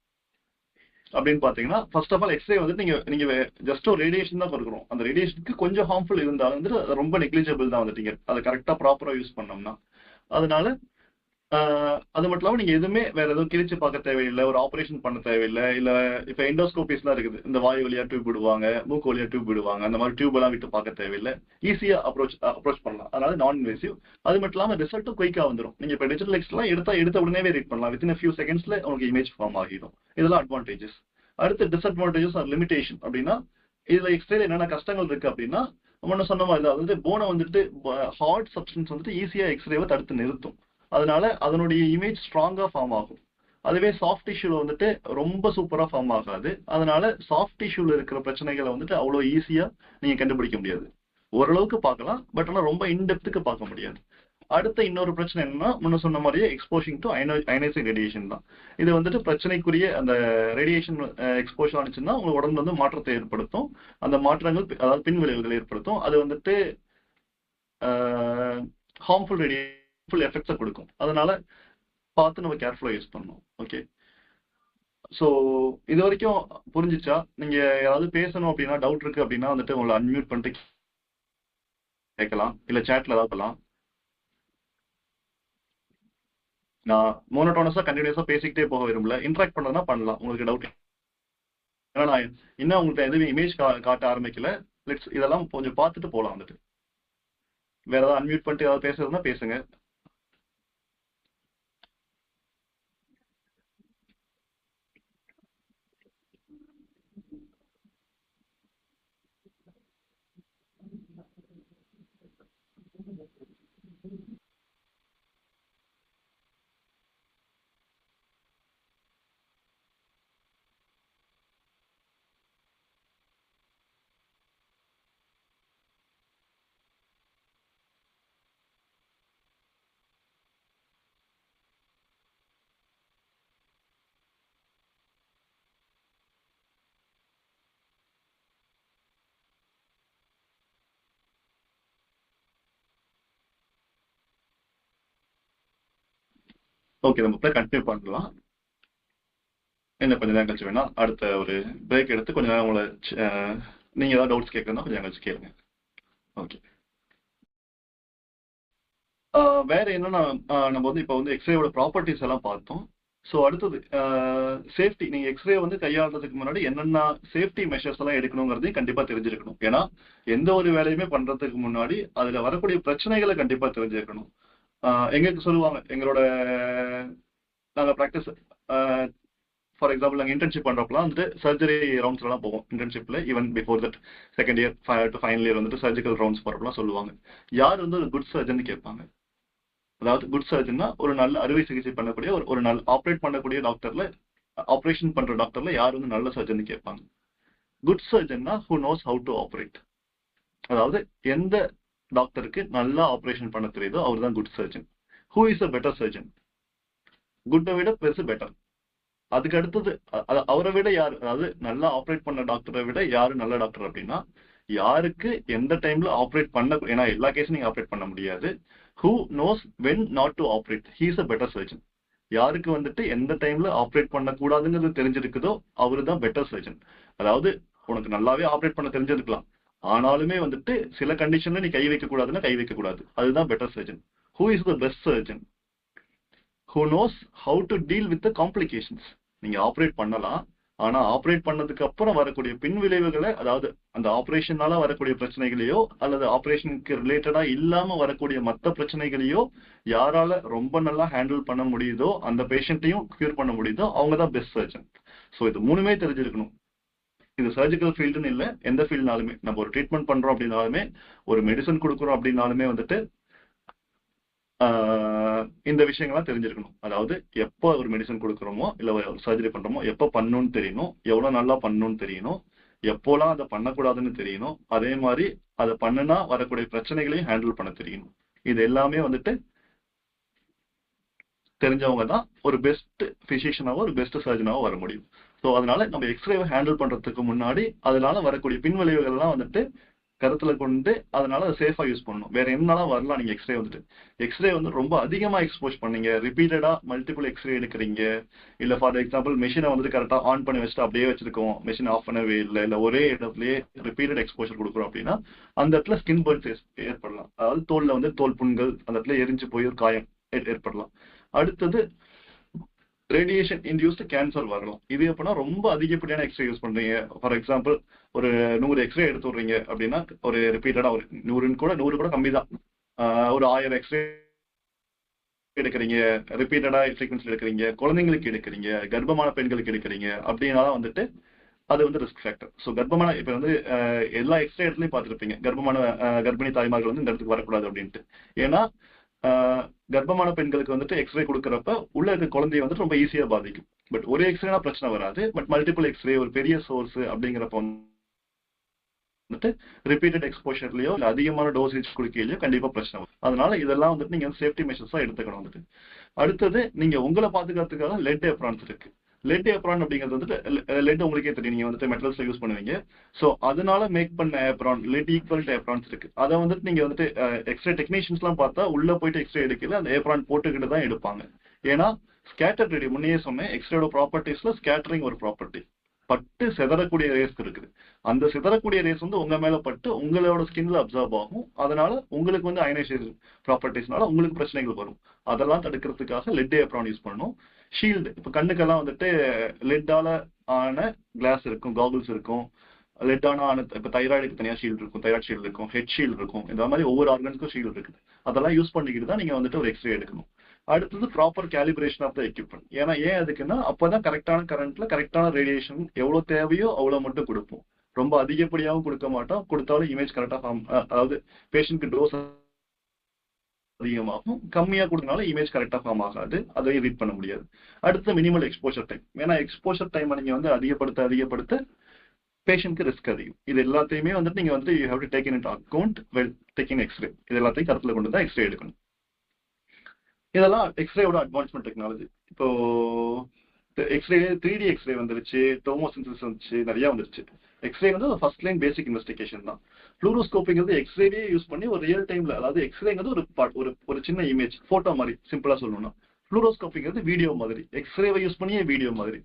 அப்படின்னு பாத்தீங்கன்னா, ஃபர்ஸ்ட் ஆஃப் ஆல் எக்ஸ்ரே வந்துட்டு நீங்க ஜஸ்ட் ஒரு ரேடியேஷன் தான் கொடுக்குறோம். அந்த ரேடியேஷனுக்கு கொஞ்சம் ஹார்ம்ஃபுல் இருந்தாலும் வந்துட்டு ரொம்ப நெக்லிஜிபிள் தான் வந்துட்டீங்க, அதை கரெக்டா ப்ராப்பரா யூஸ் பண்ணோம்னா. அதனால அது மட்டும் இல்லாமல் நீங்க எதுவுமே வேற எதுவும் கிழிச்சு பார்க்க தேவையில்லை, ஒரு ஆப்ரேஷன் பண்ண தேவையில்லை. இல்ல இப்ப எண்டோஸ்கோபிஸ்லாம் இருக்குது, இந்த வாயு வழியா டியூப் விடுவாங்க, மூக்கு வழியா டியூப் விடுவாங்க, அந்த மாதிரி டியூப் எல்லாம் விட்டு பார்க்க தேவையில்லை, ஈஸியா அப்ரோச் பண்ணலாம். அதனால நான் இன்வேசிவ். அது மட்டும் இல்லாமல் ரிசல்ட்டும் குயிக்கா வந்துடும். நீங்க இப்ப டிஜிட்டல் எக்ஸ்லாம் எடுத்த உடனே ரீட் பண்ணலாம், வித்தின் ஃபியூ செகண்ட்ஸ்ல உங்களுக்கு இமேஜ் ஃபார்ம் ஆகிடும். இதெல்லாம் அட்வான்டேஜஸ். அடுத்து டிஸ்அட்வான்டேஜஸ் ஆர் லிமிடேஷன். அப்படின்னா இதுல எக்ஸ்ரேல என்னென்ன கஷ்டங்கள் இருக்கு அப்படின்னா, முன்ன சொன்ன மாதிரி தான், அதாவது போனை வந்துட்டு ஹார்ட் சப்ஸ்டன்ஸ் வந்துட்டு ஈஸியா எக்ஸ்ரேவை தடுத்து நிறுத்தும். அதனால அதனுடைய இமேஜ் ஸ்ட்ராங்கா ஃபார்ம் ஆகும். அதுவே சாஃப்ட் டிஷ்யூல வந்துட்டு ரொம்ப சூப்பரா ஃபார்ம் ஆகாது. அதனால சாஃப்ட் டிஷ்யூல இருக்கிற பிரச்சனைகளை வந்துட்டு அவ்வளவு ஈஸியா நீங்க கண்டுபிடிக்க முடியாது. ஓரளவுக்கு பார்க்கலாம், பட் ஆனா ரொம்ப இன்டெப்த்துக்கு பார்க்க முடியாது. அடுத்த இன்னொரு பிரச்சனை என்னன்னா, முன்ன சொன்ன மாதிரியே எக்ஸ்போஷிங் டு அயனைசிங் ரேடியேஷன் தான். இது வந்துட்டு பிரச்சனைக்குரிய அந்த ரேடியேஷன் எக்ஸ்போஷர் ஆனிச்சுன்னா உங்க உடம்புல வந்து மாற்றத்தை ஏற்படுத்தும். அந்த மாற்றங்கள் அதாவது பின் விளைவுகளை ஏற்படுத்தும். அது வந்துட்டு ஹார்ம்ஃபுல் எஃபெக்ட்ஸை கொடுக்கும். அதனால பார்த்து நம்ம கேர்ஃபுல்லா யூஸ் பண்ணணும். ஓகே, ஸோ இது வரைக்கும் புரிஞ்சிச்சா? நீங்க ஏதாவது பேசணும் அப்படின்னா, டவுட் இருக்கு அப்படின்னா வந்துட்டு உங்களை அன்மியூட் பண்ணிட்டு கேட்கலாம், இல்ல சேட்ல ஏதாவது பண்ணலாம். நான் மோனோட்டோனஸா கண்டினியூஸா பேசிக்கிட்டே போக விரும்பல, இன்ட்ராக்ட் பண்ணதுனா பண்ணலாம். உங்களுக்கு டவுட், ஏன்னா நான் இன்னும் உங்கள்கிட்ட எதுவும் இமேஜ் காட்ட ஆரம்பிக்கல. லெட்ஸ் இதெல்லாம் கொஞ்சம் பார்த்துட்டு போகலாம் வந்துட்டு. வேற ஏதாவது அன்மியூட் பண்ணிட்டு ஏதாவது பேசுறதுன்னா பேசுங்க. ஓகே, நம்ம அப்படியே கண்டினியூ பண்ணலாம். என்ன கொஞ்சம் நேரம் கழிச்சு வேணா அடுத்த ஒரு பிரேக் எடுத்து கொஞ்ச நேரம் உங்களை நீங்க ஏதாவது டவுட்ஸ் கேட்கறதா கொஞ்சம் நேரம் கழிச்சு கேளுங்க. ஓகே, வேற என்னன்னா நம்ம வந்து இப்போ வந்து எக்ஸ்ரேயோட ப்ராப்பர்ட்டிஸ் எல்லாம் பார்த்தோம். ஸோ அடுத்தது சேஃப்டி. நீங்க எக்ஸ்ரே வந்து கையாளுறதுக்கு முன்னாடி என்னென்ன சேஃப்டி மெஷர்ஸ் எல்லாம் எடுக்கணுங்கிறதையும் கண்டிப்பா தெரிஞ்சிருக்கணும். ஏன்னா எந்த ஒரு வேலையுமே பண்றதுக்கு முன்னாடி அதுல வரக்கூடிய பிரச்சனைகளை கண்டிப்பா தெரிஞ்சிருக்கணும். எங்களுக்கு சொல்லுவாங்க, எங்களோட நாங்கள் ப்ராக்டிஸ் ஃபார் எக்ஸாம்பிள் நாங்கள் இன்டர்ன்ஷிப் பண்ணுறப்பலாம் வந்துட்டு சர்ஜரி ரவுண்ட்ஸ்லாம் போவோம். இன்டர்ன்ஷிப்பில் even before that second year to final year வந்துட்டு சர்ஜிக்கல் ரவுண்ட்ஸ் போகிறப்பலாம் சொல்லுவாங்க, யார் வந்து ஒரு குட் சர்ஜன் கேட்பாங்க. அதாவது குட் சர்ஜன்னா ஒரு நல்ல அறுவை சிகிச்சை பண்ணக்கூடிய ஒரு நல்ல ஆப்ரேட் பண்ணக்கூடிய டாக்டர்ல, ஆப்ரேஷன் பண்ற டாக்டர்ல யார் வந்து நல்ல சர்ஜன் கேட்பாங்க. குட் சர்ஜன்னா who knows how to operate. அதாவது எந்த டாக்டருக்கு நல்லா ஆப்ரேஷன் பண்ண தெரியுதோ அவர் தான் good surgeon. Who is a better surgeon? குட்டை விட பெருசு பெட்டர். அதுக்கு அடுத்தது அவரை விட யாரு, அதாவது நல்லா ஆப்ரேட் பண்ண டாக்டரை விட யாரு நல்ல டாக்டர் அப்படின்னா, யாருக்கு எந்த டைம்ல ஆப்ரேட் பண்ண, ஏன்னா எல்லா கேஸும் நீங்க ஆப்ரேட் பண்ண முடியாது. Who knows when not to operate, he is a better surgeon. யாருக்கு வந்துட்டு எந்த டைம்ல ஆப்ரேட் பண்ண கூடாதுங்கிறது தெரிஞ்சிருக்குதோ அவரு தான் பெட்டர் சர்ஜன். அதாவது உனக்கு நல்லாவே ஆப்ரேட் பண்ண தெரிஞ்சிருக்கலாம், ஆனாலுமே வந்துட்டு சில கண்டிஷன்ல நீ கை வைக்க கூடாதுன்னா கை வைக்க கூடாது, அதுதான் better surgeon. Who is the best surgeon? Who knows how to deal with the complications. நீங்க ஆப்ரேட் பண்ணலாம், ஆனா ஆப்ரேட் பண்ணதுக்கு அப்புறம் வரக்கூடிய பின் விளைவுகளை, அதாவது அந்த ஆப்ரேஷனால வரக்கூடிய பிரச்சனைகளையோ அல்லது ஆப்ரேஷனுக்கு ரிலேட்டடா இல்லாம வரக்கூடிய மற்ற பிரச்சனைகளையோ யாரால ரொம்ப நல்லா ஹேண்டில் பண்ண முடியுதோ, அந்த பேஷண்ட்டையும் கியூர் பண்ண முடியுதோ அவங்க தான் பெஸ்ட் சர்ஜன். ஸோ இது மூணுமே தெரிஞ்சிருக்கணும். இது சர்ஜிக்கல் ஃபீல்டுன்னு இல்லை, எந்த ஃபீல்டுனாலுமே நம்ம ஒரு ட்ரீட்மெண்ட் பண்றோம் அப்படின்னாலுமே, ஒரு மெடிசன் கொடுக்குறோம் அப்படின்னாலுமே வந்துட்டு இந்த விஷயங்கள்லாம் தெரிஞ்சிருக்கணும். அதாவது எப்போ ஒரு மெடிசன் கொடுக்குறோமோ இல்லை ஒரு சர்ஜரி பண்றோமோ எப்போ பண்ணணும்னு தெரியணும், எவ்வளவு நல்லா பண்ணணும்னு தெரியணும், எப்போலாம் அதை பண்ணக்கூடாதுன்னு தெரியணும், அதே மாதிரி அதை பண்ணுனா வரக்கூடிய பிரச்சனைகளையும் ஹேண்டில் பண்ண தெரியணும். இது எல்லாமே வந்துட்டு தெரிஞ்சவங்க தான் ஒரு பெஸ்ட் பிசிஷியனாவோ ஒரு பெஸ்ட் சர்ஜனாவோ வர முடியும். ஸோ அதனால நம்ம எக்ஸ்ரேவை ஹேண்டில் பண்றதுக்கு முன்னாடி அதனால வரக்கூடிய பின்விளைவுகள்லாம் வந்துட்டு கருத்துல கொண்டு அதனால அதை சேஃபா யூஸ் பண்ணணும். வேற என்னெல்லாம் வரலாம்? நீங்க எக்ஸ்ரே வந்துட்டு எக்ஸ்ரே வந்து ரொம்ப அதிகமா எக்ஸ்போஸ் பண்ணீங்க, ரிப்பீட்டடா மல்டிபிள் எக்ஸ்ரே எடுக்கிறீங்க, இல்ல ஃபார் எக்ஸாம்பிள் மெஷினை வந்துட்டு கரெக்டா ஆன் பண்ணி வச்சுட்டு அப்படியே வச்சிருக்கோம், மெஷின் ஆஃப் பண்ணவே இல்லை, இல்ல ஒரே இடத்துலயே ரிப்பீட்டட் எக்ஸ்போஷர் கொடுக்குறோம் அப்படின்னா அந்த இடத்துல ஸ்கின் பர்ன்ஸ் ஏற்படலாம். அதாவது தோல்ல வந்து தோல் புண்கள், அந்த இடத்துல எரிஞ்சு போய் ஒரு காயம் ஏற்படலாம். அடுத்தது ரேடியேஷன் இன்டியூஸ்டு கேன்சர் வரலாம். இது எப்படின்னா ரொம்ப அதிகப்படியான எக்ஸ்ரே யூஸ் பண்றீங்க. ஃபார் எக்ஸாம்பிள் ஒரு 100 எக்ஸ்ரே எடுத்து விடுறீங்க அப்படின்னா, ஒரு ரிப்பீட்டடா ஒரு 100 கூட கம்மி தான், ஒரு 1000 எக்ஸ்ரே எடுக்கிறீங்க, ரிப்பீட்டடா ஃப்ரீக்வன்சி எடுக்கிறீங்க, குழந்தைங்களுக்கு எடுக்கிறீங்க, கர்ப்பமான பெண்களுக்கு எடுக்கிறீங்க அப்படின்னால வந்துட்டு அது வந்து ரிஸ்க் ஃபேக்டர். ஸோ கர்ப்பமான இப்போ வந்து எல்லா எக்ஸ்ரே இடத்துலையும் பார்த்துருப்பீங்க, கர்ப்பிணி தாய்மார்கள் வந்து இந்த இடத்துக்கு வரக்கூடாது அப்படின்ட்டு. ஏன்னா கர்ப்பமான பெண்களுக்கு வந்துட்டு எக்ஸ்ரே கொடுக்குறப்ப உள்ள இருக்க குழந்தைய வந்துட்டு ரொம்ப ஈஸியா பாதிக்கும். பட் ஒரு எக்ஸ்ரேனா பிரச்சனை வராது. பட் மல்டிபிள் எக்ஸ்ரே ஒரு பெரிய சோர்ஸ் அப்படிங்கிறப்ப வந்துட்டு ரிப்பீட்டட் எக்ஸ்போஷர்லயோ இல்லை அதிகமான டோசேஜ் குடிக்கையிலயோ கண்டிப்பா பிரச்சனை வரும். அதனால இதெல்லாம் வந்துட்டு நீங்க சேஃப்டி மெஷர்ஸா எடுத்துக்கணும் வந்துட்டு. அடுத்தது நீங்க உங்களை பாதுகாத்துக்காக லெட் ஏப்ரான்ஸ் இருக்கு. லெட் ஏப்ரான் அப்படிங்கிறது வந்துட்டு லெட் உங்களுக்கே தெரியும், நீங்க வந்துட்டு மெட்டல்ஸ் யூஸ் பண்ணுவீங்க. ஸோ அதனால மேக் பண்ண ஏப்ரான் லெட் ஈக்குவல் டு ஏப்ரான்ஸ் இருக்கு. அதை வந்துட்டு நீங்க வந்துட்டு எக்ஸ்ரே டெக்னீஷியன்ஸ்லாம் பார்த்தா உள்ள போயிட்டு எக்ஸ்ரே எடுக்கல, அந்த ஏப்ரான் போட்டுக்கிட்டு தான் எடுப்பாங்க. ஏன்னா ஸ்கேட்டர் ரேடியோ முன்னே சொன்னேன், எக்ஸ்ரேயோட ப்ராப்பர்ட்டிஸ்ல ஸ்கேட்டரிங் ஒரு ப்ராப்பர்ட்டி, பட்டு செதறக்கூடிய ரேஸ் இருக்குது. அந்த சிதறக்கூடிய ரேஸ் வந்து உங்க மேல பட்டு உங்களோட ஸ்கின்ல அப்சர்வ் ஆகும். அதனால உங்களுக்கு வந்து அயனைசேஷன் ப்ராப்பர்ட்டிஸ்னால உங்களுக்கு பிரச்சனைகள் வரும். அதெல்லாம் தடுக்கிறதுக்காக லெட் ஏப்ரான் யூஸ் பண்ணணும். ஷீல்டு, இப்ப கண்ணுக்கெல்லாம் வந்துட்டு லெட்டால ஆன கிளாஸ் இருக்கும், காகுல்ஸ் இருக்கும். லெட்டான ஆன இப்ப தைராய்டுக்கு தனியா ஷீல்டு இருக்கும், தைராய்டு ஷீல்டு இருக்கும், ஹெட் ஷீல்டு இருக்கும். இந்த மாதிரி ஒவ்வொரு ஆர்கன்ஸ்க்கும் ஷீல்டு இருக்குது. அதெல்லாம் யூஸ் பண்ணிக்கிட்டு தான் நீங்க வந்துட்டு ஒரு எக்ஸ்ரே எடுக்கணும். அடுத்தது proper calibration of the equipment. ஏன்னா ஏன் அதுக்குன்னா அப்பதான் கரெக்டான கரண்ட்ல கரெக்டான ரேடியேஷன் எவ்வளவு தேவையோ அவ்வளவு மட்டும் கொடுப்போம். ரொம்ப அதிகப்படியாகவும் கொடுக்க மாட்டோம். கொடுத்தாலும் இமேஜ் கரெக்டா ஃபார்ம், அதாவது பேஷண்ட்க்கு டோஸ் அதிகமாகும். கம்மியா கொடுத்தனால இமேஜ் கரெக்டா ஃபார்ம் ஆகாது, அதையும் ரீட் பண்ண முடியாது. அடுத்து மினிமல் எக்ஸ்போஷர் டைம். ஏன்னா எக்ஸ்போஷர் டைம் நீங்க வந்து அதிகப்படுத்த பேஷண்ட்க்கு ரிஸ்க் அதிகம். இது எல்லாத்தையுமே வந்துட்டு நீங்க வந்து you have to take in account well taking x-ray. இது எல்லாத்தையும் கருத்துல கொண்டு தான் எக்ஸ்ரே எடுக்கணும். இதெல்லாம் எக்ஸ்ரேயோட அட்வான்ஸ்மெண்ட் டெக்னாலஜி. இப்போ எக்ஸ்ரே 3D எக்ஸ்ரே வந்துருச்சு, டோமோசின்சிஸ் வந்துச்சு, நிறைய வந்துருச்சு. எக்ஸ்ரே வந்து ஃபர்ஸ்ட் லைன் பேசிக் இன்வெஸ்டிகேஷன் தான். ஃப்ளூரோஸ்கோப்பிங்கிறது எக்ஸ்ரேவே யூஸ் பண்ணி ஒரு ரியல் டைம்ல, அதாவது எக்ஸ்ரேங்கிறது ஒரு பார்ட், ஒரு சின்ன இமேஜ் போட்டோ மாதிரி சிம்பிளா சொல்லணும்னா, ஃப்ளூரோஸ்கோப்பிங்கிறது வீடியோ மாதிரி, எக்ஸ்ரேவை யூஸ் பண்ணியே வீடியோ மாதிரி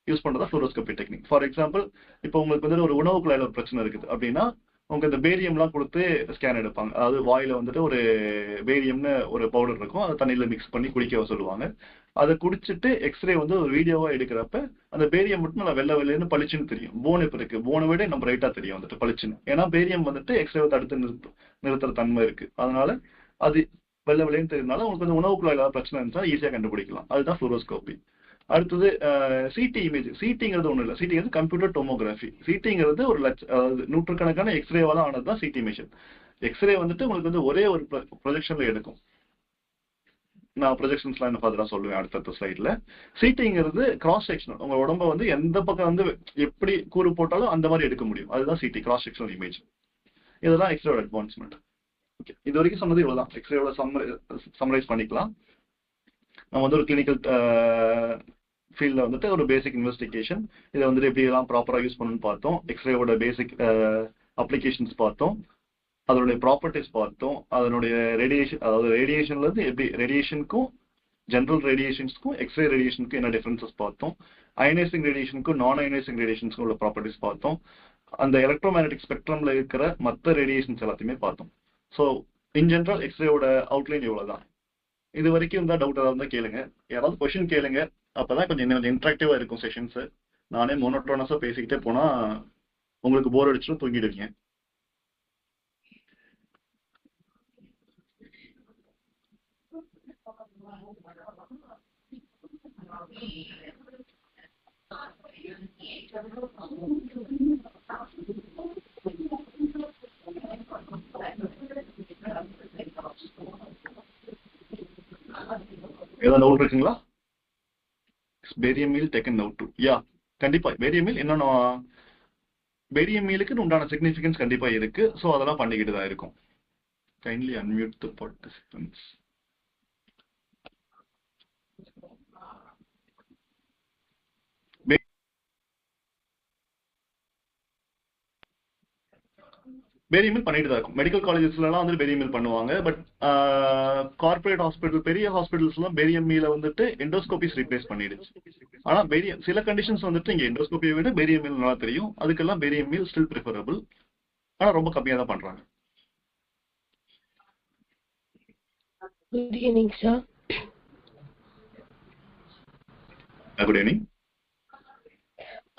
யூஸ் பண்றதா ஃப்ளூரோஸ்கோபி டெக்னிக். ஃபார் எக்ஸாம்பிள், இப்போ உங்களுக்கு வந்து ஒரு உணவு குழாயில ஒரு பிரச்சனை இருக்குது அப்படின்னா உங்களுக்கு இந்த பேரியம்லாம் கொடுத்து ஸ்கேன் எடுப்பாங்க. அதாவது வாயில வந்துட்டு ஒரு பேரியம்னு ஒரு பவுடர் இருக்கும், அதை தண்ணியில மிக்ஸ் பண்ணி குடிக்க சொல்லுவாங்க. அதை குடிச்சிட்டு எக்ஸ்ரே வந்து ஒரு வீடியோவா எடுக்கிறப்ப அந்த பேரியம் மட்டும் நல்லா வெள்ளை வெள்ளைன்னு பளிச்சுன்னு தெரியும். போன் இப்ப இருக்கு, போனை விட நம்ம ரைட்டா தெரியும் வந்துட்டு பளிச்சுன்னு. ஏன்னா பேரியம் வந்துட்டு எக்ஸ்ரேவை தடுத்து நிறுத்துற தன்மை இருக்கு. அதனால அது வெள்ளை வெள்ளைன்னு தெரியுதுனால உங்களுக்கு வந்து உணவு குழாயில பிரச்சனை இருந்துச்சா ஈஸியா கண்டுபிடிக்கலாம். அதுதான் ஃப்ளூரோஸ்கோபி. அடுத்தது சிடி இமேஜ். சிடிங்கிறது ஒண்ணு இல்லை, சிடிங்கிறது கம்ப்யூட்டர் டோமோகிராஃபி. சிடிங்கிறது ஒரு அதாவது நூற்றுக்கணக்கான எக்ஸ்ரேவால ஆனதுதான் சிடி மிஷின். எக்ஸ்ரே வந்துட்டு உங்களுக்கு வந்து ஒரே ஒரு ப்ரொஜெக்ஷன்ல எடுக்கும். நான் ப்ரொஜெக்ஷன்ஸ்லாம் என்ன ஃபர்தரா சொல்லுவேன் அடுத்த ஸ்லைட்ல. சிடிங்கிறது கிராஸ் செக்ஷனல், உங்க உடம்ப வந்து எந்த பக்கம் வந்து எப்படி கூறு போட்டாலும் அந்த மாதிரி எடுக்க முடியும். அதுதான் சிடி, கிராஸ் செக்ஷனல் இமேஜ். இதெல்லாம் எக்ஸ்ரேயோட அட்வான்ஸ்மெண்ட். ஓகே, இது வரைக்கும் சொன்னது இவ்வளவுதான். எக்ஸ்ரேயோட சம்மரைஸ் பண்ணிக்கலாம். நம்ம வந்து ஒரு கிளினிக்கல் ஃபீல்டில் வந்துட்டு ஒரு பேசிக் இன்வெஸ்டிகேஷன், இதை வந்துட்டு எப்படி எல்லாம் ப்ராப்பராக யூஸ் பண்ணணும்னு பார்த்தோம். எக்ஸ்ரேவோட பேசிக் அப்ளிகேஷன்ஸ் பார்த்தோம், அதனுடைய ப்ராப்பர்ட்டிஸ் பார்த்தோம், அதனுடைய ரேடியேஷன், அதாவது ரேடியேஷன்ல இருந்து எப்படி ரேடியேஷனுக்கும் ஜென்ரல் ரேடியேஷன்ஸ்க்கும் எக்ஸ்ரே ரேடியேஷனுக்கும் என்ன டிஃபரன்சஸ் பார்த்தோம். அயனைசிங் ரேடியேஷனுக்கும் நான் அயனைசிங் ரேடியேஷன்ஸ்க்கும் உள்ள ப்ராப்பர்ட்டிஸ் பார்த்தோம். அந்த எலக்ட்ரோமேக்னெட்டிக் ஸ்பெக்ட்ரம்ல இருக்கிற மற்ற ரேடியேஷன்ஸ் எல்லாத்தையுமே பார்த்தோம். ஸோ இன் ஜென்ரல் எக்ஸ்ரேவோட அவுட்லைன் இவ்வளவுதான். இது வரைக்கும் இருந்தா டவுட் ஏதாவது இருந்தா கேளுங்க, யாராவது கொஸ்டின் கேளுங்க. அப்பதான் கொஞ்சம் இன்ட்ராக்டிவா இருக்கும் செஷன்ஸ். நானே மோனோட்டோனஸா பேசிக்கிட்டே போனா உங்களுக்கு போர் அடிச்சும் தூங்கிடுவீங்க. ஏதாவது டவுட் இருக்குங்களா? Barium meal taken now to yeah, கண்டிப்பா பேரியம் மீல் இன்னொன்னு, பேரியம் மீலுக்கு உண்டான சிக்னிஃபிகன்ஸ் கண்டிப்பா இருக்கு. ஸோ அதெல்லாம் பண்ணிக்கிட்டு தான் இருக்கும். Kindly unmute the participants. பேரியமில் பண்ணிட்டு தான் இருக்கும். மெடிக்கல் காலேஜஸ்லாம் வந்து பேரியமில் பண்ணுவாங்க. பட் கார்பரேட் ஹாஸ்பிட்டல், பெரிய ஹாஸ்பிட்டல்ஸ்லாம் பேரியம் மீல வந்துட்டு எண்டோஸ்கோபிஸ் ரீப்ளேஸ் பண்ணிடுச்சு. ஆனா சில கண்டிஷன்ஸ் வந்துட்டு இங்க எண்டோஸ்கோபியை விட பேரியம் மீல் நல்லா தெரியும். அதுக்கெல்லாம் பேரியம் மீல் ஸ்டில் ப்ரிஃபரபிள். ஆனா ரொம்ப கம்மியா தான் பண்றாங்க. Good evening sir. Good evening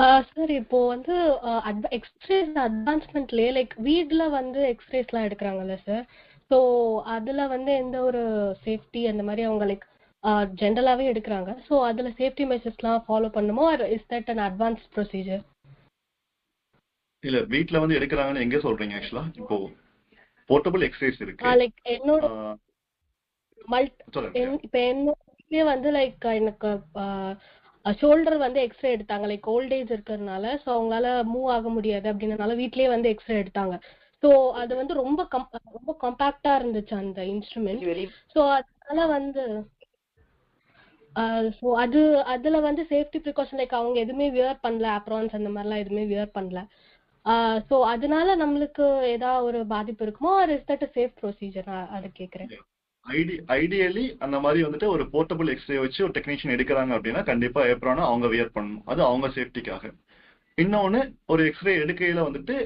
sir, இப்போ வந்து எக்ஸ்ரேஸ் அட்வான்ஸ்மெண்ட்லயே லைக் வீட்ல வந்து எக்ஸ்ரேஸ்லாம் எடுக்கிறாங்கல்ல சார். ஸோ அதுல வந்து எந்த ஒரு சேஃப்டி அந்த மாதிரி அவங்க லைக் ஜென்ரலாவே எடுக்கிறாங்க. ஸோ அதுல சேஃப்டி மெஷர்ஸ்லாம் ஃபாலோ பண்ணுமோ, or is that an advance procedure? இல்ல வீட்ல வந்து எடுக்கிறாங்கன்னு எங்க சொல்றீங்க? ஆக்சுவலா இப்போ போர்ட்டபிள் எக்ஸ்ரேஸ் இருக்கு. லைக் என்னோட இப்போ என்னோட வந்து லைக் எனக்கு ஷோல்டர் வந்து எக்ஸ்ரே எடுத்தாங்க. லைக் ஓல்ட் ஏஜ் இருக்கிறதுனால ஸோ அவங்களால மூவ் ஆக முடியாது அப்படின்றனால வீட்லயே வந்து எக்ஸ்ரே எடுத்தாங்க. ஸோ அது வந்து ரொம்ப காம்பாக்டா இருந்துச்சு அந்த இன்ஸ்ட்ருமெண்ட். ஸோ அதனால வந்து ஸோ அதுல வந்து சேஃப்டி ப்ரிகாஷன் லைக் அவங்க எதுவுமே வியர் பண்ணல, அப்ரான்ஸ் அந்த மாதிரிலாம் எதுவுமே வியர் பண்ணல. ஸோ அதனால நம்மளுக்கு ஏதாவது ஒரு பாதிப்பு இருக்குமோ, or is that safe procedure? அது கேட்குறேன். ஐடியலி அந்த மாதிரி வந்துட்டு ஒரு போர்ட்டபிள் எக்ஸ்ரே வச்சு ஒரு டெக்னீஷியன் எடுக்கிறாங்க அப்படின்னா கண்டிப்பா ஏப்ரானா அவங்க வியர் பண்ணணும். அது அவங்க சேஃப்டிக்காக. இன்னொன்னு ஒரு எக்ஸ்ரே எடுக்கையில வந்துட்டு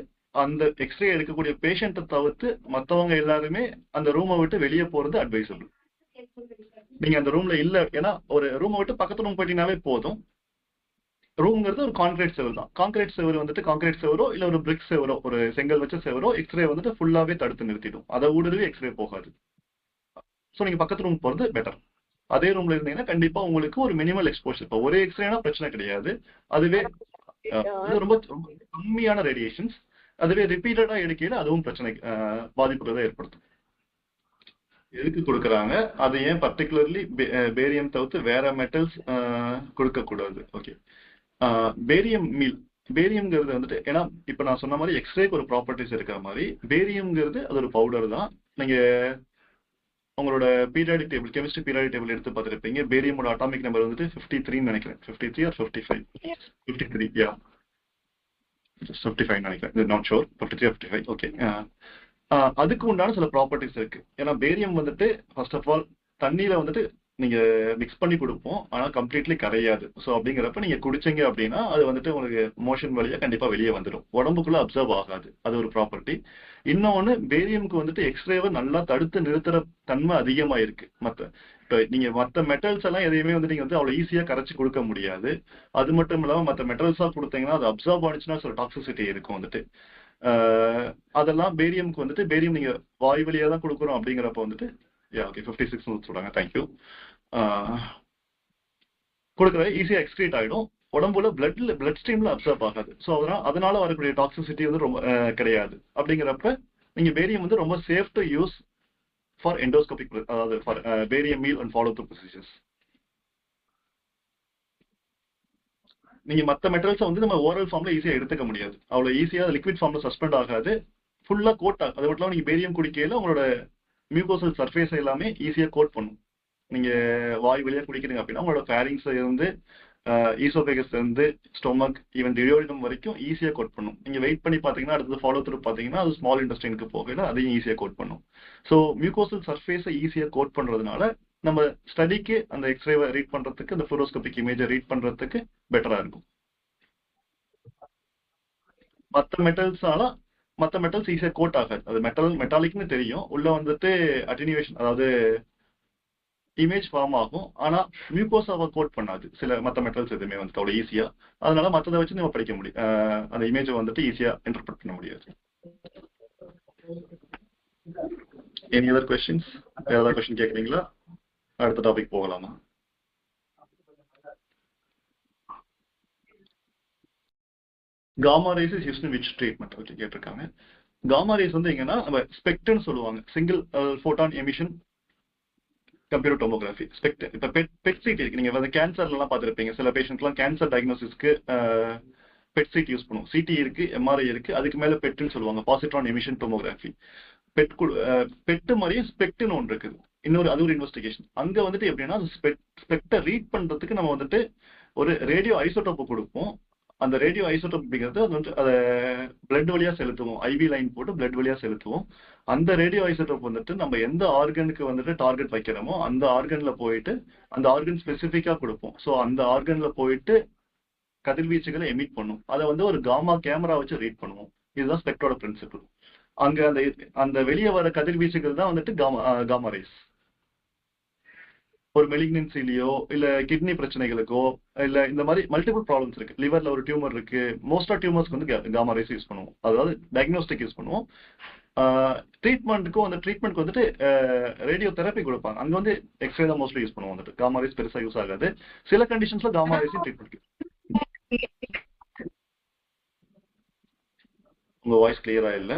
அந்த எக்ஸ்ரே எடுக்கக்கூடிய பேஷண்ட்டை தவிர்த்து மற்றவங்க எல்லாருமே அந்த ரூமை விட்டு வெளியே போறது அட்வைசபிள். நீங்க அந்த ரூம்ல இல்ல, ஏன்னா ஒரு ரூமை விட்டு பக்கத்து ரூம் போயிட்டீங்கன்னாவே போதும். ரூம்ங்கிறது ஒரு கான்கிரீட் செவர் தான். கான்கிரீட் செவர் வந்துட்டு கான்கிரீட் செவரோ இல்ல ஒரு பிரிக் செவரோ ஒரு செங்கல் வச்ச செவரோ எக்ஸ்ரே வந்துட்டு ஃபுல்லாவே தடுத்து நிறுத்திடும். அதை ஊடுருவி எக்ஸ்ரே போகாது. ஸோ நீங்க பக்கத்து ரூம் போறது பெட்டர். அதே ரூம்ல இருந்தீங்கன்னா கண்டிப்பா உங்களுக்கு ஒரு மினிமல் எக்ஸ்போஷர். இப்போ ஒரே எக்ஸ்ரேனா பிரச்சனை கிடையாது. அதுவே இது ரொம்ப ரொம்ப கம்மியான ரேடியேஷன்ஸ். அதுவே ரிப்பீட்டடா எடுக்கையில அதுவும் பிரச்சனை பாதிப்புகளை தான் ஏற்படுத்தும். எதுக்கு கொடுக்குறாங்க, அது ஏன் பர்டிகுலர்லி பேரியம் தவிர்த்து வேற மெட்டல்ஸ் கொடுக்க கூடாது? Okay, barium meal. பேரியம்ங்கிறது வந்துட்டு, ஏன்னா இப்ப நான் சொன்ன மாதிரி எக்ஸ்ரேக்கு ஒரு ப்ராப்பர்ட்டிஸ் இருக்கிற மாதிரி பேரியம்ங்கிறது அது ஒரு பவுடர் தான். நீங்க உங்களோட periodic table, chemistry periodic table எடுத்து பார்த்துருப்பீங்க. பேரியமோட அட்டாமிக் நம்பர் வந்துட்டு 53 நினைக்கிறேன். 53 or 55? 53, யா 55 நினைக்கிறேன், நாட் ஷோர். 53 or 55, okay. அதுக்கு உண்டான சில ப்ராப்பர்ட்டிஸ் இருக்கு. ஏன்னா பேரியம் வந்துட்டு ஃபர்ஸ்ட் ஆஃப் ஆல் தண்ணியில வந்துட்டு நீங்க மிக்ஸ் பண்ணி கொடுப்போம், ஆனா கம்ப்ளீட்லி கரையாது. ஸோ அப்படிங்கிறப்ப நீங்க குடிச்சீங்க அப்படின்னா அது வந்துட்டு உங்களுக்கு மோஷன் வழியா கண்டிப்பா வெளியே வந்துடும், உடம்புக்குள்ள அப்சர்வ் ஆகாது. அது ஒரு ப்ராப்பர்ட்டி. இன்னொன்னு, பேரியம்க்கு வந்துட்டு எக்ஸ்ரேவை நல்லா தடுத்து நிறுத்துற தன்மை அதிகமா இருக்கு. இப்போ நீங்க மற்ற மெட்டல்ஸ் எல்லாம் எதையுமே வந்து நீங்க வந்து அவ்வளவு ஈஸியா கரைச்சி கொடுக்க முடியாது. அது மட்டும் இல்லாம மற்ற மெட்டல்ஸா கொடுத்தீங்கன்னா அது அப்சர்வ் ஆனிச்சுன்னா சில டாக்ஸிசிட்டி இருக்கும் வந்துட்டு. அதெல்லாம் பேரியம்க்கு வந்துட்டு, பேரியம் நீங்க வாய் வழியா தான் கொடுக்குறோம் அப்படிங்கிறப்ப வந்துட்டு ஓகே 56 சொல்றாங்க, தேங்க்யூ. கொடுக்குற ஈஸியா எக்ஸ்கிரீட் ஆகிடும், உடம்புல பிளட் ஸ்ட்ரீம்ல அப்சர்வ் ஆகாது. ஸோ அதனால வரக்கூடிய டாக்ஸிசிட்டி வந்து ரொம்ப கிடையாது. அப்படிங்கிறப்ப நீங்க பேரியம் வந்து ரொம்ப safe to use for endoscopic, அதாவது for barium meal and follow through procedures. நீங்க மற்ற மெட்டல்ஸை வந்து நம்ம ஓரல் ஃபார்ம்ல ஈஸியா எடுத்துக்க முடியாது, அவ்வளவு ஈஸியா லிக்விட் ஃபார்ம்ல சஸ்பெண்ட் ஆகாது, ஃபுல்லா கோட் ஆகும். அது மட்டும் இல்லாம நீங்க பேரியம் குடிக்கையில உங்களோட மியூகோசல் சர்ஃபேஸ் எல்லாமே ஈஸியா கோட் பண்ணும். நீங்க வாய் வழியா குடிக்கிறீங்க அப்படின்னா உங்களோட ஃபேரிங்ஸ்ல இருந்து ஈசோபேகஸ் இருந்து ஸ்டொமக் ஈவன் டியோடினம் வரைக்கும் ஈஸியா கோட் பண்ணும். நீங்க வெயிட் பண்ணி பாத்தீங்கன்னா அடுத்தது ஃபாலோ த்ரூ பாத்தீங்கன்னா அது ஸ்மால் இன்டெஸ்டைனுக்கு போகல, அதையும் ஈஸியா கோட் பண்ணும். ஸோ மியூகோசல் சர்ஃபேஸை ஈஸியா கோட் பண்றதுனால நம்ம ஸ்டடிக்கு அந்த எக்ஸ்ரேவை ரீட் பண்றதுக்கு, அந்த ஃப்ளூரோஸ்கோபிக் இமேஜை ரீட் பண்றதுக்கு பெட்டரா இருக்கும். மற்ற மெட்டல்ஸ் ஈஸியா கோட் ஆகாது. அது மெட்டாலிக்னு தெரியும், உள்ள வந்துட்டு அட்டினியூவேஷன், அதாவது இமேஜ் ஃபார்ம் ஆகும், ஆனா மியூகோசாவை கோட் பண்ணாது சில மற்ற மெட்டல்ஸ் எதுவுமே வந்துட்டு அவ்வளவு ஈஸியா. அதனால மற்றதை வச்சு நம்ம படிக்க முடியும், அந்த இமேஜை வந்துட்டு ஈஸியா இன்டர்பிரட் பண்ண முடியாது. Any other questions? ஏதாவது கொஸ்டின் கேட்குறீங்களா? அடுத்த டாபிக் போகலாமா? Gamma rays is used in which treatment? Okay, கேட்டிருக்காங்க. காமா ரேஸ் வந்து எங்கன்னா நம்ம ஸ்பெக்ட்னு சொல்லுவாங்க, single photon emission computer tomography. SPECT. இப்போ பெட் சீட் இருக்கு, நீங்க வந்து கேன்சர்லாம் பார்த்துருப்பீங்க. சில பேஷண்ட்லாம் கேன்சர் டயக்னோசிஸ்க்கு பெட் சீட் யூஸ் பண்ணுவோம். சிடி இருக்கு, எம்ஆர்ஐ இருக்கு, அதுக்கு மேல பெட்னு சொல்லுவாங்க, பாசிட்ரான் எமிஷன் டோமோகிராஃபி. பெட்டு மாதிரியே ஸ்பெக்ட்னு ஒன்று இருக்குது, அது ஒரு இன்வெஸ்டிகேஷன். அங்க வந்துட்டு எப்படின்னா ஸ்பெக்டை ரீட் பண்றதுக்கு நம்ம வந்துட்டு ஒரு ரேடியோ ஐசோடோப்பு கொடுப்போம். அந்த ரேடியோ ஐசோடோப் அப்படிங்கிறது அது வந்து அதை பிளட் வழியா செலுத்துவோம், ஐவி லைன் போட்டு பிளட் வழியா செலுத்துவோம். அந்த ரேடியோ ஐசோடோப் வந்துட்டு நம்ம எந்த ஆர்கனுக்கு வந்துட்டு டார்கெட் வைக்கிறோமோ அந்த ஆர்கன்ல போயிட்டு அந்த ஆர்கன் ஸ்பெசிஃபிக்கா கொடுப்போம். ஸோ அந்த ஆர்கன்ல போயிட்டு கதிர்வீச்சுகளை எமிட் பண்ணும். அதை வந்து ஒரு காமா கேமரா வச்சு ரீட் பண்ணுவோம். இதுதான் ஸ்பெக்டரோட பிரின்சிபிள். அங்க அந்த வெளியே வர கதிர்வீச்சுகள் தான் வந்துட்டு காமா ரேஸ். ஒரு மெலிக்னன்சிலியோ இல்ல கிட்னி பிரச்சனைகளுக்கோ இல்ல இந்த மாதிரி மல்டிபிள் ப்ராப்ளம்ஸ் இருக்கு, லிவர்ல ஒரு டியூமர் இருக்கு, மோஸ்ட் ஆஃப் டியூமர்ஸ்க்கு வந்து காமா ரேஸ் யூஸ் பண்ணுவோம், அதாவது டயக்னோஸ்டிக் யூஸ் பண்ணுவோம். ட்ரீட்மெண்ட்டுக்கும் அந்த ட்ரீட்மெண்ட்க்கு வந்துட்டு ரேடியோ தெரப்பி கொடுப்பாங்க, அங்க வந்து எக்ஸ்ரே தான் மோஸ்ட்லி யூஸ் பண்ணுவோம். வந்துட்டு காமா ரேஸ் பெருசா யூஸ் ஆகாது. சில கண்டிஷன்ஸ்ல காமா ரேஸ் ட்ரீட்மெண்ட். உங்க வாய்ஸ் கிளியரா இல்ல.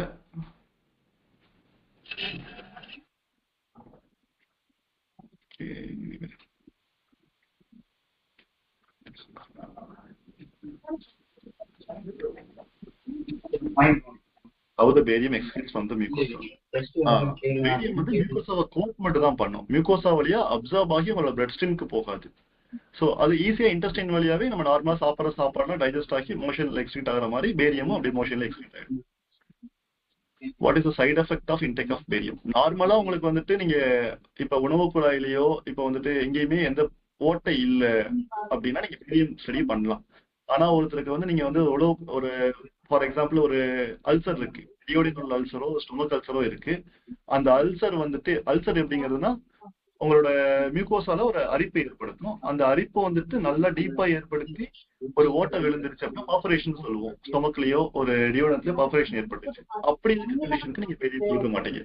How the barium excretes from the mucosa. Barium வந்து மியூகோசாவை கோட் மட்டும் தான் பண்ணும், மியூகோசா வழியா அப்சர்வ் ஆகி உங்களோட பிளட் ஸ்ட்ரீமுக்கு போகாது. ஸோ அது ஈஸியா இன்டெஸ்டைன் வழியாவே நம்ம நார்மலா சாப்பிட்ற சாப்பாடுலாம் டைஜஸ்ட் ஆகி மோஷன்ல எக்ஸ்க்ரீட் ஆகிற மாதிரி பேரியமும் அப்படி மோஷன்ல எக்ஸ்க்ரீட் ஆகிடும். What is the side effect of intake of barium? நார்மலா உங்களுக்கு வந்துட்டு நீங்க இப்ப உணவு குழாயிலேயோ இப்ப வந்துட்டு எங்கேயுமே எந்த ஓட்டை இல்லை அப்படின்னா நீங்க பேரியம் ஸ்டடி பண்ணலாம். ஆனா ஒருத்தருக்கு வந்து நீங்க வந்து ஒரு ஃபார் எக்ஸாம்பிள் ஒரு அல்சர் இருக்கு, டியோடினல் அல்சரோ ஸ்டொமக் அல்சரோ இருக்கு. அந்த அல்சர் வந்துட்டு அல்சர் எப்படிங்கிறதுனா உங்களோட மியூகோசால ஒரு அரிப்பை ஏற்படுத்தும். அந்த அரிப்பை வந்துட்டு நல்லா டீப்பா ஏற்படுத்தி ஒரு ஓட்டை விழுந்துருச்சு அப்படின்னா பர்ஃபரேஷன் சொல்லுவோம். ஸ்டொமக்லயோ ஒரு டியோடன்ஸ்லயோ பர்ஃபரேஷன் ஏற்பட்டுச்சு. அப்படி இருக்க கண்டிஷனுக்கு நீங்க பேரியம் கொடுக்க மாட்டீங்க.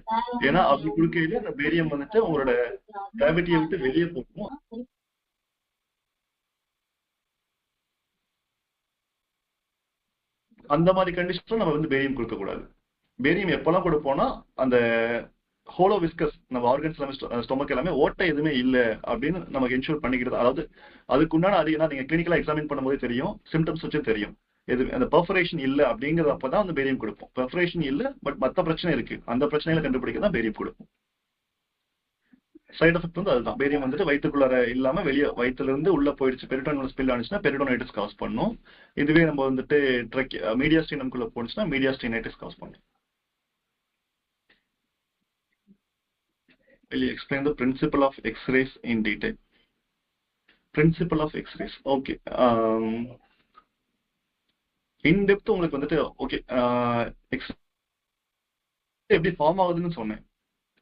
ஏன்னா அப்படி கொடுக்கையில அந்த பேரியம் வந்துட்டு உங்களோட கேவிட்டியை விட்டு வெளியே போகும். அந்த மாதிரி கண்டிஷன்ல நம்ம வந்து பேரியம் கொடுக்க கூடாது. பேரியம் எப்பெல்லாம் கொடுப்போம்னா அந்த ஹோலோ விஸ்கஸ் நம்ம ஆர்கன்ஸ் எல்லாமே ஸ்டொமக் எல்லாமே ஓட்டை எதுவுமே இல்லை அப்படின்னு நமக்கு இன்ஷூர் பண்ணிக்கிறது. அதாவது அதுக்குண்டான அறிகுறி நீங்க கிளினிக்கலா எக்ஸாமின் பண்ணும்போது தெரியும், சிம்டம்ஸ் வச்சு தெரியும். எது அந்த பெர்ஃபரேஷன் இல்லை அப்படிங்கிறப்பதான் அந்த பேரியம் கொடுப்போம். பெர்ஃபரேஷன் இல்லை பட் மற்ற பிரச்சனை இருக்கு, அந்த பிரச்சனைகளை கண்டுபிடிக்க தான் பேரியம் கொடுப்போம். சைடு எஃபெக்ட் வந்து அதுதான். பேரியம் வந்துட்டு வயிற்றுக்குள்ளார இல்லாம வெளியே வயிற்றுல இருந்து உள்ள போயிடுச்சு, பெரிட்டோனியல் ஸ்பில் ஆனிச்சுன்னா பெரிட்டோனைட்டிஸ் காஸ் பண்ணும். இதுவே நம்ம வந்துட்டு மீடியாஸ்டீனம்குள்ள போனுச்சுன்னா மீடியாஸ்டீனைட்டிஸ் காஸ் பண்ணும். Will you explain the principle of X-rays in detail? Principle of X-rays. Okay. In depth உங்களுக்கு வந்துட்டு ஓகே எப்படி ஃபார்ம் ஆகுதுன்னு சொன்னேன்.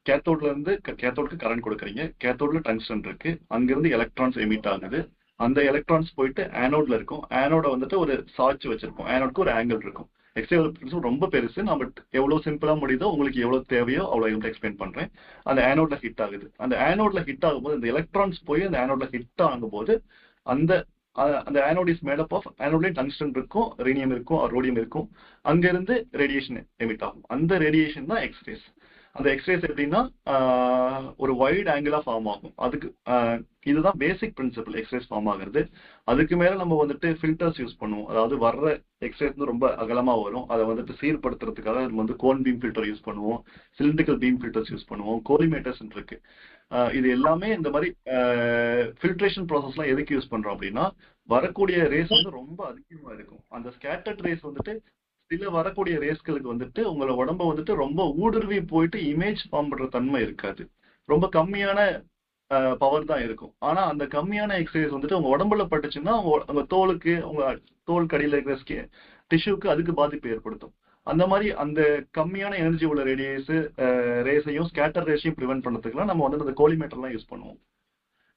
கேத்தோட்ல இருந்து கேத்தோடுக்கு கரண்ட் கொடுக்குறீங்க. கேத்தோட்ல டங்ஸ்டன் இருக்கு, அங்கிருந்து எலக்ட்ரான்ஸ் எமிட் ஆகுது. அந்த எலக்ட்ரான்ஸ் போயிட்டு ஆனோட்ல இருக்கும். ஆனோட வந்துட்டு ஒரு சார்ஜ் வச்சிருப்போம். ஆனோட்க்கு ஒரு ஆங்கிள் இருக்கும். எக்ஸ்ரே ரொம்ப பெருசு. நான் பட் எவ்வளவு சிம்பிளா முடியுதோ உங்களுக்கு எவ்வளவு தேவையோ அவ்வளவு எக்ஸ்பிளைன் பண்றேன். அந்த ஆனோட்ல ஹிட் ஆகுது. அந்த ஆனோட்ல ஹிட் ஆகும்போது இந்த எலக்ட்ரான்ஸ் போய் அந்த ஆனோட்ல ஹிட் ஆகும்போது அந்த அந்த anode is made up of ஆனோட்லயும் டங்ஸ்டன் இருக்கும், ரீனியம் இருக்கும், ரோடியம் இருக்கும். அங்க இருந்து ரேடியேஷன் எமிட் ஆகும். அந்த ரேடியேஷன் தான் எக்ஸ்ரேஸ். அந்த எக்ஸ்ரேஸ் எப்படின்னா ஒரு வைட் ஆங்கிளா ஃபார்ம் ஆகும். அதுக்கு இதுதான் பேசிக் பிரின்சிபல் எக்ஸ்ரேஸ் ஃபார்ம் ஆகுறது. அதுக்கு மேல நம்ம வந்துட்டு ஃபில்டர்ஸ் யூஸ் பண்ணுவோம். அதாவது வர்ற எக்ஸ்ரேஸ் வந்து ரொம்ப அகலமா வரும், அதை வந்துட்டு சீர்படுத்துறதுக்காக நம்ம வந்து கோன் பீம் ஃபில்டர் யூஸ் பண்ணுவோம், சிலிண்ட்ரிக்கல் பீம் ஃபில்டர்ஸ் யூஸ் பண்ணுவோம், கோலிமேட்டர்ஸ் இருக்கு. இது எல்லாமே இந்த மாதிரி ஃபில்ட்ரேஷன் ப்ராசஸ்லாம் எதுக்கு யூஸ் பண்றோம் அப்படின்னா வரக்கூடிய ரேஸ் வந்து ரொம்ப அதிகமா இருக்கும். அந்த ஸ்கேட்டர்ட் ரேஸ் வந்துட்டு சில வரக்கூடிய ரேஸ்களுக்கு வந்துட்டு உங்களோட உடம்ப வந்துட்டு ரொம்ப ஊடுருவி போயிட்டு இமேஜ் ஃபார்ம் பண்ற தன்மை இருக்காது. ரொம்ப கம்மியான பவர் தான் இருக்கும். ஆனா அந்த கம்மியான எக்ஸசைஸ் வந்துட்டு உங்க உடம்புல பட்டுச்சுன்னா உங்க தோலுக்கு, உங்க தோல் கடியில இருக்கிற டிஷ்யூக்கு அதுக்கு பாதிப்பு ஏற்படுத்தும். அந்த மாதிரி அந்த கம்மியான எனர்ஜி உள்ள ரேஸையும் ஸ்கேட்டர் ரேஸையும் ப்ரிவென்ட் பண்ணதுக்குலாம் நம்ம வந்து அந்த கோலிமேட்டர்லாம் யூஸ் பண்ணுவோம்.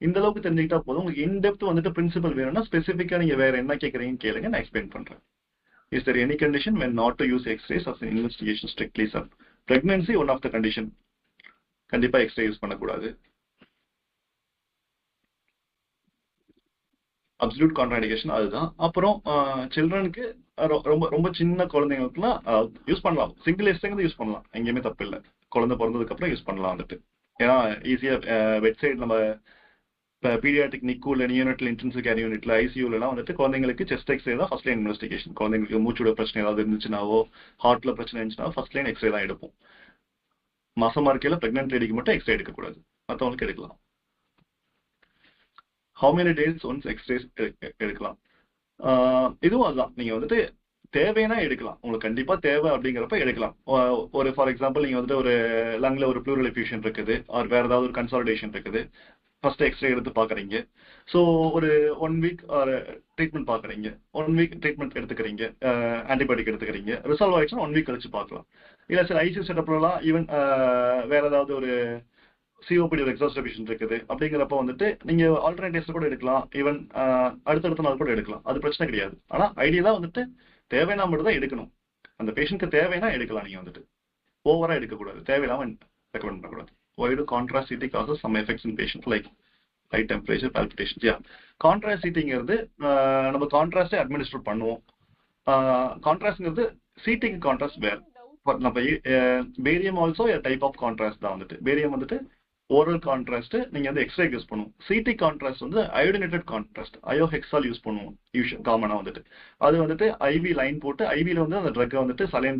இந்த அளவுக்கு தெரிஞ்சுக்கிட்டா போதும். உங்களுக்கு இன்டெப்த் வந்துட்டு பிரின்சிபல் வேணும்னா ஸ்பெசிஃபிக்கா நீங்க வேற என்ன கேட்கறீங்கன்னு கேளுங்க, நான் எக்ஸ்பிளைன் பண்றேன். Is there any condition when not to use X-rays as an investigation strictly, sir? Pregnancy one of the condition. கண்டிப்பா X-ray யூஸ் பண்ணக்கூடாது. அப்சல்யூட் கான்ட்ராண்டிகேஷன் அதுதான். அப்புறம் சில்ட்ரனுக்கு ரொம்ப ரொம்ப சின்ன குழந்தைங்களுக்குலாம் யூஸ் பண்ணலாம். சிங்கிள் எக்ஸ்ரே யூஸ் பண்ணலாம், எங்கேயுமே தப்பு இல்லை. குழந்தை பிறந்ததுக்கு அப்புறம் யூஸ் பண்ணலாம் வந்துட்டு. ஏன்னா ஈஸியா வெட் சைடு நம்ம இப்போ பீடியாட்ரிக் நிக்கு இல்லை நியோனட்டல் இன்டென்சிவ் கேர் யூனிட்ல ஐசியூலாம் வந்துட்டு குழந்தைங்களுக்கு செஸ்ட் எக்ஸ்ரே தான் ஃபர்ஸ்ட் லைன் இன்வெஸ்டிகேஷன். குழந்தைங்களுக்கு மூச்சோட பிரச்சனை ஏதாவது இருந்துச்சுனாவோ ஹார்ட்ல பிரச்சனை இருந்துச்சுன்னா ஃபர்ஸ்ட் லைன் எக்ஸ்ரே தான் எடுப்போம். மாசமா இருக்கையில பிரெக்னன்ட் லேடிக்கு மட்டும் எக்ஸ்ரே எடுக்கக்கூடாது, மற்றவங்களுக்கு எடுக்கலாம். How many days once X-rays எடுக்கலாம்? இதுவும் அதுதான். நீங்க வந்துட்டு தேவைன்னா எடுக்கலாம், உங்களுக்கு கண்டிப்பா தேவை அப்படிங்கிறப்ப எடுக்கலாம். ஒரு ஃபார் எக்ஸாம்பிள் நீங்க வந்துட்டு ஒரு லங்ல ஒரு ப்ளூரல் எஃப்யூஷன் இருக்குது, ஆர் வேற ஏதாவது ஒரு கன்சாலிடேஷன் இருக்குது, ஃபர்ஸ்ட் எக்ஸ்ரே எடுத்து பாக்குறீங்க. ஸோ ஒரு 1 வீக் ட்ரீட்மெண்ட் பாக்குறீங்க, 1 வீக் ட்ரீட்மெண்ட் எடுத்துக்கிறீங்க, ஆன்டிபயோட்டிக் எடுத்துக்கிறீங்க, ரிசால்வ் ஆயிடுச்சுன்னா 1 வீக் கழிச்சு பார்க்கலாம். இல்லை சார் ஐசியூ செட்டப்லாம் ஈவன் வேற ஏதாவது ஒரு சிஓபிடி ஒரு எக்ஸாஸ்டர்பேஷன் இருக்குது அப்படிங்கிறப்ப வந்துட்டு நீங்க ஆல்டர்னேட்டிவ்ஸ் கூட எடுக்கலாம், ஈவன் அடுத்தடுத்த நாள் கூட எடுக்கலாம், அது பிரச்சனை கிடையாது. ஆனா ஐடியா வந்துட்டு தேவைன்னா மட்டும் தான் எடுக்கணும். அந்த பேஷண்ட்க்கு தேவைன்னா எடுக்கலாம், நீங்க வந்துட்டு ஓவரா எடுக்கக்கூடாது, தேவையில்லாம ரெக்கமெண்ட் பண்ணக்கூடாது. Why do contrast CT causes some effects in patients like high temperature, palpitations? Yeah, contrast CTங்கிறது நம்ம கான்ட்ராஸ்டே அட்மினிஸ்டர் பண்ணுவோம். கான்ட்ராஸ்ட்ங்கிறது சிடிக்கு கான்ட்ராஸ்ட் வேற. நம்ம barium also type of contrast தான் வந்துட்டு. பேரியம் வந்துட்டு ஓரல் கான்ட்ராஸ்ட் நீங்க வந்து எக்ஸ்ரே யூஸ் பண்ணுவோம். சிடி கான்ட்ராஸ்ட் வந்து அயோடினேட்டட் கான்ட்ராஸ்ட் அயோஹெக்சால் யூஸ் பண்ணுவோம் காமனா வந்துட்டு. அது வந்துட்டு ஐவி லைன் போட்டு ஐவில வந்து அந்த ட்ரக்கை வந்துட்டு சலைன்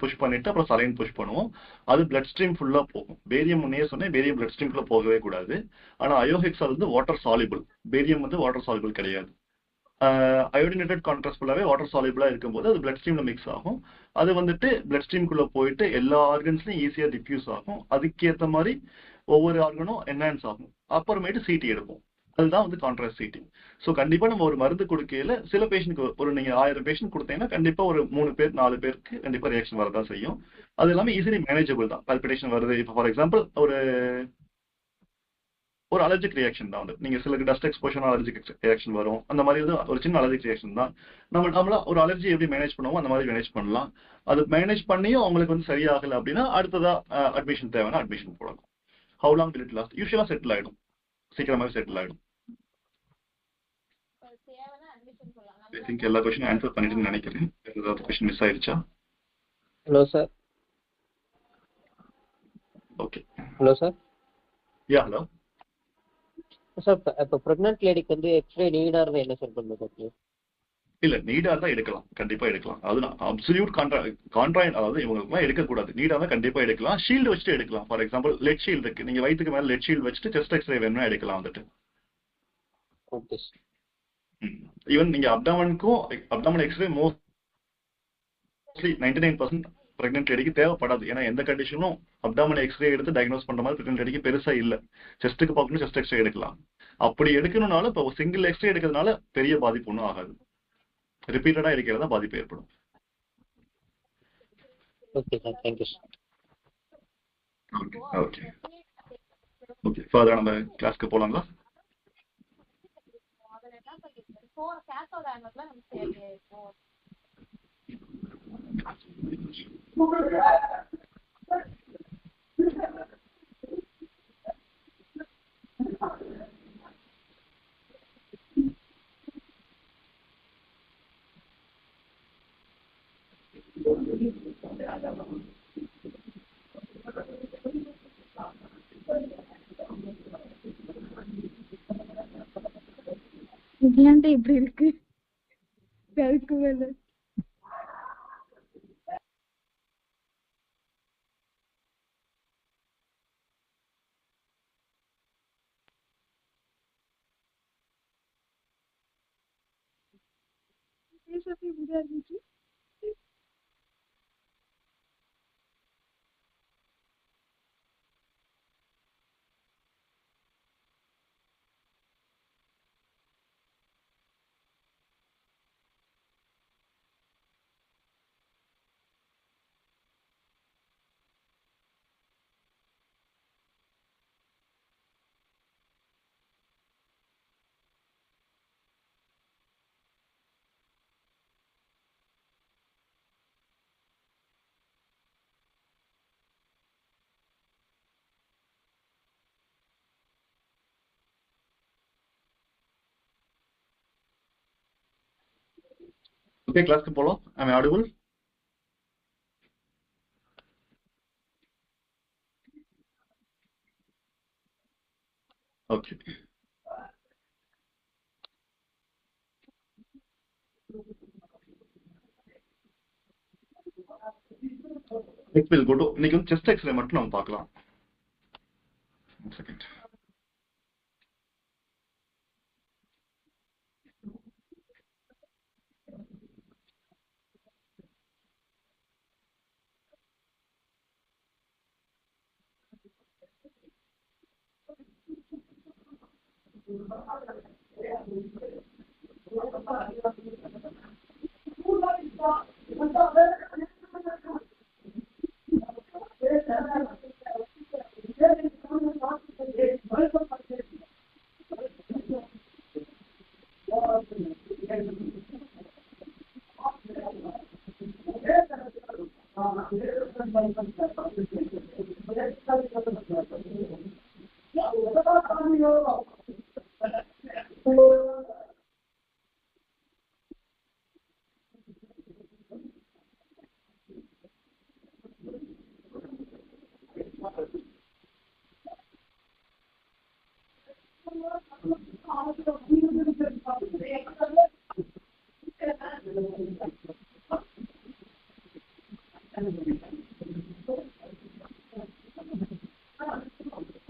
புஷ் பண்ணிட்டு அப்புறம் சலைன் புஷ் பண்ணுவோம். அது பிளட் ஸ்ட்ரீம் ஃபுல்லா போகும். பேரியம் முன்னே சொன்னேன், பேரியம் பிளட் ஸ்ட்ரீம்குள்ள போகவே கூடாது. ஆனா அயோஹெக்சால் வந்து வாட்டர் சாலிபிள், பேரியம் வந்து வாட்டர் சாலிபிள் கிடையாது. அயோடினேட்டட் கான்ட்ராஸ்ட் ஃபுல்லாவே வாட்டர் சாலிபிளா இருக்கும்போது அது பிளட் ஸ்ட்ரீம்ல மிக்ஸ் ஆகும். அது வந்துட்டு பிளட் ஸ்ட்ரீம்குள்ள போயிட்டு எல்லா ஆர்கன்ஸ்லயும் ஈஸியா டிஃப்யூஸ் ஆகும். அதுக்கேற்ற மாதிரி ஒவ்வொரு ஆர்கனும் என்ஹான்ஸ் ஆகும். அப்புறமேட்டு சிடி எடுப்போம். அதுதான் வந்து கான்ட்ராஸ்ட் சீட்டிங். ஸோ கண்டிப்பா நம்ம ஒரு மருந்து கொடுக்கையில சில பேஷண்ட்க்கு ஒரு நீங்க 1000 பேஷண்ட் கொடுத்தீங்கன்னா கண்டிப்பா ஒரு 3 பேர் 4 பேருக்கு கண்டிப்பா ரியாக்ஷன் வரதான் செய்யும். அது எல்லாமே ஈஸிலி மேனேஜபிள் தான். பல்பிடேஷன் வருது, இப்போ ஃபார் எக்ஸாம்பிள் ஒரு ஒரு அலர்ஜிக் ரியாக்ஷன் தான் வந்து நீங்க சில டஸ்ட் எக்ஸ்போஷன் அலர்ஜிக் ரியாக்ஷன் வரும். அந்த மாதிரி வந்து ஒரு சின்ன அலர்ஜிக் ரியாக்ஷன் தான். நம்மளா ஒரு அலர்ஜி எப்படி மேனேஜ் பண்ணுவோம் அந்த மாதிரி மேனேஜ் பண்ணலாம். அது மேனேஜ் பண்ணியும் அவங்களுக்கு வந்து சரியாகல அப்படின்னா அடுத்ததா அட்மிஷன் தேவைன்னா அட்மிஷன் போடலாம். How long will it last? யூஸ்வலா செட்டில் ஆயிடும், சீக்கிரமாவே செட்டில் ஆயிடும். ஐ திங்க் எல்லா கொஸ்டினும் ஆன்சர் பண்ணிட்டு நினைக்கிறேன். ஏதாவது கொஸ்டின் மிஸ் ஆயிருச்சா? Hello sir. Okay. Hello sir. Yeah hello sir இப்போ ப்ரெக்னென்ட் லேடிக்கு வந்து எக்ஸ்ரே நீடா இருந்தால் என்ன சார் பண்ணுறது? இல்ல நீடா தான் எடுக்கலாம், கண்டிப்பா எடுக்கலாம். அது அப்சல்யூட் கான்ட்ராயின், அதாவது இவங்களுக்குலாம் எடுக்கக்கூடாது. நீடா தான் கண்டிப்பா எடுக்கலாம். ஷீல்டு வச்சுட்டு எடுக்கலாம். ஃபார் எக்ஸாம்பிள் லெட் ஷீல்டு இருக்கு, நீங்க வயிற்றுக்கு மேல லெட் ஷீல்டு வச்சுட்டு செஸ்ட் எக்ஸ்ரே வேணும்னா எடுக்கலாம் வந்துட்டு. Okay sir. ஈவன் நீங்க அப்டாமன் எக்ஸ்ரே மோஸ்ட்லி 99% பிரெக்னென்ட் லேடிக்கு தேவைப்படாது. ஏன்னா எந்த கண்டிஷனும் அப்டாமன் எக்ஸ்ரே எடுத்து டயக்னோஸ் பண்ற மாதிரி பிரெக்னென்ட் லேடிக்கு பெருசா இல்ல. செஸ்ட்டுக்கு பார்க்கணும், செஸ்ட் எக்ஸ்ரே எடுக்கலாம். அப்படி எடுக்கணும்னாலும் இப்போ சிங்கிள் எக்ஸ்ரே எடுக்கிறதுனால பெரிய பாதிப்பு ஒன்றும் ஆகாது. ரிப்பீட்டடா இருக்கிறதா பாதிப்பு ஏற்படும். Okay sir, thank you sir. Okay okay further நம்ம கிளாஸ்க்கு போலாங்களா? ஏன்டா இப்படி இருக்கு கருக்கு மேல பேசவே இப்படிதான் இருந்துச்சு. ஓகே கிளாஸ்க்கு போலாம். I audible? Okay. Next will go to இன்னைக்கு வந்து செஸ்ட் எக்ஸ்ரே மட்டும் நம்ம பார்க்கலாம். One second.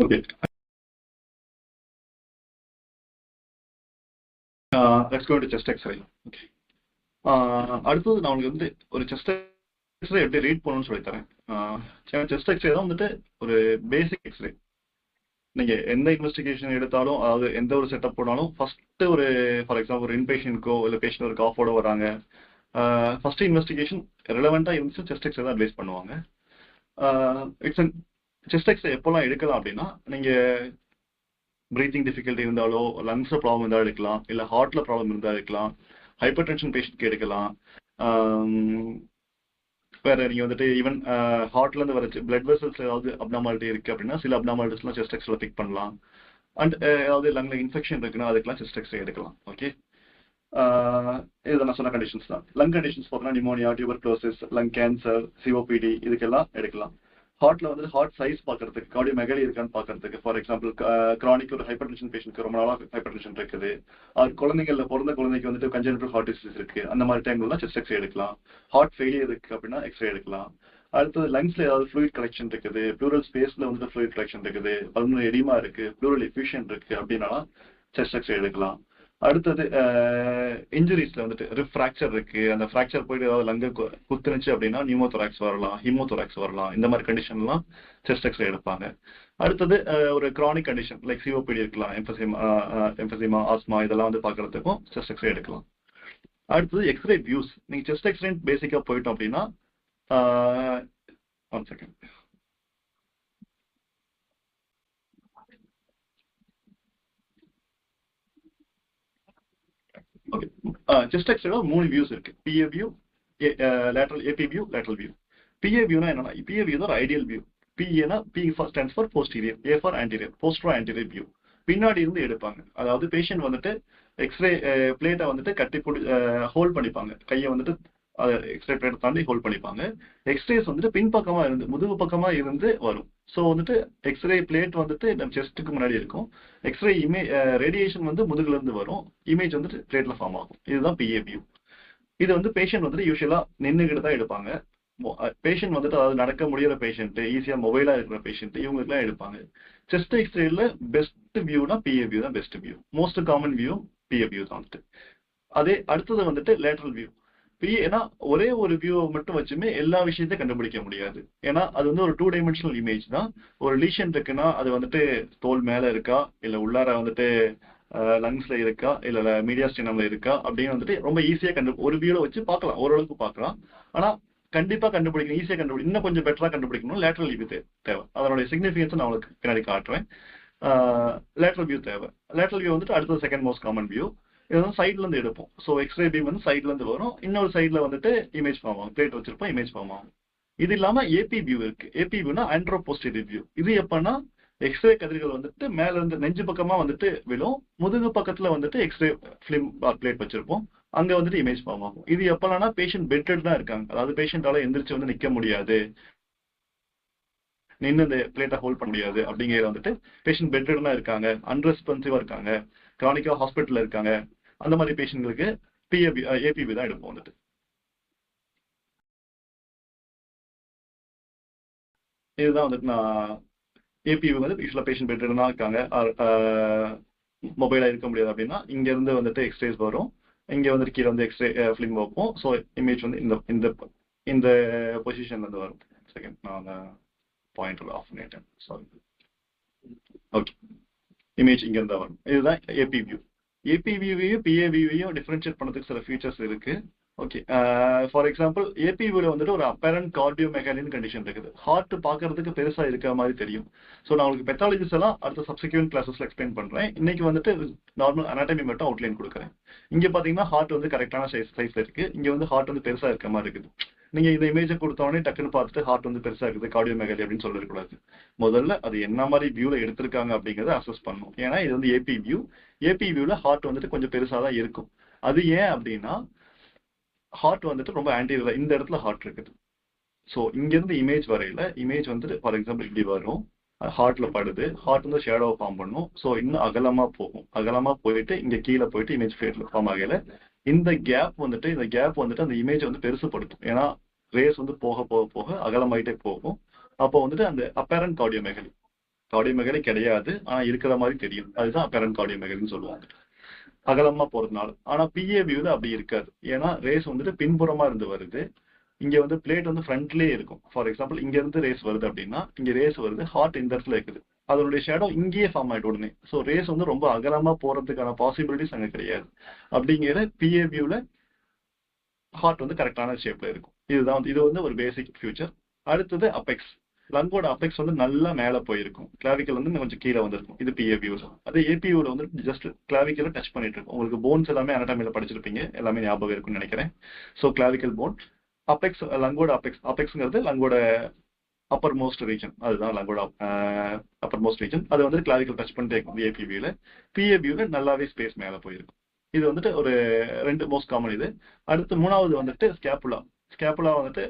Okay. Let's go into chest X-ray. Okay. அடுத்தது நான் உங்களுக்கு வந்து ஒரு செஸ்ட் எக்ஸ்ரே எப்படி ரீட் பண்ணணும்னு சொல்லி தரேன். செஸ்ட் எக்ஸ்ரே தான் வந்துட்டு ஒரு பேசிக் எக்ஸ்ரே. நீங்க எந்த இன்வெஸ்டிகேஷன் எடுத்தாலும், அதாவது எந்த ஒரு செட்டப் போனாலும் ஃபர்ஸ்ட் ஒரு ஃபார் எக்ஸாம்பிள் ஒரு இன்பேஷன்ட்க்கோ இல்ல பேஷண்ட் ஒரு காஃபோட வராங்க, ஃபர்ஸ்ட் இன்வெஸ்டிகேஷன் ரெலவெண்டா இருந்துச்சு செஸ்ட் எக்ஸ்ரே தான் அட்வைஸ் பண்ணுவாங்க. இட்ஸ் செஸ்ட் எக்ஸ்ரே எப்போல்லாம் எடுக்கலாம் அப்படின்னா, நீங்க பிரீத்திங் டிஃபிகல்ட்டி இருந்தாலோ, லங்ஸ்ல ப்ராப்ளம் இருந்தால் எடுக்கலாம், இல்ல ஹார்ட்ல ப்ராப்ளம் இருந்தால் எடுக்கலாம், ஹைப்பர் டென்ஷன் பேஷண்ட்க்கு எடுக்கலாம். வேற நீங்க வந்துட்டு ஈவன் ஹார்ட்ல இருந்து வர பிளட் வெசல்ஸ் ஏதாவது அப்னார்மாலிட்டி இருக்கு அப்படின்னா சில அப்னார்மாலிட்டிஸ்லாம் செஸ்ட் எக்ஸ்ரேல பிக் பண்ணலாம். அண்ட் ஏதாவது லங்ல இன்ஃபெக்ஷன் இருக்குன்னா அதுக்கெல்லாம் செஸ்ட் எக்ஸ்ரே எடுக்கலாம். ஓகே, இது நான் சொன்ன கண்டிஷன்ஸ் தான். லங் கண்டிஷன்ஸ் பார்த்தோம்னா pneumonia, tuberculosis, lung cancer, COPD இதுக்கெல்லாம் எடுக்கலாம். ஹார்ட்ல வந்து ஹார்ட் சைஸ் பார்க்கறதுக்கு, கார்டியோ மெகாலி இருக்கான்னு பார்க்கறதுக்கு, ஃபார் எக்ஸாம்பிள் கிரானிக் ஒரு ஹைப்பர் டென்ஷன் பேஷண்ட்க்கு ரொம்ப நாளாக ஹைப்பர் டென்ஷன் இருக்குது, அது குழந்தைங்கள்ல பிறந்த குழந்தைக்கு வந்துட்டு கன்ஜெனிட்டல் ஹார்ட் டிசீஸ் இருக்கு, அந்த மாதிரி டைம்லாம் செஸ்ட் எக்ஸ்ரே எடுக்கலாம். ஹார்ட் ஃபெயிலியர் இருக்கு அப்படின்னா எக்ஸ்ரே எடுக்கலாம். அடுத்தது லங்ஸ்ல ஏதாவது ஃப்ளூயிட் கலெக்ஷன் இருக்குது, ப்ளூரல் ஸ்பேஸ்ல வந்துட்டு ஃப்ளூயிட் கலெக்ஷன் இருக்குது, பல்மனரி எடிமா இருக்கு, ப்ளூரல் எஃபியூஷன் இருக்கு அப்படின்னா செஸ்ட் எக்ஸ்ரே எடுக்கலாம். அடுத்தது இன்ஜுரிஸ்ல வந்துட்டு ரிப் ஃப்ராக்சர் இருக்கு, அந்த ஃப்ராக்சர் போயிட்டு ஏதாவது லங்க குத்துனுச்சு அப்படின்னா நியூமோதொராக்ஸ் வரலாம், ஹீமோதொராக்ஸ் வரலாம். இந்த மாதிரி கண்டிஷன்லாம் செஸ்ட் எக்ஸ்ரே எடுப்பாங்க. அடுத்தது ஒரு கிரானிக் கண்டிஷன் லைக் சிஓபிடி இருக்கலாம், எம்பசிமா, ஆஸ்மா இதெல்லாம் வந்து பார்க்கறதுக்கும் செஸ்ட் எக்ஸ்ரே எடுக்கலாம். அடுத்தது எக்ஸ்ரே வியூஸ். நீங்க செஸ்ட் எக்ஸ்ரே பேசிக்கா போயிட்டோம் அப்படின்னா ஒன் செகண்ட். ஓகே, செஸ்ட் எக்ஸ்ரேல 3 வியூஸ் இருக்கு. PA view, lateral AP view, lateral view. PA வியூனா என்னன்னா, பிஏ வியூ தான் ஐடியல் வியூ. பிஏனா P stands for posterior, A for anterior, postero anterior view. பின்னாடி இருந்து எடுப்பாங்க. அதாவது பேஷண்ட் வந்துட்டு எக்ஸ்ரே பிளேட்டை வந்துட்டு கட்டி ஹோல்ட் பண்ணிப்பாங்க, கையை வந்துட்டு எக்ஸ்ரே பிளேட்டை தாண்டி ஹோல்ட் பண்ணிப்பாங்க. எக்ஸ்ரேஸ் வந்துட்டு பின்பக்கமா இருந்து முதுகு பக்கமா இருந்து வரும். ஸோ வந்துட்டு எக்ஸ்ரே பிளேட் வந்துட்டு நம்ம செஸ்ட்டுக்கு முன்னாடி இருக்கும். எக்ஸ்ரே ரேடியேஷன் வந்து முதுகுல இருந்து வரும், இமேஜ் வந்துட்டு பிளேட்ல ஃபார்ம் ஆகும். இதுதான் பிஏ வியூ. இது வந்து பேஷண்ட் வந்துட்டு யூஸ்வலா நின்றுகிட்டு தான் எடுப்பாங்க. பேஷண்ட் வந்துட்டு அதாவது நடக்க முடியாத பேஷண்ட், ஈஸியா மொபைலா இருக்கிற பேஷண்ட், இவங்களுக்குலாம் எடுப்பாங்க. செஸ்ட் எக்ஸ்ரேல பெஸ்ட் வியூனா பிஏ வியூ தான் best view. Most common view PA view தான் வந்துட்டு. அதே அடுத்தது வந்துட்டு லேட்டரல் வியூ. ஏன்னா ஒரே ஒரு வியூவை மட்டும் வச்சுமே எல்லா விஷயத்தையும் கண்டுபிடிக்க முடியாது. ஏன்னா அது வந்து ஒரு 2 டைமென்ஷனல் இமேஜ் தான். ஒரு லீஷன் இருக்குன்னா அது வந்துட்டு தோல் மேல இருக்கா, இல்ல உள்ளார வந்துட்டு லங்ஸ்ல இருக்கா, இல்ல மீடியாஸ்டினம்ல இருக்கா அப்படின்னு வந்துட்டு ரொம்ப ஈஸியா ஒரு வியூல வச்சு பார்க்கலாம், ஓரளவுக்கு பார்க்கலாம். ஆனா கண்டிப்பா கண்டுபிடிக்கணும், ஈஸியா கண்டுபிடிக்கணும், இன்னும் கொஞ்சம் பெட்டரா கண்டுபிடிக்கணும், லேட்டரல் வியூ தேவை. அதனுடைய சிக்னிஃபிகன்ஸ் நான் உங்களுக்கு பின்னாடி காட்டுவேன். லேட்டரல் வியூ தேவை. லேட்டரல் வியூ வந்துட்டு அடுத்தது செகண்ட் மோஸ்ட் காமன் வியூ. இது வந்து சைட்ல இருந்து எடுப்போம். ஸோ எக்ஸ்ரே பீம் வந்து சைட்ல இருந்து வரும், இன்னொரு சைட்ல வந்துட்டு இமேஜ் ஃபார்ம் ஆகும், பிளேட் வச்சிருப்போம், இமேஜ் ஃபார்ம் ஆகும். இது இல்லாம ஏபி வியூ இருக்கு. ஏபி வியூனா ஆண்ட்ரோபோஸ்டீரியர் வியூ. இது எப்பன்னா எக்ஸ்ரே கதிர்கள் வந்துட்டு மேல இருந்து நெஞ்சு பக்கமா வந்துட்டு விழும், முதுகு பக்கத்துல வந்துட்டு எக்ஸ்ரே ஃபிலிம் பிளேட் வச்சிருப்போம், அங்க வந்துட்டு இமேஜ் ஃபார்ம் ஆகும். இது எப்பலாம்னா பேஷண்ட் பெட்டட் தான் இருக்காங்க, அதாவது பேஷண்டால எந்திரிச்சு வந்து நிக்க முடியாது, நின்று இந்த பிளேட்டை ஹோல்ட் பண்ண முடியாது அப்படிங்கிற வந்துட்டு பேஷண்ட் பெட்டட் தான் இருக்காங்க, அன்ரெஸ்பான்சிவா இருக்காங்க, கிரானிக்கா ஹாஸ்பிட்டல்ல இருக்காங்க, அந்த மாதிரி பேஷண்ட்களுக்கு ஏபிபி தான் எடுப்போம் வந்துட்டு. இதுதான் வந்துட்டு நான் ஏபிபி வந்து யூஸ்வலா பேஷண்ட் பெட்டர்னா இருக்காங்க, மொபைலா இருக்க முடியாது அப்படின்னா இங்க இருந்து வந்துட்டு எக்ஸ்ரேஸ் வரும், இங்க வந்துட்டு கீழே வந்து எக்ஸ்ரே ஃபிலிம் வைப்போம். ஸோ இமேஜ் வந்து இந்த இந்த இந்த பொசிஷன்ல இருந்து வரும். செகண்ட் நான் அந்த பாயிண்ட் ஆஃப் பண்ணிட்டேன், சாரி. ஓகே, இமேஜ் இங்க இருந்தா வரும். இதுதான் ஏபி வியூ. ஏபி வியூவையும் பிஏ வியூவையும் டிஃபரன்ஷியேட் பண்ணதுக்கு சில ஃபீச்சர்ஸ் இருக்கு. ஓகே, ஃபார் எக்ஸாம்பிள் ஏபி வியூல வந்துட்டு ஒரு அப்பரண்ட் கார்டியோ மெக்கானிக் கண்டிஷன் இருக்குது. ஹார்ட் பார்க்கறதுக்கு பெருசா இருக்கிற மாதிரி தெரியும். ஸோ நான் உங்களுக்கு பெத்தாலஜிஸ் எல்லாம் அடுத்த சப்சிக்வெண்ட் கிளாஸஸ்ல எக்ஸ்பிளைன் பண்றேன். இன்னைக்கு வந்துட்டு நார்மல் அனாட்டமி மட்டும் அவுட்லைன் கொடுக்குறேன். இங்க பாத்தீங்கன்னா ஹார்ட் வந்து கரெக்டான சைஸ்ல இருக்கு, இங்க வந்து ஹார்ட் வந்து பெருசா இருக்க மாதிரி இருக்குது. நீங்க இந்த இமேஜை கொடுத்தோடனே டக்குன்னு பார்த்துட்டு ஹார்ட் வந்து பெருசா இருக்குது, கார்டியோ மெகாலி அப்படின்னு சொல்லக்கூடாது. முதல்ல அது என்ன மாதிரி வியூல எடுத்திருக்காங்க அப்படிங்கறத அசஸ் பண்ணணும். ஏன்னா இது வந்து ஏபி வியூ. ஏபி வியூல ஹார்ட் வந்துட்டு கொஞ்சம் பெருசா தான் இருக்கும். அது ஏன் அப்படின்னா ஹார்ட் வந்துட்டு ரொம்ப ஆன்டீரியர், இந்த இடத்துல ஹார்ட் இருக்குது. ஸோ இங்க இருந்து இமேஜ் வரையில இமேஜ் வந்துட்டு ஃபார் எக்ஸாம்பிள் இப்படி வரும், ஹார்ட்ல படுது, ஹார்ட் வந்து ஷேடோ ஃபார்ம் பண்ணும். ஸோ இன்னும் அகலமா போகும், அகலமா போயிட்டு இங்க கீழே போயிட்டு இமேஜ் பிளேட்ல ஃபார்ம் ஆகல. இந்த கேப் வந்துட்டு அந்த இமேஜ் வந்து பெருசுப்படுத்தும். ஏன்னா ரேஸ் வந்து போக போக போக அகலமாயிட்டே போகும். அப்போ வந்துட்டு அந்த அப்பேரண்ட் கார்டியோமெகாலி கிடையாது, ஆனா இருக்கிற மாதிரி தெரியும். அதுதான் அப்பேரண்ட் கார்டியோமெகாலின்னு சொல்லுவாங்க, அகலமா போறதுனால. ஆனா பிஏ வியூல அப்படி இருக்காது. ஏன்னா ரேஸ் வந்துட்டு பின்புறமா இருந்து வருது, இங்க வந்து பிளேட் வந்து ஃப்ரண்ட்லயே இருக்கும். ஃபார் எக்ஸாம்பிள் இங்க இருந்து ரேஸ் வருது அப்படின்னா இங்க ரேஸ் வருது, ஹார்ட் இந்த இடத்துல இருக்குது. அதனுடைய ஷேடோ இங்கேயே ஃபார்ம் ஆயிட்டு உடனே. ஸோ ரேஸ் வந்து ரொம்ப அகலமா போறதுக்கான பாசிபிலிட்டிஸ் அங்கே கிடையாது. அப்படிங்கிற பிஏ வியூல ஹார்ட் வந்து கரெக்டான ஷேப்ல இருக்கும். இதுதான் வந்து இது வந்து ஒரு பேசிக் ஃபியூச்சர். அடுத்தது அப்பெக்ஸ். லங்கோட அப்பெக்ஸ் வந்து நல்லா மேலே போயிருக்கும், கிளாவிக்கல் வந்து கொஞ்சம் கீழே வந்திருக்கும். இது பிஏ வியூல. அது ஏபியூல வந்து ஜஸ்ட் கிளாவிக்கல டச் பண்ணிட்டு இருக்கும். உங்களுக்கு போன்ஸ் எல்லாமே அனாட்டமில படிச்சிருப்பீங்க, எல்லாமே ஞாபகம் இருக்கும்னு நினைக்கிறேன். ஸோ கிளாவிக்கல் போன், அப்பெக்ஸ், லங்கோட அப்பெக்ஸ். அப்பெக்ஸ்ங்கிறது லங்கோட அப்பர் மோஸ்ட் ரீஜன். அதுதான் லங்கோட அப்பர் மோஸ்ட் ரீஜன். அது வந்து கிளாவிக்கல் டச் பண்ணிட்டே இருக்கும் ஏபி வியூல. பிஏ வியூல நல்லாவே ஸ்பேஸ் மேலே போயிருக்கும். இது வந்துட்டு ஒரு 2 மோஸ்ட் காமன். இது அடுத்து 3வது வந்துட்டு ஸ்கேப்புலா. ஸ்கேப்புலா வந்துட்டு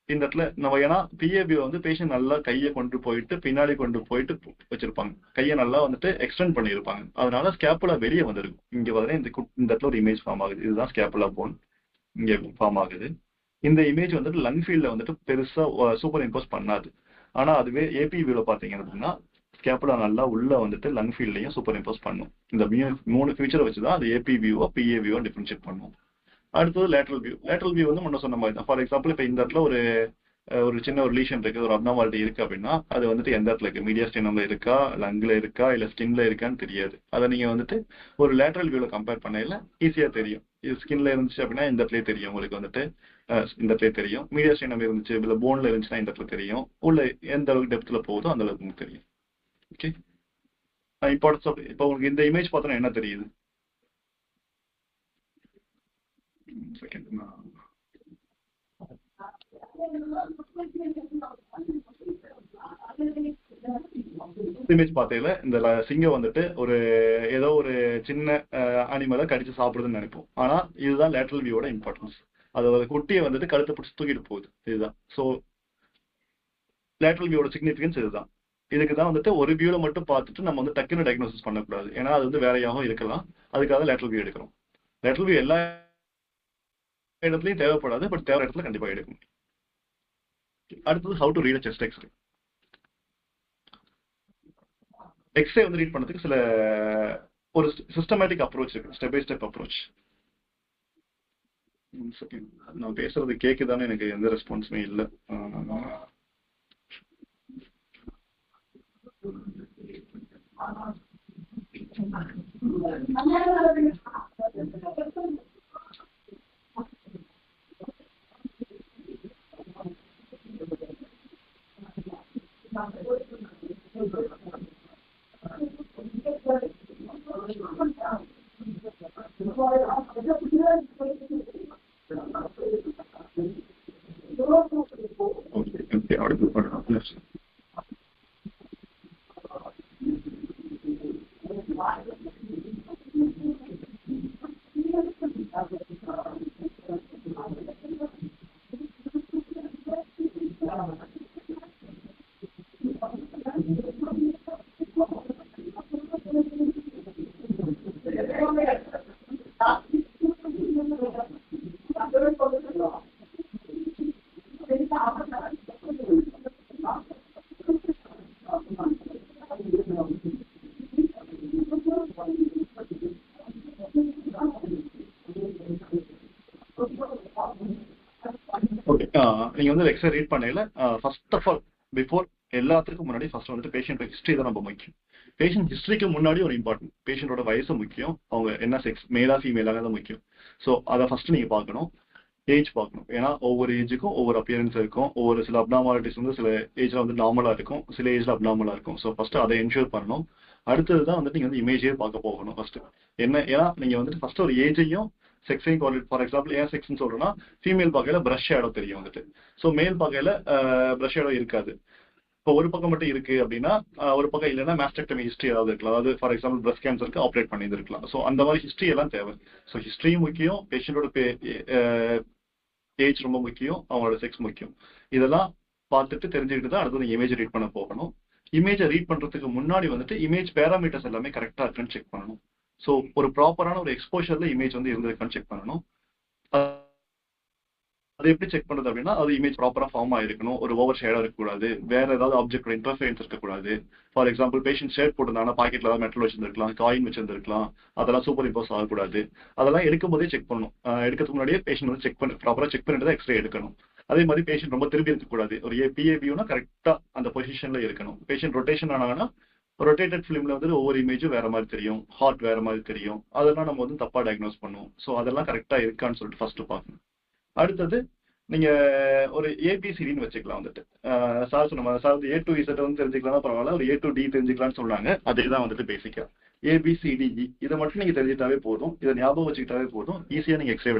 இந்த இடத்துல நம்ம, ஏன்னா பிஏ வியூ வந்து பேஷண்ட் நல்லா கையை கொண்டு போயிட்டு பின்னாடி கொண்டு போயிட்டு வச்சிருப்பாங்க, கையை நல்லா வந்துட்டு எக்ஸ்டெண்ட் பண்ணியிருப்பாங்க. அதனால ஸ்கேப்புலா வெளியே வந்திருக்கும். இங்க பார்த்தீங்கன்னா இந்த இடத்துல ஒரு இமேஜ் ஃபார்ம் ஆகுது. இதுதான் ஸ்கேப்புலா போன் இங்க ஃபார்ம் ஆகுது. இந்த இமேஜ் வந்துட்டு லங் ஃபீல்ட்ல வந்துட்டு பெருசா சூப்பர் இம்போஸ் பண்ணாது. ஆனா அதுவே ஏபி வியூல பாத்தீங்க அப்படின்னா ஸ்கேப்புலா நல்லா உள்ள வந்துட்டு லங் ஃபீல்ட்லயும் சூப்பர் இம்போஸ் பண்ணும். இந்த 3 ஃபியூச்சரை வச்சுதான் அது ஏபி வியூவோ பிஏ வியூவோ டிஃபரன்ஷியேட் பண்ணும். அடுத்தது லேட்ரல் வியூ. லேட்ரல் வியூ வந்து முன்ன சொன்ன மாதிரி தான். ஃபார் எக்ஸாம்பிள் இப்போ இந்த இடத்துல ஒரு சின்ன ஒரு லீஷன் இருக்கு, ஒரு அப்னார்மாலிட்டி இருக்கு அப்படின்னா அது வந்துட்டு எந்த இடத்துல இருக்கு, மீடியாஸ்டீனம்ல இருக்கா, லங்ல இருக்கா, இல்ல ஸ்கின்ல இருக்கான்னு தெரியாது. அதை நீங்க வந்துட்டு ஒரு லேட்ரல் வியூல கம்பேர் பண்ணல ஈஸியா தெரியும். இது ஸ்கின்ல இருந்துச்சு அப்படின்னா இந்த இடத்துல தெரியும் உங்களுக்கு வந்துட்டு, இந்த இடத்துல தெரியும். மீடியாஸ்டீனம் இருந்துச்சு இல்ல போன்ல இருந்துச்சுன்னா இந்த இடத்துல தெரியும். உள்ள எந்த அளவுக்கு டெப்த்ல போகுதோ அந்த அளவுக்கு உங்களுக்கு தெரியும். Okay, importance of. இப்போ உங்களுக்கு இந்த இமேஜ் பார்த்தோன்னா என்ன தெரியுது? செகண்ட் இமேஜ் பார்த்ததுல இந்த சிங்கம் வந்துட்டு ஏதோ ஒரு சின்ன அனிமலை கடிச்சு சாப்பிடுதுன்னு நினைப்போம். ஆனா இதுதான் லேட்ரல் வியூவோட இம்பார்ட்டன்ஸ். அதோட குட்டியை வந்துட்டு கழுத்தை பிடிச்சி தூக்கிட்டு போகுது. இதுதான். ஸோ லேட்ரல் வியூவோட சிக்னிஃபிகன்ஸ் இதுதான். இதுக்கு தான் வந்துட்டு ஒரு வியூல மட்டும் பார்த்துட்டு நம்ம வந்து டக்குன்னு டயக்னோசிஸ் பண்ணக்கூடாது, ஏன்னா அது வந்து வேறையாகவும் இருக்கலாம். அதுக்காக லேட்ரல் வியூ எடுக்கிறோம். லேட்ரல் வியூ எல்லா இடத்துலையும் தேவைப்படாது, பட் தேவை இடத்துல கண்டிப்பாக எடுக்கும். அடுத்தது how to read a chest x-ray. X-ray வந்து ரீட் பண்ணதுக்கு ஒரு சிஸ்டமேட்டிக் அப்ரோச் இருக்கு, ஸ்டெப் பை ஸ்டெப் அப்ரோச். நான் பேசுறது கேக்குதானே? எனக்கு எந்த ரெஸ்பான்ஸுமே இல்லை. நீங்க வந்து எக்ஸ்ரே ரீட் பண்ணல, ஃபர்ஸ்ட் ஆஃப் ஆல் பிஃபோர் எல்லாத்துக்கும் முன்னாடி ஃபர்ஸ்ட் வந்துட்டு பேஷண்ட் ஹிஸ்டரி தான் ரொம்ப முக்கியம். பேஷண்ட் ஹிஸ்டரிக்கு முன்னாடி ஒரு இம்பார்ட்டன்ட் பேஷண்டோட வயசு முக்கியம், அவங்க என்ன செக்ஸ், மேலா ஃபீமேலாக தான் முக்கியம். ஸோ அதை ஃபர்ஸ்ட் நீங்க பார்க்கணும். ஏஜ் பார்க்கணும், ஏன்னா ஒவ்வொரு ஏஜுக்கும் ஒவ்வொரு அப்பியரன்ஸ் இருக்கும். ஒவ்வொரு சில அப்னார்மாலிட்டிஸ் வந்து சில ஏஜ்ல வந்து நார்மலா இருக்கும், சில ஏஜ்ல அப்னார்மலா இருக்கும். ஸோ ஃபர்ஸ்ட் அதை என்ஷூர் பண்ணணும். அடுத்தது தான் வந்துட்டு நீங்க வந்து இமேஜே பார்க்க போகணும் ஃபர்ஸ்ட். ஏன்னா நீங்க வந்துட்டு ஃபர்ஸ்ட் ஒரு ஏஜையும் செக்ஸையும் குவாலிட்டி. ஃபார் எக்ஸாம்பிள் ஏன் செக்ஸ்ன்னு சொல்றேன்னா, ஃபீமேல் பார்க்கையில பிரஷ் ஷேடோ தெரியும் வந்துட்டு, ஸோ மேல் பார்க்கையில பிரஷ் ஷேடோ இருக்காது. இப்போ ஒரு பக்கம் மட்டும் இருக்கு அப்படின்னா, ஒரு பக்கம் இல்லைன்னா மாஸ்டெக்டமி ஹிஸ்ட்ரி ஏதாவது இருக்கலாம். அதாவது ஃபார் எக்ஸாம்பிள் பிரஸ்ட் கேன்சருக்கு ஆப்ரேட் பண்ணியிருக்கலாம். ஸோ அந்த மாதிரி ஹிஸ்ட்ரி எல்லாம் தேவை. ஸோ ஹிஸ்ட்ரியும் முக்கியம், பேஷண்டோட ஏஜ் ரொம்ப முக்கியம், அவங்களோட செக்ஸ் முக்கியம். இதெல்லாம் பார்த்துட்டு தெரிஞ்சுக்கிட்டு தான் அடுத்தது இமேஜ் ரீட் பண்ண போகணும். இமேஜை ரீட் பண்றதுக்கு முன்னாடி வந்துட்டு இமேஜ் பேராமீட்டர்ஸ் எல்லாமே கரெக்டா இருக்குன்னு செக் பண்ணணும். ஸோ ஒரு ப்ராப்பரான ஒரு எக்ஸ்போஷர்ல இமேஜ் வந்து இருந்திருக்கான்னு செக் பண்ணணும். அது எப்படி செக் பண்றது அப்படின்னா, அது இமேஜ் ப்ராப்பரா ஃபார்ம் ஆயிருக்கணும், ஒரு ஓவர் ஷேடா இருக்கக்கூடாது, வேற ஏதாவது ஆப்ஜெக்டோட இன்டர்ஃபரன்ஸ் இருக்கக்கூடாது. ஃபார் எக்ஸாம்பிள் பேஷண்ட் ஷேட் போட்டிருந்தாங்கன்னா பாக்கெட்ல ஏதாவது மெட்டல் வச்சிருந்திருக்கலாம், காயின் வச்சிருந்திருக்கலாம், அதெல்லாம் சூப்பர் இம்போஸ் ஆகக்கூடாது. அதெல்லாம் எடுக்கும் போதே செக் பண்ணணும். எடுக்கிறதுக்கு முன்னாடியே பேஷண்ட் வந்து செக் பண்ணி ப்ராப்பரா செக் பண்ணிட்டு தான் எக்ஸ்ரே எடுக்கணும். அதே மாதிரி பேஷண்ட் ரொம்ப திரும்பி இருக்கக்கூடாது. ஒரு பிஏபியூனா கரெக்டா அந்த பொசிஷன்ல இருக்கணும். பேஷண்ட் ரொட்டேஷன் ஆனாங்கன்னா ரொட்டேட்டட் ஃபிலிம்ல வந்து ஒவ்வொரு இமேஜும் வேற மாதிரி தெரியும், ஹார்ட் வேற மாதிரி தெரியும். அதெல்லாம் நம்ம வந்து தப்பா டயக்னோஸ் பண்ணுவோம். ஸோ அதெல்லாம் கரெக்டா இருக்கான்னு சொல்லிட்டு ஃபர்ஸ்ட் பார்க்கணும். அடுத்தது நீங்க ஒரு ஏபிசிடின்னு வச்சுக்கலாம். வந்துட்டு சார் சொன்ன சார் ஏ டு இசட் வந்து தெரிஞ்சுக்கலாம் பரவாயில்ல, ஒரு ஏ டு டி தெரிஞ்சுக்கலாம்னு சொன்னாங்க. அதே தான் வந்துட்டு பேசிக்கா ஏபிசிடிஇ இதை மட்டும் நீங்க தெரிஞ்சுட்டாவே போதும், இதை ஞாபகம் வச்சுக்கிட்டாவே போதும், ஈஸியா நீங்க எக்ஸ்ரே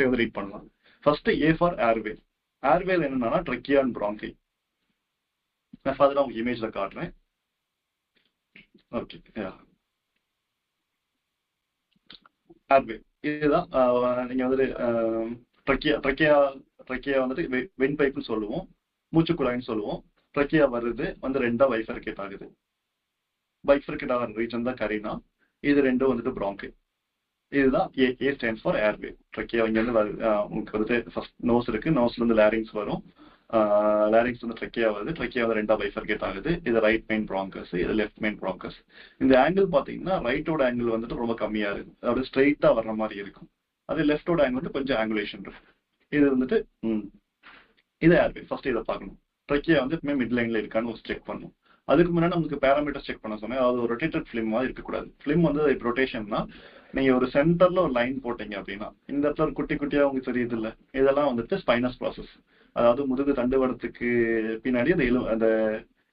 வந்து ரீட் பண்ணலாம். First A for airway. ஏர்வேல என்னன்னா ட்ரக்கியா அண்ட் பிராங்கி. நான் ஃபர்தரா உங்களுக்கு இமேஜ்ல காட்டுறேன். ஓகே, ஏர்வே இதுதான். நீங்க வந்து ட்ரக்கியா வந்துட்டு வென் பைப்னு சொல்லுவோம், மூச்சுக்குழாய்னு சொல்லுவோம். ட்ரக்கியா வருது வந்து ரெண்டா பைஃபர்கேட் ஆகுது. பைஃபர்கேட் ஆகிற ரீஜன் தான் கரீனா. இது ரெண்டும் வந்துட்டு பிராங்கி. இதுதான் ஏ ஸ்டாண்ட்ஸ் ஃபார் ஏர்வே. ட்ரக்கியா இங்க இருந்து உங்களுக்கு வந்துட்டு ஃபர்ஸ்ட் நோஸ் இருக்கு, நோஸ்ல இருந்து லேரிங்ஸ் வரும், லேரிங்ஸ் வந்து ட்ரக்கியா வருது, ட்ரக்கியா வந்து ரெண்டா பைஃபர்கேட் ஆகுது. இது ரைட் மெயின் ப்ராங்கஸ், இது லெஃப்ட் மெயின் ப்ராங்கஸ். இந்த ஆங்கிள் பாத்தீங்கன்னா ரைட்டோட ஆங்கிள் வந்துட்டு ரொம்ப கம்மியா இருக்கு, அப்படியே ஸ்ட்ரெயிட்டா வர்ற மாதிரி இருக்கும். அது லெஃப்டோட ஆங்கிள் வந்து கொஞ்சம் ஆங்குலேஷன் இருக்கு. இது வந்துட்டு இது ஏர்வே. ஃபர்ஸ்ட் இதை பார்க்கணும். ட்ரக்கியா வந்து எப்பவுமே மிட் லைன்ல இருக்கான்னு செக் பண்ணணும். அதுக்கு முன்னாடி நமக்கு பேராமீட்டர் செக் பண்ண சொன்னேன். அது ஒரு ரொட்டேட்டட் ஃபிலிம் மாதிரி இருக்கக்கூடாது. ஃபிலிம் வந்து ரொட்டேஷன்னா நீங்க ஒரு சென்டர்ல ஒரு லைன் போட்டீங்க அப்படின்னா இந்த இடத்துல ஒரு குட்டி குட்டியா உங்களுக்கு தெரியுது இல்ல, இதெல்லாம் வந்துட்டு ஸ்பைனஸ் ப்ராசஸ். அதாவது முதுகு தண்டுவடத்துக்கு பின்னாடி அந்த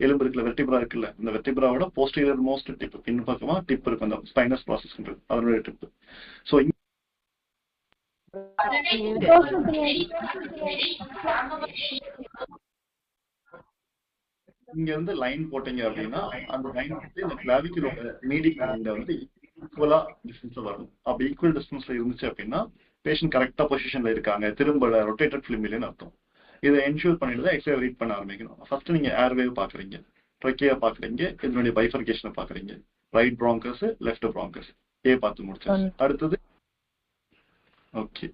எலும்பு இருக்குல்ல, வெர்டிப்ரா இருக்குல்ல, இந்த வெர்டிப்ராவோட போஸ்டீரியர் மோஸ்ட் டிப் பின்பக்கமா டிப் இருக்கு, அந்த ஸ்பைனஸ் ப்ராசஸ் அதனுடைய டிப். ஸோ இங்க வந்து லைன் போட்டீங்க அப்படின்னா அந்த லைன் வந்து இந்த கிளாவிக்குலோட மீடியம் லைன்ல வந்து ஈக்குவலா டிஸ்டன்ஸ்ல வரணும். அப்படி ஈக்குவல் டிஸ்டன்ஸ்ல இருந்துச்சு அப்படின்னா பேஷண்ட் கரெக்டா பொசிஷன்ல இருக்காங்க, திரும்ப ரொட்டேட்டட் ஃபிலிம் இல்லைன்னு அர்த்தம். இதை என்ஷூர் பண்ணிட்டு தான் எக்ஸ்ரே ரீட் பண்ண ஆரம்பிக்கணும். ஃபர்ஸ்ட் நீங்க ஏர்வேவ் பாக்குறீங்க, ட்ரக்கியா பாக்குறீங்க, இதனுடைய பைஃபர்கேஷனை பாக்குறீங்க. Right bronchus, left bronchus. A பார்த்து முடிச்சாச்சு. அடுத்தது ஓகே,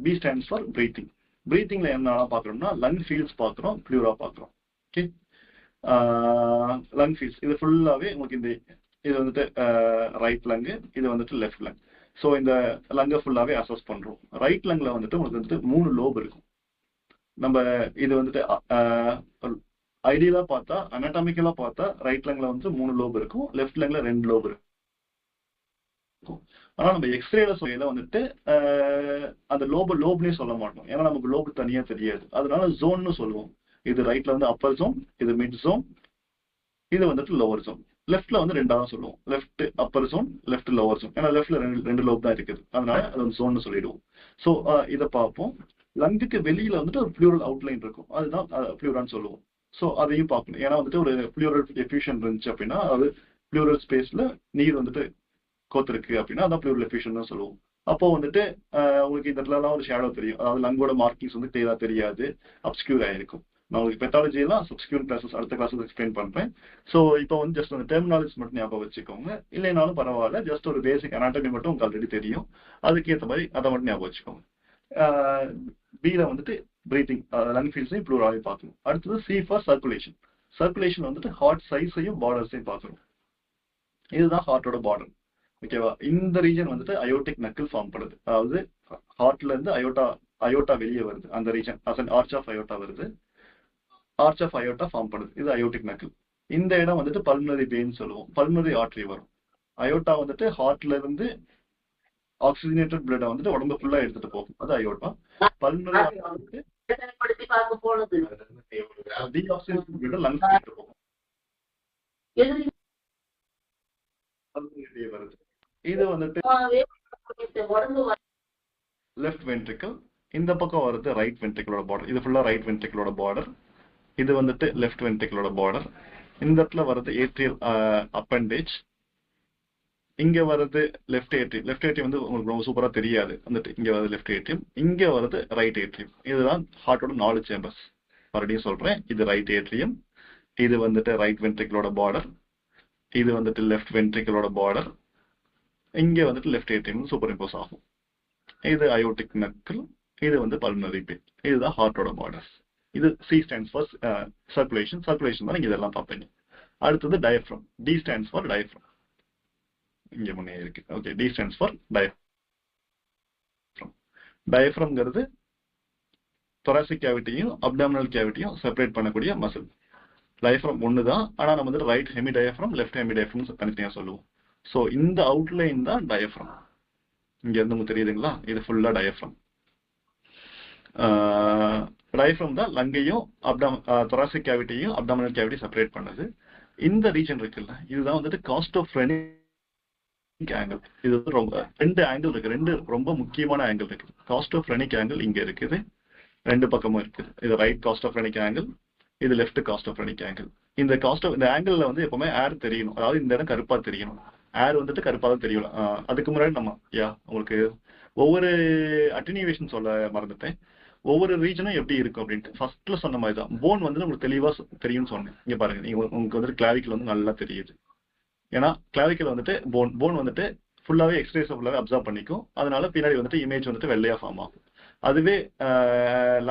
பி ஸ்டாண்ட்ஸ் ஃபார் பிரீத்திங். பிரீத்திங்ல என்ன பாக்குறோம்னா லங் ஃபீல்ஸ் பாக்குறோம், பிளூரா பாக்குறோம். ஓகே, லங் ஃபீல்ஸ் இது ஃபுல்லாவே உங்களுக்கு இந்த இது வந்துட்டு ரைட் லங்கு, இது வந்துட்டு லெஃப்ட் லங். ஸோ இந்த லங்கை ஃபுல்லாவே அசஸ் பண்றோம். ரைட் லங்ல வந்துட்டு உங்களுக்கு வந்துட்டு 3 லோப் இருக்கும். நம்ம இது வந்துட்டு ஐடியலா பார்த்தா அனாட்டாமிக்கலா பார்த்தா ரைட் லங்ல வந்து 3 லோப் இருக்கும், லெஃப்ட் லங்ல 2 லோப் இருக்கும். ஆனா நம்ம எக்ஸ்ரேல சொல்ல வந்துட்டு அந்த லோப்னே சொல்ல மாட்டோம், ஏன்னா நமக்கு லோப் தனியா தெரியாது. அதனால ஜோன்னு சொல்லுவோம். இது ரைட்ல வந்து அப்பர் ஜோன், இது மிட் ஜோன், இது வந்துட்டு லோவர் ஜோன். லெஃப்ட்ல வந்து 2ஆக சொல்லுவோம், left upper zone, left lower zone. ஏன்னா லெஃப்ட்ல 2 லோப் தான் இருக்குது, அதனால அது வந்து ஜோன்னு சொல்லிடுவோம். ஸோ இதை பார்ப்போம். லங்குக்கு வெளியில வந்துட்டு ஒரு பிளூரல் அவுட்லைன் இருக்கும், அதுதான் பிளூரான்னு சொல்லுவோம். ஸோ அதையும் பார்க்கணும். ஏன்னா வந்துட்டு ஒரு பிளூரல் எஃப்யூஷன் இருந்துச்சு அப்படின்னா, அதாவது பிளூரல் ஸ்பேஸ்ல நீர் வந்துட்டு கோத்திருக்கு அப்படின்னா அதான் பிளூரல் எஃப்யூஷன் தான் சொல்லுவோம். அப்போ வந்துட்டு உங்களுக்கு இந்த இடத்துலலாம் ஒரு ஷேடோ தெரியும், அதாவது லங்கோட மார்க்கிங்ஸ் வந்து கிளியரா தெரியாது, அப்ஸ்கியூர் ஆயிருக்கும். நான் உங்களுக்கு பெத்தாலஜி எல்லாம் சப்ஸ்கியூர் கிளாஸஸ் அடுத்த கிளாஸஸ் எக்ஸ்பிளைன் பண்றேன். ஸோ இப்போ வந்து ஜஸ்ட் அந்த டெர்மினாலஜி மட்டும் ஞாபகம் வச்சுக்கோங்க, இல்லைனாலும் பரவாயில்ல. ஜஸ்ட் ஒரு பேசிக் அனாட்டமி மட்டும் உங்களுக்கு ஆல்ரெடி தெரியும், அதுக்கேற்ற மாதிரி அதை மட்டும் ஞாபகம் வச்சுக்கோங்க. பில வந்துட்டு பிரீத்திங், லங் ஃபீல்ஸையும் ப்ளூராலையும் பார்க்கணும். அடுத்தது சி ஃபார் சர்க்குலேஷன். சர்க்குலேஷன் வந்துட்டு ஹார்ட் சைஸையும் பார்டர்ஸையும் பார்க்கணும். இதுதான் ஹார்ட்டோட பார்டர். ஓகேவா? இந்த ரீஜன் வந்துட்டு அயோட்டிக் நக்கிள் ஃபார்ம் பண்ணுது, அதாவது ஹார்ட்ல இருந்து அயோட்டா வெளியே வருது, அந்த ரீஜன் ஆர்ச் ஆஃப் அயோட்டா வருது, ஆர்ச் ஆஃப் அயோட்டா ஃபார்ம் பண்ணுது, இது அயோட்டிக் நக்கிள். இந்த இடம் வந்துட்டு பல்மனரி வெயின் சொல்லுவோம், பல்மனரி ஆர்டரி வரும். அயோட்டா வந்துட்டு ஹார்ட்ல இருந்து ஆக்சிஜனேட்டட் பிளட் வந்துட்டு உடம்பு ஃபுல்லா எடுத்துட்டு போகும், அது அயோட்டா. பல்மனரி வந்துட்டு டீஆக்சிஜனேட்டட் பிளட் லங்ஸ் எடுத்துட்டு போகும், வருது. இது வந்துட்டு லெஃப்ட் வென்ட்ரிக்கல், இந்த பக்கம் வருது ரைட் வென்ட்ரிக்கலோட பார்டர். இது ஃபுல்லா ரைட் வென்ட்ரிக்கலோட பார்டர், இது வந்துட்டு லெஃப்ட் வென்ட்ரிக்கலோட பார்டர். இந்த இடத்துல வருது ஏட்ரியல் அப்பெண்டேஜ், இங்க வருது லெஃப்ட் ஏட்ரியம். லெஃப்ட் ஏட்ரியம் வந்து உங்களுக்கு ரொம்ப சூப்பரா தெரியாது, வந்துட்டு இங்க வருது லெஃப்ட் ஏட்ரியம், இங்க வருது ரைட் ஏட்ரியம். இதுதான் ஹார்ட்டோட 4 சேம்பர்ஸ். மறுபடியும் சொல்றேன், இது ரைட் ஏட்ரியம், இது வந்துட்டு ரைட் வென்ட்ரிக்கலோட பார்டர், இது வந்துட்டு லெஃப்ட் வென்ட்ரிக்கலோட பார்டர், இங்க வந்துட்டு லெஃப்ட் ஏட்ரியம் சூப்பர் இம்போஸ் ஆகும். இது அயோட்டிக் நக்கிள், இது வந்து பல்மனரி வெயின். இதுதான் ஹார்ட்டோட பார்டர்ஸ். இது C stands for circulation. Circulation தான் நீங்க இதெல்லாம் பார்ப்பீங்க. அடுத்தது diaphragm. D stands for diaphragm, இங்க முன்னே இருக்கு. Okay, D stands for diaphragm. டயஃப்ரம்ங்கிறது தொராசிக் கேவிட்டியும் அப்டாமினல் கேவிட்டியும் செப்பரேட் பண்ணக்கூடிய மசில். டயஃப்ரம் ஒன்று தான், ஆனால் நம்ம வந்து right hemi diaphragm left hemi diaphragm தனித்தனியாக சொல்லுவோம். ஸோ இந்த அவுட்லைன் தான் டயஃப்ரம். இங்க இருந்து உங்களுக்கு தெரியுதுங்களா, இது ஃபுல்லா டயஃப்ரம். டயஃப்ரம் தான் லங்கையும் தொராசிக் கேவிட்டியும் அப்டாமினல் கேவிட்டி செப்பரேட் பண்ணது. இந்த ரீஜன் இருக்குல்ல, இதுதான் வந்துட்டு காஸ்டோஃப்ரெனிக் ஆங்கிள். இது வந்து ரொம்ப 2 ஆங்கிள் இருக்கு, 2 ரொம்ப முக்கியமான ஆங்கிள் இருக்கு. காஸ்டோஃப்ரெனிக் ஆங்கிள் இங்க இருக்குது, 2 பக்கமும் இருக்குது. இது ரைட் காஸ்டோஃப்ரெனிக் ஆங்கிள், இது லெஃப்ட் காஸ்டோஃப்ரெனிக் ஆங்கிள். இந்த ஆங்கிள் வந்து எப்பவுமே ஏர் தெரியணும், அதாவது இந்த இடம் கருப்பா தெரியணும். ஏர் வந்துட்டு கருப்பா தான் தெரியல. அதுக்கு முன்னாடி நம்ம உங்களுக்கு ஒவ்வொரு அட்டினியூவேஷன் சொல்ல மறந்துட்டேன். ஒவ்வொரு ரீஜனும் எப்படி இருக்கும் அப்படின்ட்டு ஃபர்ஸ்ட்ல சொன்ன மாதிரி தான். போன் வந்து உங்களுக்கு தெளிவா தெரியும்னு சொன்னேன். இங்க பாருங்க, நீங்க உங்களுக்கு வந்துட்டு கிளாவிக்கல் வந்து நல்லா தெரியுது. ஏன்னா கிளாவிக்கல் வந்துட்டு போன் வந்துட்டு ஃபுல்லாவே எக்ஸ்ரேஸ் ஃபுல்லாவே அப்சர்வ் பண்ணிக்கும். அதனால பின்னாடி வந்துட்டு இமேஜ் வந்துட்டு வெள்ளையா ஃபார்ம் ஆகும். அதுவே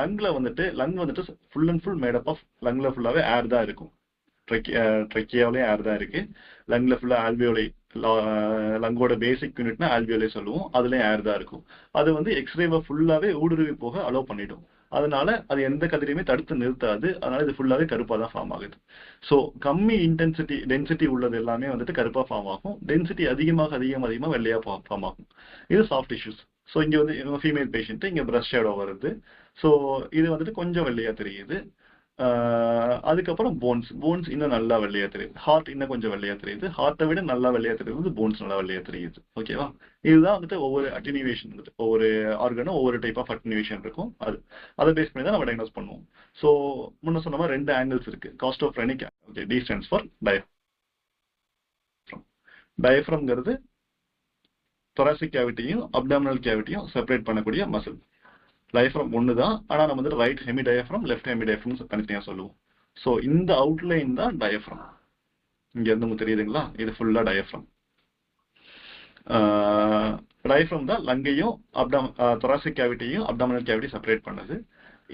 லங் வந்துட்டு full and full made up of லங்ல ஃபுல்லாவே ஏர் தான் இருக்கும். ட்ரெக்கியாவிலேயும் ஏர் தான் இருக்கு. லங்ல ஃபுல்லா ஆல்வியோலை, லங்கோட பேசிக் யூனிட்னா ஆல்வியோலை சொல்லுவோம், அதுலயும் ஏர் தான் இருக்கும். அது வந்து எக்ஸ்ரேவை ஃபுல்லாவே ஊடுருவி போக அலோவ் பண்ணிடும். அதனால அது எந்த கதிரையுமே தடுத்து நிறுத்தாது. அதனால இது ஃபுல்லாவே கருப்பா தான் ஃபார்ம் ஆகுது. ஸோ கம்மி டென்சிட்டி உள்ளது எல்லாமே வந்துட்டு கருப்பா ஃபார்ம் ஆகும். டென்சிட்டி அதிகமாக வெள்ளையா ஃபார்ம் ஆகும். இது சாஃப்ட் டிஷ்யூஸ். ஸோ இங்க வந்து ஃபீமேல் பேஷண்ட் இங்க பிரஷ் ஷேடோ வருது. ஸோ இது வந்துட்டு கொஞ்சம் வெள்ளையா தெரியுது. அதுக்கப்புறம் போன்ஸ் இன்னும் நல்லா வெள்ளையா தெரியுது. ஹார்ட் இன்னும் கொஞ்சம் வெள்ளையா தெரியுது. ஹார்ட்டை விட நல்லா வெள்ளையா தெரியுது, போன்ஸ் நல்லா வெள்ளையா தெரியுது. ஓகேவா? இதுதான் வந்துட்டு ஒவ்வொரு அட்டினியூவேஷன் வந்துட்டு ஒவ்வொரு ஆர்கனும் ஒவ்வொரு டைப் ஆஃப் அட்டினியூவேஷன் இருக்கும். அதை பேஸ் பண்ணி தான் நம்ம டயக்னோஸ் பண்ணுவோம். ஸோ முன்ன சொன்ன மாதிரி 2 ஆங்கிள்ஸ் இருக்கு. Costophrenic, okay, D stands for diaphragm. டயஃப்ரம்ங்கிறது தொராசிக் கேவிட்டியும் அப்டாமினல் கேவிட்டியும் செப்பரேட் பண்ணக்கூடிய மசில். டயஃப்ரம் ஒன்று தான், ஆனால் நம்ம வந்து right hemi diaphragm left hemi diaphragm தனித்தனியாக சொல்லுவோம். ஸோ இந்த அவுட்லைன் தான் டயஃப்ரம். இங்க இருந்து உங்களுக்கு தெரியுதுங்களா, இது ஃபுல்லா டயஃப்ரம். டயஃப்ரம் தான் லங்கையும் தொராசிக் கேவிட்டியும் அப்டாமினல் கேவிட்டி செப்பரேட் பண்ணது.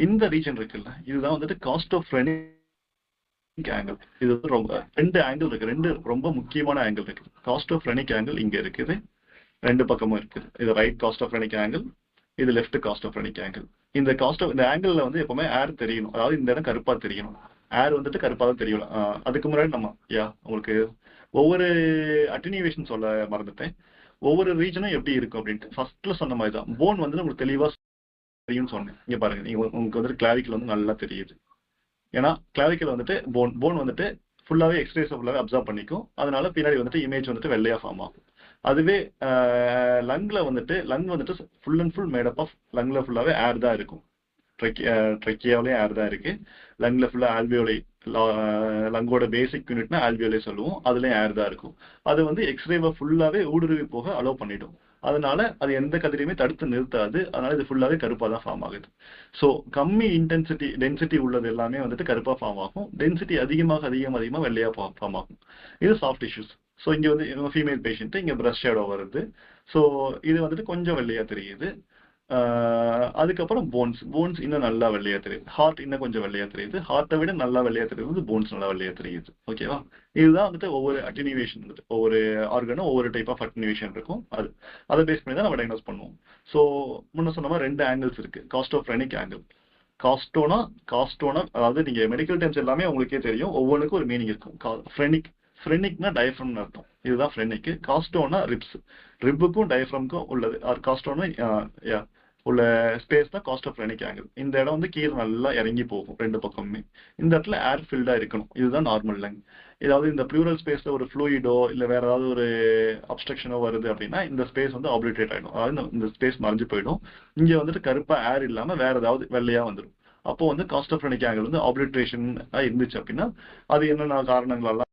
இந்த ரீஜன் இருக்குல்ல, இதுதான் வந்துட்டு காஸ்டோஃப்ரெனிக் ஆங்கிள். இது வந்து ரொம்ப 2 ஆங்கிள் இருக்கு, 2 ரொம்ப முக்கியமான ஆங்கிள் இருக்கு. காஸ்டோஃப்ரெனிக் ஆங்கிள் இங்க இருக்குது, 2 பக்கமும் இருக்குது. இது ரைட் காஸ்டோஃப்ரெனிக் ஆங்கிள், இது லெஃப்ட் காஸ்டோஃப்ரெனிக் ஆங்கிள். இந்த ஆங்கிள் வந்து எப்பவுமே ஏர் தெரியணும், அதாவது இந்த இடம் கருப்பா தெரியணும். ஏர் வந்துட்டு கருப்பா தான் தெரியல. அதுக்கு முன்னாடி நம்ம உங்களுக்கு ஒவ்வொரு அட்டினியூவேஷன் சொல்ல மறந்துட்டேன். ஒவ்வொரு ரீஜனும் எப்படி இருக்கும் அப்படின்ட்டு ஃபர்ஸ்ட்ல சொன்ன மாதிரி தான். போன் வந்து உங்களுக்கு தெளிவா தெரியும்னு சொன்னேன். இங்க பாருங்க, நீங்க உங்களுக்கு வந்துட்டு கிளாவிக்கல் வந்து நல்லா தெரியுது. ஏன்னா கிளாவிக்கல் வந்துட்டு போன் வந்துட்டு ஃபுல்லாவே எக்ஸ்ரேஸ் ஃபுல்லாவே அப்சர்வ் பண்ணிக்கும். அதனால பின்னாடி வந்துட்டு இமேஜ் வந்துட்டு வெள்ளையா ஃபார்ம் ஆகும். அதுவே லங் வந்துட்டு full and full made up of லங்ல ஃபுல்லாவே ஏர் தான் இருக்கும். ட்ரெக்கியாவிலேயும் ஏர் தான் இருக்கு. லங்ல ஃபுல்லா ஆல்வியோலை, லங்கோட பேசிக் யூனிட்னா ஆல்வியோலை சொல்லுவோம், அதுலயும் ஏர் தான் இருக்கும். அது வந்து எக்ஸ்ரேவை ஃபுல்லாவே ஊடுருவி போக அலோவ் பண்ணிடும். அதனால அது எந்த கதிரையுமே தடுத்து நிறுத்தாது. அதனால இது ஃபுல்லாவே கருப்பா தான் ஃபார்ம் ஆகுது. ஸோ கம்மி டென்சிட்டி உள்ளது எல்லாமே வந்துட்டு கருப்பா ஃபார்ம் ஆகும். டென்சிட்டி அதிகமாக வெள்ளையா ஃபார்ம் ஆகும். இது சாஃப்ட் டிஷ்யூஸ். ஸோ இங்க வந்து ஃபீமேல் பேஷண்ட் இங்க பிரஷ் ஷேடோ வருது. ஸோ இது வந்துட்டு கொஞ்சம் வெள்ளையா தெரியுது. அதுக்கப்புறம் போன்ஸ் இன்னும் நல்லா வெள்ளையா தெரியுது. ஹார்ட் இன்னும் கொஞ்சம் வெள்ளையா தெரியுது. ஹார்ட்டை விட நல்லா வெள்ளையா தெரியுது, போன்ஸ் நல்லா வெள்ளையா தெரியுது. ஓகேவா? இதுதான் வந்துட்டு ஒவ்வொரு அட்டினியூவேஷன் வந்துட்டு ஒவ்வொரு ஆர்கனும் ஒவ்வொரு டைப் ஆஃப் அட்டினியூவேஷன் இருக்கும். அதை பேஸ் பண்ணி தான் நம்ம டயக்னோஸ் பண்ணுவோம். ஸோ முன்ன சொன்ன மாதிரி 2 ஆங்கிள்ஸ் இருக்கு. காஸ்டோஃப்ரெனிக் ஆங்கிள், காஸ்டோனா அதாவது நீங்க மெடிக்கல் டெர்ம்ஸ் எல்லாமே உங்களுக்கே தெரியும், ஒவ்வொன்றுக்கும் ஒரு மீனிங் இருக்கும். ஃப்ரெனிக்னா டயஃப்ரம்னு அர்த்தம். இதுதான் ஃப்ரெனிக். காஸ்டோனா ரிப்புக்கும் டயஃப்ரம்க்கும் உள்ளது. காஸ்டோனா உள்ள ஸ்பேஸ் தான் காஸ்டோஃப்ரெனிக் ஆங்கிள். இந்த இடம் வந்து கீழே நல்லா இறங்கி போகும் 2 பக்கமுமே. இந்த இடத்துல ஏர் ஃபில்டா இருக்கணும். இதுதான் நார்மல் லங். ஏதாவது இந்த ப்ளூரல் ஸ்பேஸ்ல ஒரு ஃப்ளூயிடோ இல்ல வேற ஏதாவது ஒரு அப்ஸ்ட்ரக்ஷனோ வருது அப்படின்னா இந்த ஸ்பேஸ் வந்து ஆப்லிட்டரேட் ஆயிடும். அதாவது இந்த ஸ்பேஸ் மறைஞ்சு போயிடும். இங்க வந்துட்டு கருப்பா ஏர் இல்லாம வேற ஏதாவது வெள்ளையா வந்துடும். அப்போ வந்து காஸ்டோஃப்ரெனிக் ஆங்கிள் வந்து ஆப்லிட்ரேஷன் இருந்துச்சு அப்படின்னா அது என்னென்ன காரணங்களால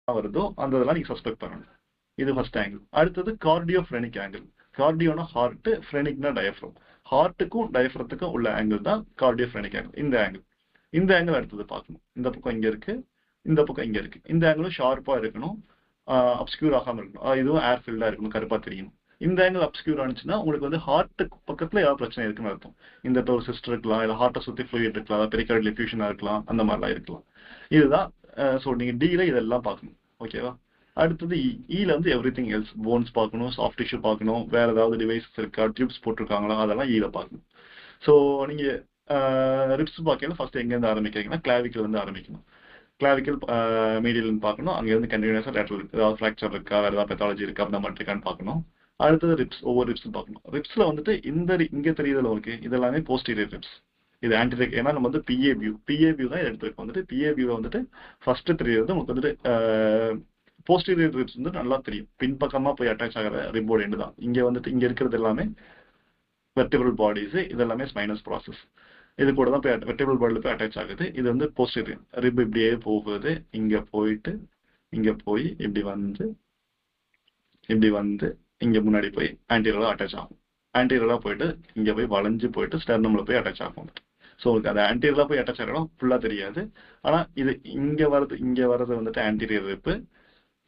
வருதோ அந்த இதெல்லாம் நீங்க சஸ்பெக்ட் பண்ணணும். இது ஃபர்ஸ்ட் ஆங்கிள். அடுத்தது கார்டியோஃப்ரெனிக் ஆங்கிள். கார்டியோனா ஹார்ட், ஃப்ரெனிக்னா டயஃப்ரம். ஹார்ட்டுக்கும் டயஃப்ரத்துக்கும் உள்ள ஆங்கிள் தான் கார்டியோஃப்ரெனிக் ஆங்கிள். இந்த ஆங்கிள் அடுத்தது பார்க்கணும். இந்த பக்கம் இங்க இருக்கு, இந்த பக்கம் இங்க இருக்கு. இந்த ஆங்கிளும் ஷார்ப்பா இருக்கணும், அப்ஸ்கியூர் ஆகாம இருக்கணும். இதுவும் ஏர் ஃபில்டா இருக்கணும், கருப்பா தெரியணும். இந்த ஆங்கிள் அப்ஸ்கியூர் ஆனிச்சுன்னா உங்களுக்கு வந்து ஹார்ட்டுக்கு பக்கத்துல ஏதாவது பிரச்சனை இருக்குன்னு அர்த்தம். இந்த ஒரு சிஸ்டர் இருக்கலாம், இல்ல ஹார்ட்டை சுத்தி ஃப்ளூயிட் இருக்கலாம், பெரிகார்டியல் எஃப்யூஷனா இருக்கலாம், அந்த மாதிரிலாம் இருக்கலாம். இதுதான். ஸோ நீங்க டீல இதெல்லாம் பார்க்கணும். ஓகேவா? அடுத்தது ஈல வந்து எவ்ரிதிங் எல்ஸ். போன்ஸ் பார்க்கணும், சாஃப்ட் டிஷ்யூ பார்க்கணும், வேற ஏதாவது டிவைசஸ் இருக்கா, டியூப்ஸ் போட்டிருக்காங்களா, அதெல்லாம் ஈல பார்க்கணும். ஸோ நீங்க ரிப்ஸ் பார்க்கல ஃபர்ஸ்ட் எங்கேருந்து ஆரம்பிக்கிறீங்கன்னா கிளாவிக்கல் வந்து ஆரம்பிக்கணும். கிளாவிக்கல் மீடியல்னு பார்க்கணும். அங்கேருந்து கண்டினியூஸாக லேட்டரல் ஏதாவது ஃப்ராக்சர் இருக்கா, வேறு ஏதாவது பெத்தாலஜி இருக்கா, அந்த மாதிரி இருக்கான்னு பார்க்கணும். அடுத்தது ரிப்ஸ், ஒவ்வொரு ரிப்ஸும் பார்க்கணும். ரிப்ஸில் வந்துட்டு இங்கே தெரியுதுல உங்களுக்கு, இதெல்லாமே போஸ்டீரியர் ரிப்ஸ். இது ஆன்டிரிக், ஏன்னா நம்ம வந்து பிஏ வியூ தான் எடுத்துருக்கோம். வந்துட்டு பிஏ வியூவை வந்துட்டு ஃபர்ஸ்ட் தெரியுது உங்களுக்கு வந்துட்டு போஸ்டீரியர் ரிப்ஸ் வந்து நல்லா தெரியும். பின்பக்கமாக போய் அட்டாச் ஆகிற ரிப்போர்ட் எண்டு தான். இங்கே வந்துட்டு இங்கே இருக்கிறது எல்லாமே வெர்டிபிள் பாடிஸ், இதெல்லாமே ஸ்பைனஸ் ப்ராசஸ். இது கூட தான் போய் வெர்டிபிள் பாடியில் போய் அட்டாச் ஆகுது. இது வந்து போஸ்டீரியர் ரிப் இப்படியே போகுது, இங்கே போயிட்டு இங்கே போய் இப்படி வந்து இங்கே முன்னாடி போய் ஆன்டீரியராக அட்டாச் ஆகும். ஆன்டீரியராக போயிட்டு இங்கே போய் வளைஞ்சு போயிட்டு ஸ்டெர்னமில் போய் அட்டாச் ஆகும். ஸோ உங்களுக்கு அது ஆன்டீரியராக போய் அட்டாச் ஆகிடும் ஃபுல்லாக தெரியாது. ஆனால் இது இங்கே வர்றது வந்துட்டு ஆன்டீரியர் ரிப்பு,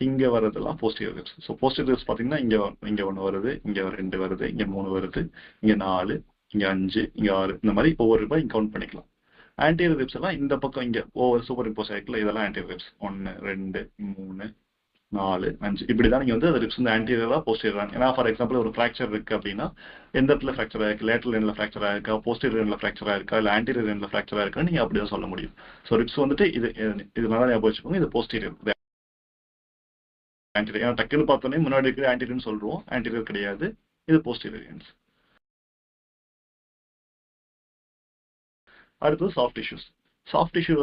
இங்கே வர்றதெல்லாம் posterior ribs. So posterior ribs பார்த்தீங்கன்னா இங்கே 1 வருது, இங்கே 2 வருது, இங்கே 3 வருது, இங்கே 4, இங்கே 5, இங்கே 6, இந்த மாதிரி ஒவ்வொரு ரூபாய் இங்கே கவுண்ட் பண்ணிக்கலாம். ஆன்டீரியர் ரிப்ஸ் எல்லாம் இந்த பக்கம் இங்கே ஓவர் சூப்பர் இம்போஸ் ஆகிக்கல, இதெல்லாம் ஆன்டீரியர் ரிப்ஸ். 1, 2, 3, 4, 5 இப்படி தான் நீங்கள் வந்து அது ரிப்ஸ் வந்து ஆன்டீரியராக போஸ்டீரியர். ஏன்னா ஃபார் எக்ஸாம்பிள் ஒரு ஃப்ராக்சர் இருக்குது அப்படின்னா எந்த இடத்துல ஃப்ராக்சர் ஆயிருக்கு, லேட்டரல் எண்டில் ஃப்ராக்சர் ஆயிருக்கா, போஸ்டீரியர் எண்டில் ஃப்ராக்சர் ஆயிருக்கா, இல்லை ஆன்டீரியர் எண்டில் ஃப்ராக்சர் ஆயிருக்கான்னு நீங்கள் அப்படி தான் சொல்ல முடியும். ஸோ ரிப்ஸ் வந்துட்டு இது நல்லா ஞாபகம் வச்சுக்கோங்க, இது போஸ்டீரியர் ஆன்டீரியர். ஏன்னா டக்குன்னு பார்த்தோன்னே முன்னாடி இருக்கிற ஆன்டீரியர்னு சொல்லுவோம், ஆன்டீரியர் கிடையாது, இது போஸ்டீரியர். அடுத்தது சாஃப்ட் டிஷ்யூஸ். சாஃப்ட் டிஷ்யூ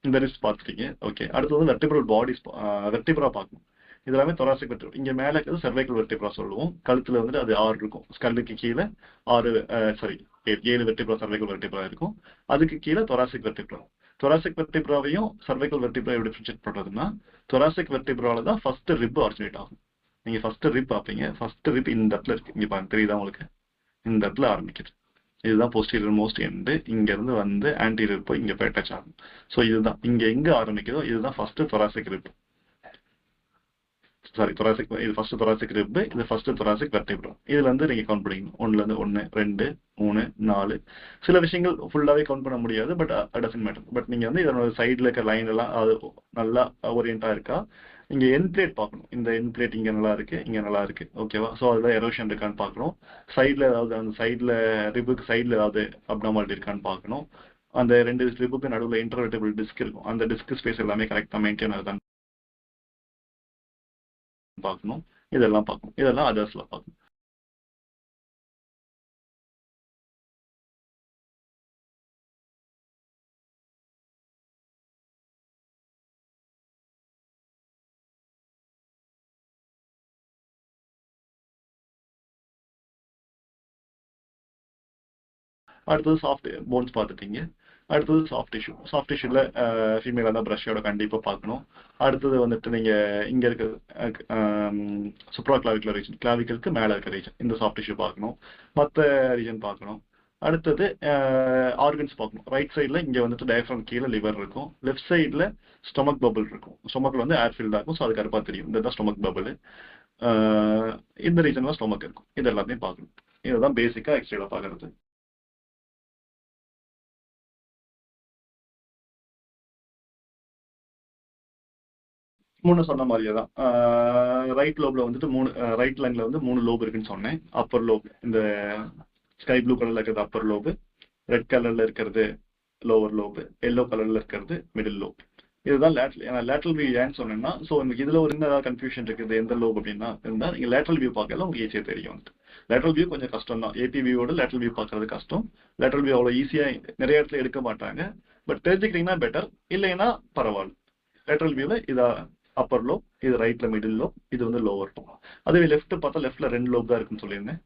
இந்த ரிப்ஸ் பார்த்துட்டீங்க. ஓகே, அடுத்தது வந்து வெர்டிபிரல் பாடிஸ், வெர்டிபிரா பார்க்கணும். இதெல்லாமே தொராசிக் வெர்டிபிரா. இங்கே மேலே இருக்கிறது சர்வைக்கல் வெர்டிபிரா சொல்லுவோம். கழுத்தில் வந்துட்டு அது 6 இருக்கும். ஸ்கல்லுக்கு கீழே 7 வெர்டிபிரா சர்வைக்கல் வெர்டிபிரா இருக்கும். அதுக்கு கீழே தொராசிக் வெர்டிபிரா. தொராசிக் வெர்டிபிராவையும் சர்வைக்கல் வெர்டிபிரா எப்படி டிஃபரன்ஷியேட் பண்ணுறதுன்னா, தொராசிக் வெர்டிபிராவில் தான் ஃபர்ஸ்ட் ரிப் ஆரிஜினேட் ஆகும். நீங்கள் ஃபர்ஸ்ட் ரிப் பார்ப்பீங்க, ஃபர்ஸ்ட் ரிப் இந்த இடத்துல இருக்கு. இங்கே பாருங்க, தெரியுதா உங்களுக்கு, இந்த இடத்துல ஆரம்பிக்குது. இதுதான் போஸ்டீரியர் மோஸ்ட் எண்டு. இங்கேருந்து வந்து ஆன்டீரியர் போய் இங்கே போய் அட்டாச் ஆகும். ஸோ இதுதான் இங்கே எங்கே ஆரம்பிக்குதோ இதுதான் ஃபர்ஸ்ட் தொராசிக் ரிப். இது ஃபர்ஸ்ட் தொராசிக் ரிப், இது ஃபர்ஸ்ட் தொராசிக் வெர்டிபிரா. இதுல இருந்து நீங்க கவுண்ட் பண்ணிக்கணும். 1 1 2 3 4. சில விஷயங்கள் ஃபுல்லாவே கவுண்ட் பண்ண முடியாது, பட் டசன்ட் மேட்டர். பட் நீங்க வந்து இதனோட சைட்ல இருக்க லைன் எல்லாம் அது நல்லா ஓரியண்டா இருக்கா. இங்க என் பிளேட் பார்க்கணும். இந்த என் பிளேட் இங்க நல்லா இருக்கு, இங்க நல்லா இருக்கு, ஓகேவா. ஸோ அதுல எரோஷன் இருக்கான்னு பார்க்கணும். சைட்ல ஏதாவது அந்த சைட்ல ரிப்புக்கு சைட்ல ஏதாவது அப்னார்மாலிட்டி இருக்கான்னு பார்க்கணும். அந்த 2 ரிப்புக்கு நடுவில் இன்டர்வெர்டிபிள் டிஸ்க் இருக்கும். அந்த டிஸ்க் ஸ்பேஸ் எல்லாமே கரெக்டா மெயின்டைன் ஆகுதான் பார்க்கணும். இதெல்லாம் பார்க்கணும். இதெல்லாம் அதர்ஸ்ல பார்க்கணும். அடுத்தது சாஃப்ட் போன்ஸ் பார்த்துட்டீங்க. அடுத்தது சாஃப்ட் டிஷ்யூ. சாஃப்ட் டிஷ்யூல ஃபீமேல் இருந்தால் ப்ரஷோட கண்டிப்பாக பார்க்கணும். அடுத்தது வந்துட்டு நீங்கள் இங்கே இருக்க சுப்ரா கிளாவிகுலர் ரீஜன், கிளாவிக்கலுக்கு மேலே இருக்க ரீஜன், இந்த சாஃப்ட் டிஷ்யூ பார்க்கணும். மற்ற ரீஜன் பார்க்கணும். அடுத்தது ஆர்கன்ஸ் பார்க்கணும். ரைட் சைடில் இங்கே வந்துட்டு டயஃப்ரம் கீழே லிவர் இருக்கும். லெஃப்ட் சைடில் ஸ்டொமக் பபிள் இருக்கும். ஸ்டொமக்கில் வந்து ஏர் ஃபில்டாக இருக்கும். ஸோ அது கருப்பாக தெரியும். இதுதான் ஸ்டொமக் பபிள். இந்த ரீஜனில் ஸ்டொமக் இருக்கும். இது எல்லாத்தையும் பார்க்கணும். இதுதான் பேசிக்காக எக்ஸ்ரேல பார்க்கறது. முன்ன சொன்ன மாதிரியே தான் ரைட் லோப்ல வந்துட்டு ரைட் லைன்ல வந்து 3 லோப் இருக்குன்னு சொன்னேன். அப்பர் லோப் இந்த ஸ்கை ப்ளூ கலர்ல இருக்கிறது அப்பர் லோபு, ரெட் கலர்ல இருக்கிறது லோவர் லோபு, எல்லோ கலர்ல இருக்கிறது மிடில் லோப். இதுதான் லேட்டரல் வியூ ஏன்னு சொன்னேன்னா, ஸோ உங்களுக்கு இதுல ஒரு ஏதாவது கன்ஃபியூஷன் இருக்குது எந்த லோப் அப்படின்னா இருந்தா நீங்க லேட்டரல் வியூ பார்க்கல உங்களுக்கு ஈஸியாக தெரியும். லேட்டரல் வியூ கொஞ்சம் கஷ்டம் தான். ஏபி வியூவோட லேட்டரல் வியூ பார்க்கறது கஷ்டம். லேட்டரல் வியூ அவ்வளோ ஈஸியா நிறைய இடத்துல எடுக்க மாட்டாங்க. பட் தெரிஞ்சுக்கிட்டீங்கன்னா பெட்டர், இல்லைன்னா பரவாயில்ல. லேட்டரல் வியூல இதா அப்பர் லோப், இது ரைட்ல மிடில் லோப், இது வந்து லோவர் லோப். அதுவே லெஃப்ட் பார்த்தா லெஃப்ட்ல 2 லோப் தான் இருக்குன்னு சொல்லியிருந்தேன்.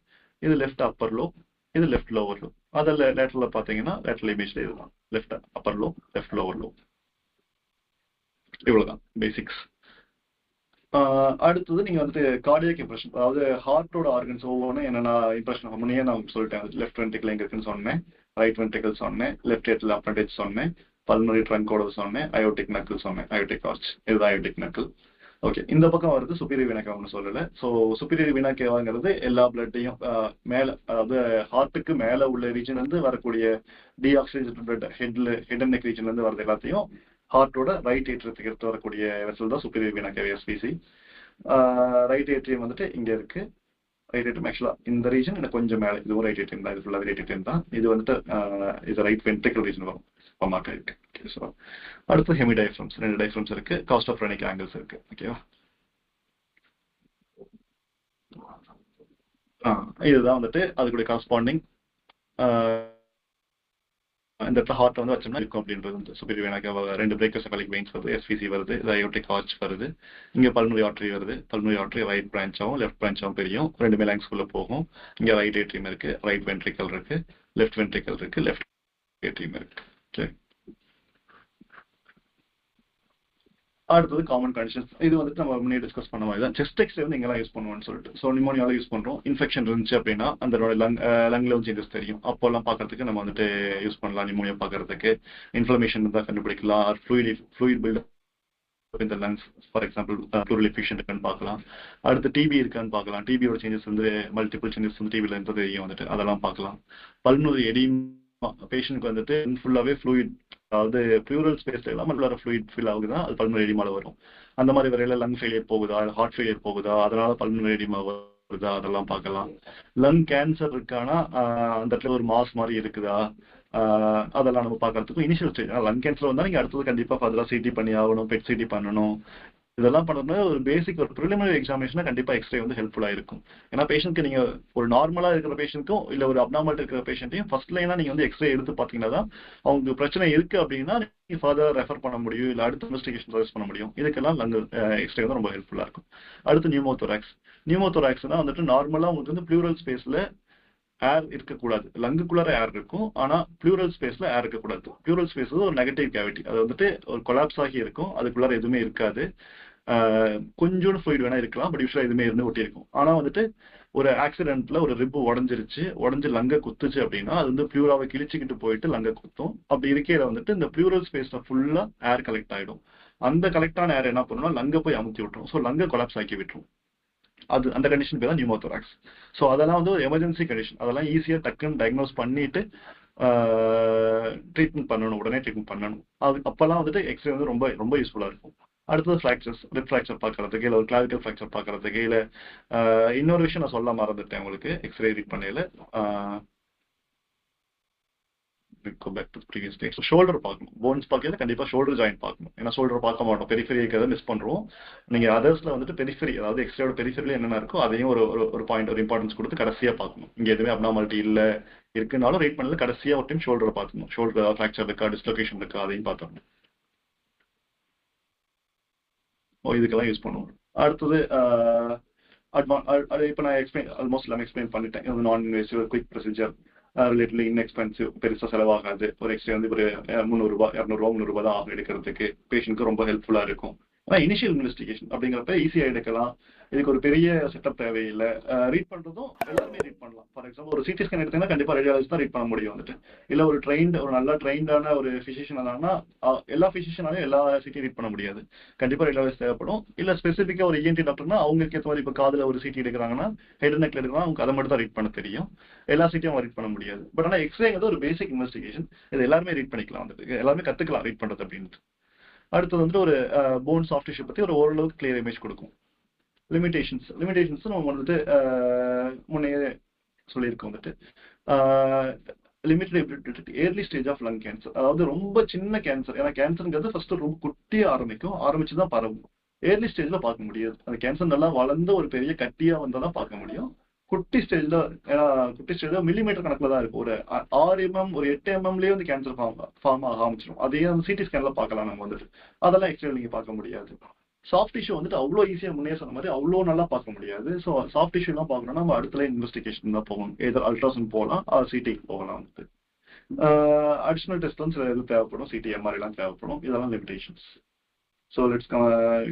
இது லெஃப்ட் அப்பர் லோப், இது லெஃப்ட் லோவர் லோப். அதில் லேட்டரல் பார்த்தீங்கன்னா லேட்டரல் இமேஜ்ல இதுதான் left upper lobe, left lower lobe. இவ்வளவுதான் பேசிக்ஸ். அடுத்தது நீங்க வந்துட்டு கார்டியக் இம்ப்ரெஷன், அதாவது ஹார்ட்டோட ஆர்கன்ஸ் ஒவ்வொன்றும் என்னென்ன இம்ப்ரெஷன் முன்னே நான் சொல்லிட்டேன். லெஃப்ட் வென்ட்ரிக்கல் எங்க இருக்குன்னு சொன்னேன், ரைட் வென்ட்ரிக்கல் சொன்னேன், லெஃப்ட் ஏட்ரில் அப்பண்டேஜ் சொன்னேன், பல்மனரி ட்ரங்கோட சொன்னேன், அயோட்டிக் நக்கிள் சொன்னேன், அயோட்டிக் ஆர்ச், இதுதான் அயோட்டிக் நக்கிள். ஓகே, இந்த பக்கம் வருது சுப்பீரியர் வீனா கேவான்னு சொல்லல. ஸோ சுப்பீரியர் வீனா கேவாங்கிறது எல்லா பிளட்டையும் மேல, அதாவது ஹார்ட்டுக்கு மேல உள்ள ரீஜன் இருந்து வரக்கூடிய டீஆக்சிஜன் பிளட் ஹெட் அண்ட் நெக் ரீஜன்ல இருந்து வரது எல்லாத்தையும் ஹார்ட்டோட ரைட் ஏட்ரியத்துக்கு எடுத்து வரக்கூடிய வெசல் தான் சுப்பீரியர் வீனா கேவா எஸ்பிசி. ரைட் ஏட்ரியம் வந்துட்டு இங்க இருக்கு. ரைட் ஏட்ரியம் ஆக்சுவலா இந்த ரீஜன் எனக்கு கொஞ்சம் மேலே, இதுவும் ரைட் ஏட்ரியம் தான், இது ஃபுல்லாக ரைட் ஏட்ரியம் தான். இது வந்துட்டு இது ரைட் வென்ட்ரிக்கல் ரீஜன் வரும் பமாக்க இருக்கு. ஓகே, ஸோ அடுத்து ஹெமி டயஃப்ரம்ஸ், 2 டயஃப்ரம்ஸ் இருக்கு, காஸ்டோஃப்ரெனிக் ஆங்கிள்ஸ் இருக்கு. ஓகேவா, இதுதான் வந்துட்டு அதுக்குடைய கரஸ்பாண்டிங் இந்த இடத்துல ஹார்ட் வந்து வச்சோம்னா இருக்கும் அப்படின்றது வந்து சுப்பீரியர் எனக்கு 2 பிரேக்கோசெஃபாலிக் வெயின்ஸ் வருது, எஸ்விசி வருது, அயோட்டிக் ஆர்ச் வருது, இங்கே பல்மனரி ஆர்டரி வருது. பல்மனரி ஆர்டரி ரைட் பிரான்ச்சாகவும் லெஃப்ட் பிரான்ச்சாகவும் பிரியும், 2 லங்ஸ்குள்ள போகும். இங்கே ரைட் ஏட்ரியம் இருக்கு, ரைட் வென்ட்ரிக்கல் இருக்கு, லெஃப்ட் வென்ட்ரிக்கல் இருக்கு, லெஃப்ட் ஏட்ரியம் இருக்கு. ஓகே, அடுத்தது காமன் கண்டிஷன்ஸ். இது வந்துட்டு நம்ம முன்னே டிஸ்கஸ் பண்ண மாதிரி தான். செஸ்ட் எக்ஸ்ரே வந்து எங்கெல்லாம் யூஸ் பண்ணுவோம்னு சொல்லிட்டு, ஸோ நிமோனியாவில் யூஸ் பண்ணுறோம். இன்ஃபெக்ஷன் இருந்துச்சு அப்படின்னா அந்த லங்ல வந்து சேஞ்சஸ் தெரியும், அப்போல்லாம் பார்க்கறதுக்கு நம்ம வந்துட்டு யூஸ் பண்ணலாம். நிமோனியா பார்க்கறதுக்கு இன்ஃப்ளமேஷன் இருந்தால் கண்டுபிடிக்கலாம். ஃப்ளூயிட் பில்ட் இந்த lungs, for example pleural efficient இருக்கான்னு பார்க்கலாம். அடுத்து டிபி இருக்கான்னு பார்க்கலாம். டிபியோட சேஞ்சஸ் வந்து மல்டிபிள் சேஞ்சஸ் வந்து டிபியில் இருந்து தெரியும் வந்துட்டு, அதெல்லாம் பார்க்கலாம். பல்மனரி எடிமா பேஷண்ட்க்கு வந்துட்டு ஃபுல்லாகவே ஃப்ளூயிட், அதாவது பியூரல் ஸ்பேஸ்ல இல்லாமல் உள்ளார ஃப்ளூயிட் ஃபில் ஆகுதுன்னா அது பல்மனரி எடிமால வரும். அந்த மாதிரி வரையில லங் ஃபெயிலியர் போகுதா, ஹார்ட் ஃபெயிலியர் போகுதா, அதனால பல்மனரி எடிமா வருதா, அதெல்லாம் பார்க்கலாம். லங் கேன்சர் இருக்கானா அந்த இடத்துல ஒரு மாஸ் மாதிரி இருக்குதா, அதெல்லாம் நம்ம பார்க்கறதுக்கும் இனிஷியல் ஸ்டேஜ். லங் கேன்சர் வந்தால் நீங்கள் அடுத்தது கண்டிப்பாக ஃபர்தராக சிடி பண்ணி ஆகணும், பெட் சிடி பண்ணணும். இதெல்லாம் பண்ணுறது ஒரு பேசிக் ஒரு ப்ரிலிமினரி எக்ஸாமினேஷனா கண்டிப்பாக எக்ஸ்ரே வந்து ஹெல்ப்ஃபுல்லாக இருக்கும். ஏன்னா பேஷண்ட்க்கு நீங்கள் ஒரு நார்மலாக இருக்கிற பேஷண்ட்க்கும் இல்லை ஒரு அப்நார்மல் இருக்கிற பேஷண்ட்டையும் ஃபர்ஸ்ட் லைனாக நீங்கள் வந்து எக்ஸ்ரே எடுத்து பார்த்தீங்கன்னா தான் அவங்களுக்கு பிரச்சனை இருக்குது அப்படின்னா நீங்கள் ஃபர்தர் ரெஃபர் பண்ண முடியும், இல்லை அடுத்த இன்வெஸ்டிகேஷன் சர்வீஸ் பண்ண முடியும். இதுக்கெல்லாம் லங் எக்ஸ்ரே வந்து ரொம்ப ஹெல்ப்ஃபுல்லாக இருக்கும். அடுத்து நியூமோதொராக்ஸ். நியூமோதொராக்ஸ்னா வந்துட்டு நார்மலாக உங்களுக்கு வந்து ப்ளூரல் ஸ்பேஸில் ஏர் இருக்கக்கூடாது, லங்குக்குள்ளார ஏர் இருக்கும், ஆனால் ப்ளூரல் ஸ்பேஸ்ல ஏர் இருக்கக்கூடாது. ப்ளூரல் ஸ்பேஸ் ஒரு நெகட்டிவ் கேவிட்டி, அது வந்துட்டு ஒரு கொலாப்ஸ் ஆகி இருக்கும், அதுக்குள்ளார எதுவுமே இருக்காது. கொஞ்சோண்டு ஃப்ளூயிட் வேணா இருக்கலாம், பட் யூஸ்வலாக எதுவுமே இருந்து ஒட்டி இருக்கும். ஆனால் வந்துட்டு ஒரு ஆக்சிடென்ட்ல ஒரு ரிப்பு உடஞ்சு லங்கை குத்துச்சு அப்படின்னா அது வந்து ப்ளூராவை கிழிச்சிக்கிட்டு போயிட்டு லங்கை குத்தும். அப்படி இருக்கையில வந்துட்டு இந்த ப்ளூரல் ஸ்பேஸ்ல ஃபுல்லா ஏர் கலெக்ட் ஆயிடும். அந்த கலெக்டான ஏர் என்ன பண்ணும்னா லங்கை போய் அமுத்தி விட்டுரும், ஸோ லங்கை கொலாப்ஸ் ஆக்கி விட்டுரும். அது அந்த கண்டிஷன் பேர் தான் நியூமோதொராக்ஸ். ஸோ அதெல்லாம் வந்து ஒரு எமர்ஜென்சி கண்டிஷன், அதெல்லாம் ஈஸியாக டக்குன்னு டயக்னோஸ் பண்ணிட்டு ட்ரீட்மெண்ட் பண்ணணும், உடனே ட்ரீட்மெண்ட் பண்ணணும். அது அப்போல்லாம் வந்துட்டு எக்ஸ்ரே வந்து ரொம்ப ரொம்ப யூஸ்ஃபுல்லாக இருக்கும். அடுத்தது ஃப்ராக்சர்ஸ், ரிப் ஃப்ராக்சர் பார்க்கறதுக்கு, இல்லை ஒரு கிளாவிக்கல் ஃப்ராக்சர் பார்க்கறதுக்கு, இல்லை இன்னொரு விஷயம் நான் சொல்ல மறந்துட்டேன் உங்களுக்கு எக்ஸ்ரே ரீட் பண்ணையில. go back to the previous day. So shoulder பார்க்கணும், போன்ஸ் பார்க்கல கண்டிப்பாக ஷோல்டர் ஜாயின் பார்க்கணும். ஏன்னா ஷோல்டர் பார்க்க மாட்டோம், பெரிஃபெரி இருக்கிறத மிஸ் பண்ணுறோம். நீங்கள் அதர்ஸில் வந்துட்டு பெரிஃபெரி, அதாவது எக்ஸ்ரேயோட பெரிஃபெரியில் என்னென்ன இருக்கோ அதையும் ஒரு பாயிண்ட், ஒரு இம்பார்ட்டன்ஸ் கொடுத்து கடைசியாக பார்க்கணும். இங்கே எதுவுமே அப்நார்மாலிட்டி இல்லை இருக்குனாலும் ரீட் பண்ணல, கடைசியாக ஒரு டைம் ஷோல்டரை பார்க்கணும். ஷோல்டர் ஃப்ராக்சர் இருக்கா, டிஸ்லொகேஷன் இருக்கா, அதையும் பார்த்தோம். இதுக்கெல்லாம் யூஸ் பண்ணுவோம். அடுத்தது இப்போ நான் ஆல்மோஸ்ட் எல்லாமே எக்ஸ்பிளைன் பண்ணிட்டேன். நான் invasive quick procedure, relatively inexpensive, பெருசாக செலவாகாது. ஒரு எக்ஸ்ரே வந்து ஒரு 300 ரூபாய் 200 300 தான் ஆகும் எடுக்கிறதுக்கு. பேஷண்ட்க்கு ரொம்ப ஹெல்ப்ஃபுல்லாக இருக்கும். ஆனால் இனிஷியல் இன்வெஸ்டிகேஷன் அப்படிங்கிறப்ப ஈஸியாக எடுக்கலாம். இதுக்கு ஒரு பெரிய செட்டப் தேவையில்லை. ரீட் பண்ணுறதும் எல்லாருமே ரீட் பண்ணலாம். ஃபார் எக்ஸாம்பிள் ஒரு சிடி ஸ்கேன் எடுத்தீங்கன்னா கண்டிப்பாக ரேடியாலஜிஸ்ட் தான் ரீட் பண்ண முடியும் வந்துட்டு. இல்லை ஒரு நல்லா ட்ரைண்டான ஒரு ஃபிசிஷியன் ஆனாங்கன்னா எல்லா ஃபிசிஷியனாலையும் எல்லா சிட்டி ரீட் பண்ண முடியாது. கண்டிப்பாக ரேடியாலஜிஸ்ட் தேவைப்படும். இல்லை ஸ்பெசிஃபிக்காக ஒரு இஎன்டி டாக்டர்னா அவங்களுக்கு ஏற்ற மாதிரி இப்போ காதில் ஒரு சிடி எடுக்கிறாங்கன்னா, ஹெட் நெக்ல எடுக்கிறாங்கன்னா அவங்க அதை மட்டும் தான் ரீட் பண்ண தெரியும். எல்லா சிட்டியும் ரீட் பண்ண முடியாது. பட் ஆனால் எக்ஸ்ரேங்கிறது ஒரு பேசிக் இன்வெஸ்டிகேஷன், இது எல்லாருமே ரீட் பண்ணிக்கலாம் வந்துட்டு, எல்லாருமே கற்றுக்கலாம் ரீட் பண்ணுறது அப்படின்ட்டு. அடுத்தது வந்துட்டு ஒரு போன் சாஃப்ட் டிஷ்யூ பற்றி ஒரு ஓரளவுக்கு கிளியர் இமேஜ் கொடுக்கும். லிமிடேஷன்ஸ் நம்ம வந்துட்டு முன்னே சொல்லியிருக்கோம் வந்துட்டு, limited early stage of lung cancer, அதாவது ரொம்ப சின்ன கேன்சர். ஏன்னா கேன்சருங்கிறது ஃபர்ஸ்ட் ரொம்ப குட்டியாக ஆரம்பிச்சு தான் பரவும். ஏர்லி ஸ்டேஜ்ல பார்க்க முடியாது. அந்த கேன்சர் நல்லா வளர்ந்து ஒரு பெரிய கட்டியா வந்தால் தான் பார்க்க முடியும். குட்டி ஸ்டேஜ்ல, ஏன்னா குட்டி ஸ்டேஜ்ல மில்லிமீட்டர் கணக்குல தான் இருக்கும். ஒரு 6 mm ஒரு 8 mmலயே வந்து கேன்சர் ஃபார்ம் ஆக ஆரம்பிச்சிடும். அதையே அந்த சிடி ஸ்கேன்ல பார்க்கலாம் நம்ம வந்துட்டு. அதெல்லாம் எக்ஸ்ரே நீங்க பார்க்க முடியாது. சாஃப்ட் டிஷ்யூ வந்துட்டு அவ்வளோ ஈஸியாக முன்னே சொன்ன மாதிரி அவ்வளோ நல்லா பார்க்க முடியாது. ஸோ சாஃப்ட் டிஷ்யூலாம் பார்க்கணும்னா நம்ம அடுத்த இன்வெஸ்டிகேஷன் தான் போகணும். ஏதோ அல்ட்ராசவுண்ட் போகலாம், சிடிக்கு போகலாம் வந்துட்டு. அடிஷ்னல் டெஸ்ட்லாம் சில இது தேவைப்படும், சிடி எம்ஆர்ஐலாம் தேவைப்படும். இதெல்லாம் லிமிடேஷன்ஸ். ஸோ லெட்ஸ்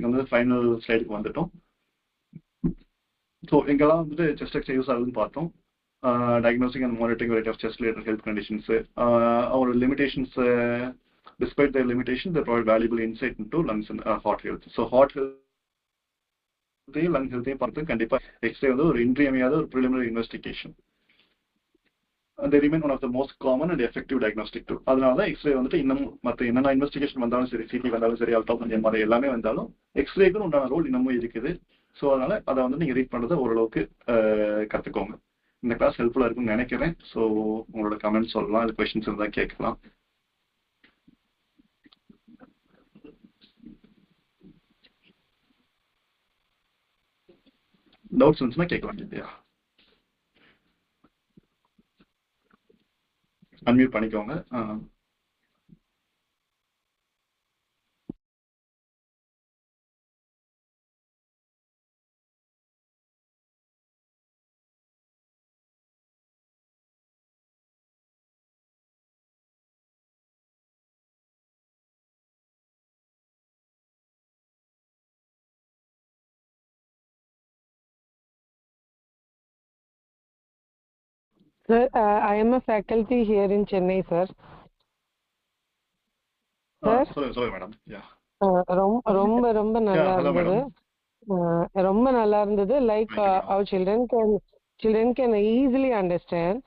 வந்து ஃபைனல் ஸ்லைடுக்கு வந்துட்டோம். ஸோ எங்கெல்லாம் வந்துட்டு செஸ்ட் எக்ஸ்ரே யூஸ் ஆகுதுன்னு பார்த்தோம். Diagnosing and monitoring variety of chest related health conditions, அவரோட limitations. Despite their limitations, they provide valuable insight into lungs and heart health. So heart health, lung health பார்த்து கண்டிப்பா x ray வந்து ஒரு இன்றியமையாத ஒரு preliminary investigation. They remain one of the most common and effective diagnostic tool. அதனால தான் x ray வந்துட்டு இன்னும் மற்ற என்னென்ன இன்வெஸ்டிகேஷன் வந்தாலும் சரி, சிடி வந்தாலும் சரி, அல்ட்ராசவுண்ட் எம்ஆர்ஐ எல்லாமே வந்தாலும் எக்ஸ்ரேக்குன்னு உண்டான ரோல் இன்னமும் இருக்குது. ஸோ அதனால அதை வந்து நீங்கள் ரீட் பண்ணுறதை ஓரளவுக்கு கற்றுக்கோங்க. இந்த கிளாஸ் ஹெல்ப்ஃபுல்லாக இருக்கும்னு நினைக்கிறேன். ஸோ உங்களோட கமெண்ட்ஸ் சொல்லலாம், இல்லை கொஸ்டின்ஸ் இருந்தால் கேட்கலாம். டவுட்ஸ் இருந்துச்சுன்னா கேட்கலாம் இல்லையா? அன்மியூட் பண்ணிக்கோங்க. Sir, I am a faculty here in Chennai, sir. Sir, சொல்லுங்க மேடம். யா ரொம்ப ரொம்ப நல்லா ஹலோ இருந்தது. மேடம். ரொம்ப நல்லா இருந்தது. Like Thank you, madam. our children can easily understand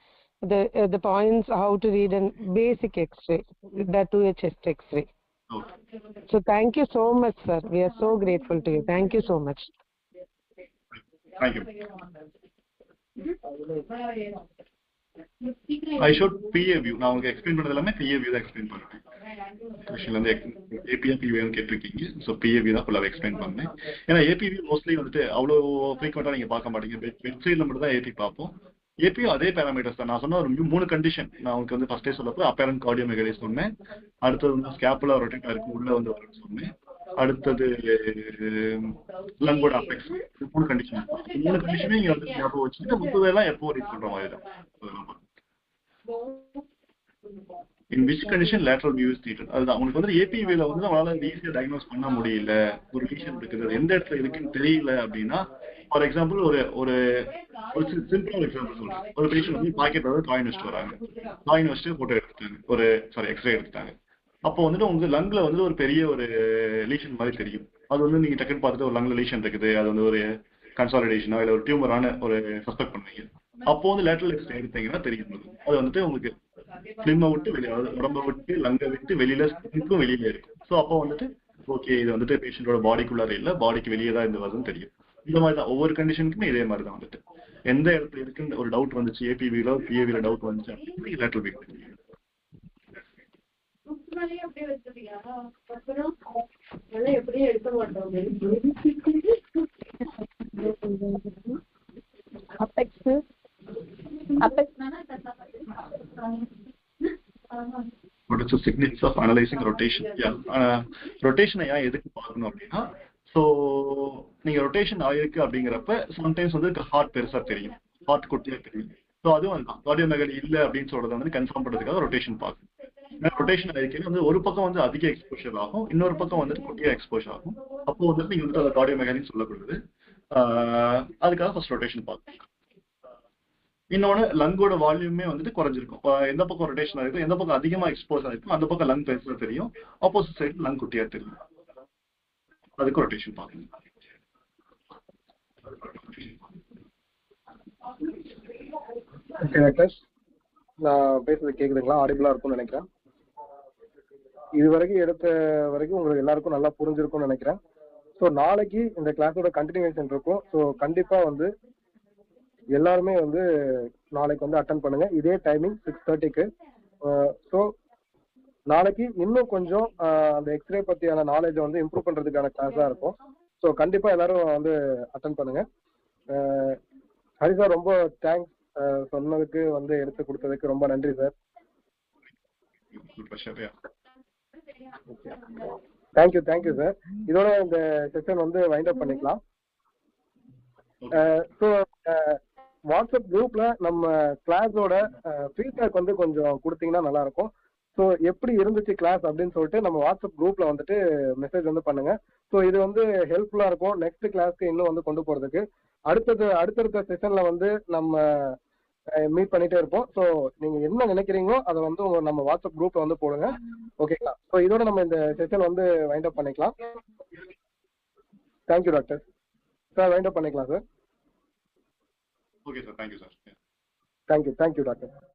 the points how to read an basic X-ray, that too a chest X-ray. Okay, So thank you so much, sir. We are so grateful to you. Thank you so much. Thank you. I showed PA view. நான் உங்களுக்கு explain பண்ணது எல்லாமே BA view தான் explain பண்ணுறேன். கொஸ்டின்ல வந்து ஏபியா பிவின்னு கேட்டிருக்கீங்க. So BA view தான் ஃபுல்லாக எக்ஸ்பிளைன் பண்ணேன். ஏன்னா ஏபி வியூ மோஸ்ட்லி வந்துட்டு அவ்வளோ ஃப்ரீக்வெண்ட்டாக நீங்கள் பார்க்க மாட்டீங்க. வெப்சைட்டில் மட்டும் தான் ஏபி பார்ப்போம். ஏபியும் அதே பேராமீட்டர்ஸ் தான். நான் சொன்ன ஒரு 3 கண்டிஷன் நான் உங்களுக்கு வந்து ஃபர்ஸ்டே சொல்லப்போ அப்பேரண்ட் கார்டியோமெகாலி சொன்னேன். அடுத்தது வந்து ஸ்கேப்புலா ரொட்டேட்டா இருக்கு, உள்ள வந்து வரும்னு சொன்னேன். அடுத்தது லங்கோட அபெக்ஸ். 3 கண்டிஷன். 3 கண்டிஷனே இங்க வந்து ஞாபகம் வச்சுட்டு முப்பதெல்லாம் எப்போ ரீட் பண்ற மாதிரி தான். In which condition lateral view is treated? அதுதான் உங்களுக்கு வந்து ஏபி வேல வந்து நம்மளால ஈஸியா டயக்னோஸ் பண்ண முடியல. ஒரு லீஷன் இருக்குது, எந்த இடத்துல இருக்குன்னு தெரியல அப்படின்னா, ஃபார் எக்ஸாம்பிள் ஒரு சிம்பிள் எக்ஸாம்பிள் சொல்றேன். ஒரு பேஷண்ட் வந்து பாக்கெட்ல வந்து காயின் வச்சுட்டு வராங்க. காயின் வச்சுட்டு போட்டோ எடுத்துட்டாங்க, எக்ஸ்ரே எடுத்துட்டாங்க. அப்போ வந்துட்டு உங்களுக்கு லங்ல வந்து ஒரு பெரிய ஒரு லீஷன் மாதிரி தெரியும். அது வந்து நீங்க டக்குன்னு பார்த்துட்டு ஒரு லங்ல லீஷன் இருக்குது, அது வந்து ஒரு கன்சாலிடேஷனோ இல்லை ஒரு டியூமரான ஒரு சஸ்பெக்ட் பண்ணுவீங்க. அப்போ வந்து லேட்டரல் எக்ஸ்ரே எடுத்தீங்கன்னா தெரியும். அது வந்துட்டு உங்களுக்கு ஸ்லிம்மை விட்டு வெளியே, உடம்பை விட்டு லங்கை விட்டு வெளியில ஸ்கின்னுக்கும் வெளியில இருக்கும். ஸோ அப்போ வந்துட்டு ஓகே இது வந்துட்டு பேஷண்டோட பாடிக்குள்ளார இல்லை, பாடிக்கு வெளியே தான் இந்த வருதுன்னு தெரியும். இந்த மாதிரி தான் ஒவ்வொரு கண்டிஷனுக்குமே இதே மாதிரி தான் வந்துட்டு எந்த இடத்துல இருக்குன்னு ஒரு டவுட் வந்துச்சு, ஏபிவில பிஏவில டவுட் வந்துச்சு அப்படின்னு lateral view What is the significance of analyzing rotation? Yeah, rotation ஏன் எதுக்கு பார்க்கணும் அப்படின்னா, ஸோ நீங்க ரொட்டேஷன் ஆயிருக்கு அப்படிங்கிறப்ப சம்டைம்ஸ் வந்து ஹார்ட் பெருசா தெரியும், ஹார்ட் குட்டியா தெரியும். ஸோ அதுவும் அதுதான் கார்டியோமெகாலி இல்லை அப்படின்னு சொல்றதை வந்து கன்ஃபார்ம் பண்றதுக்காக ரொட்டேஷன் பார்க்கணும். ரொட்டேஷன் ஆயிருக்கு வந்து ஒரு பக்கம் வந்து அதிக எக்ஸ்போஷர் ஆகும், இன்னொரு பக்கம் வந்துட்டு குட்டியா எக்ஸ்போஷர் ஆகும். அப்போ வந்துட்டு நீங்க வந்துட்டு அதை கார்டியோமெகாலின்னு சொல்லக்கூடாது. அதுக்காக ஃபர்ஸ்ட் ரொட்டேஷன் பார்க்கணும். இன்னொன்று லங்கோட வால்யூமே வந்துட்டு குறைஞ்சிருக்கும். எந்த பக்கம் ரொட்டேஷன் ஆகிருக்கும், எந்த பக்கம் அதிகமாக எக்ஸ்போஸ் ஆகிருக்கும் அந்த பக்கம் லங் பெருசாக தெரியும், ஆப்போசிட் சைடு லங் குட்டியா தெரியும். அதுக்கு ரொட்டேஷன் பார்க்கணும். நான் பேசுறது கேக்குதுங்களா? ஆடிபிளா இருக்கும்னு நினைக்கிறேன். இது வரைக்கும் எடுத்த வரைக்கும் உங்களுக்கு எல்லாருக்கும் நல்லா புரிஞ்சிருக்கும்னு நினைக்கிறேன். ஸோ நாளைக்கு இந்த கிளாஸோட கண்டினியூஷன் இருக்கும். ஸோ கண்டிப்பா வந்து எல்லாருமே வந்து நாளைக்கு வந்து அட்டன் பண்ணுங்க. இதே டைமிங் 6:30க்கு. ஸோ நாளைக்கு இன்னும் கொஞ்சம் அந்த எக்ஸ்ரே பத்தியான நாலேஜை வந்து இம்ப்ரூவ் பண்றதுக்கான கிளாஸ் தான் இருக்கும். ஸோ கண்டிப்பா எல்லாரும் வந்து அட்டன் பண்ணுங்க. ஹரி சார் ரொம்ப தேங்க்ஸ், சொன்னதுக்கு வந்து எடுத்து கொடுத்ததுக்கு ரொம்ப நன்றி சார். Thank you sir. இதோட இந்த செஷன் வந்து வைண்ட் அப் பண்ணிக்கலாம். ஸோ வாட்ஸ்அப் குரூப்ல நம்ம கிளாஸோட ஃபீட்பேக் வந்து கொஞ்சம் கொடுத்தீங்கன்னா நல்லா இருக்கும். ஸோ எப்படி இருந்துச்சு கிளாஸ் அப்படின்னு சொல்லிட்டு நம்ம வாட்ஸ்அப் குரூப்ல வந்துட்டு மெசேஜ் வந்து பண்ணுங்க. ஸோ இது வந்து ஹெல்ப்ஃபுல்லா இருக்கும் நெக்ஸ்ட் கிளாஸ்க்கு இன்னும் வந்து கொண்டு போறதுக்கு. அடுத்தடுத்த செஷன்ல வந்து நம்ம மீட் பண்ணிட்டே இருப்போம். ஸோ நீங்க என்ன நினைக்கிறீங்களோ அதை வந்து நம்ம வாட்ஸ்அப் குரூப்ல வந்து போடுங்க. ஓகேங்களா? ஸோ இதோட நம்ம இந்த செஷன் வந்து வைண்ட் அப் பண்ணிக்கலாம். Thank you doctor. Sir wind up பண்ணிக்கலாம் sir. Okay sir, thank you sir. Thank you doctor.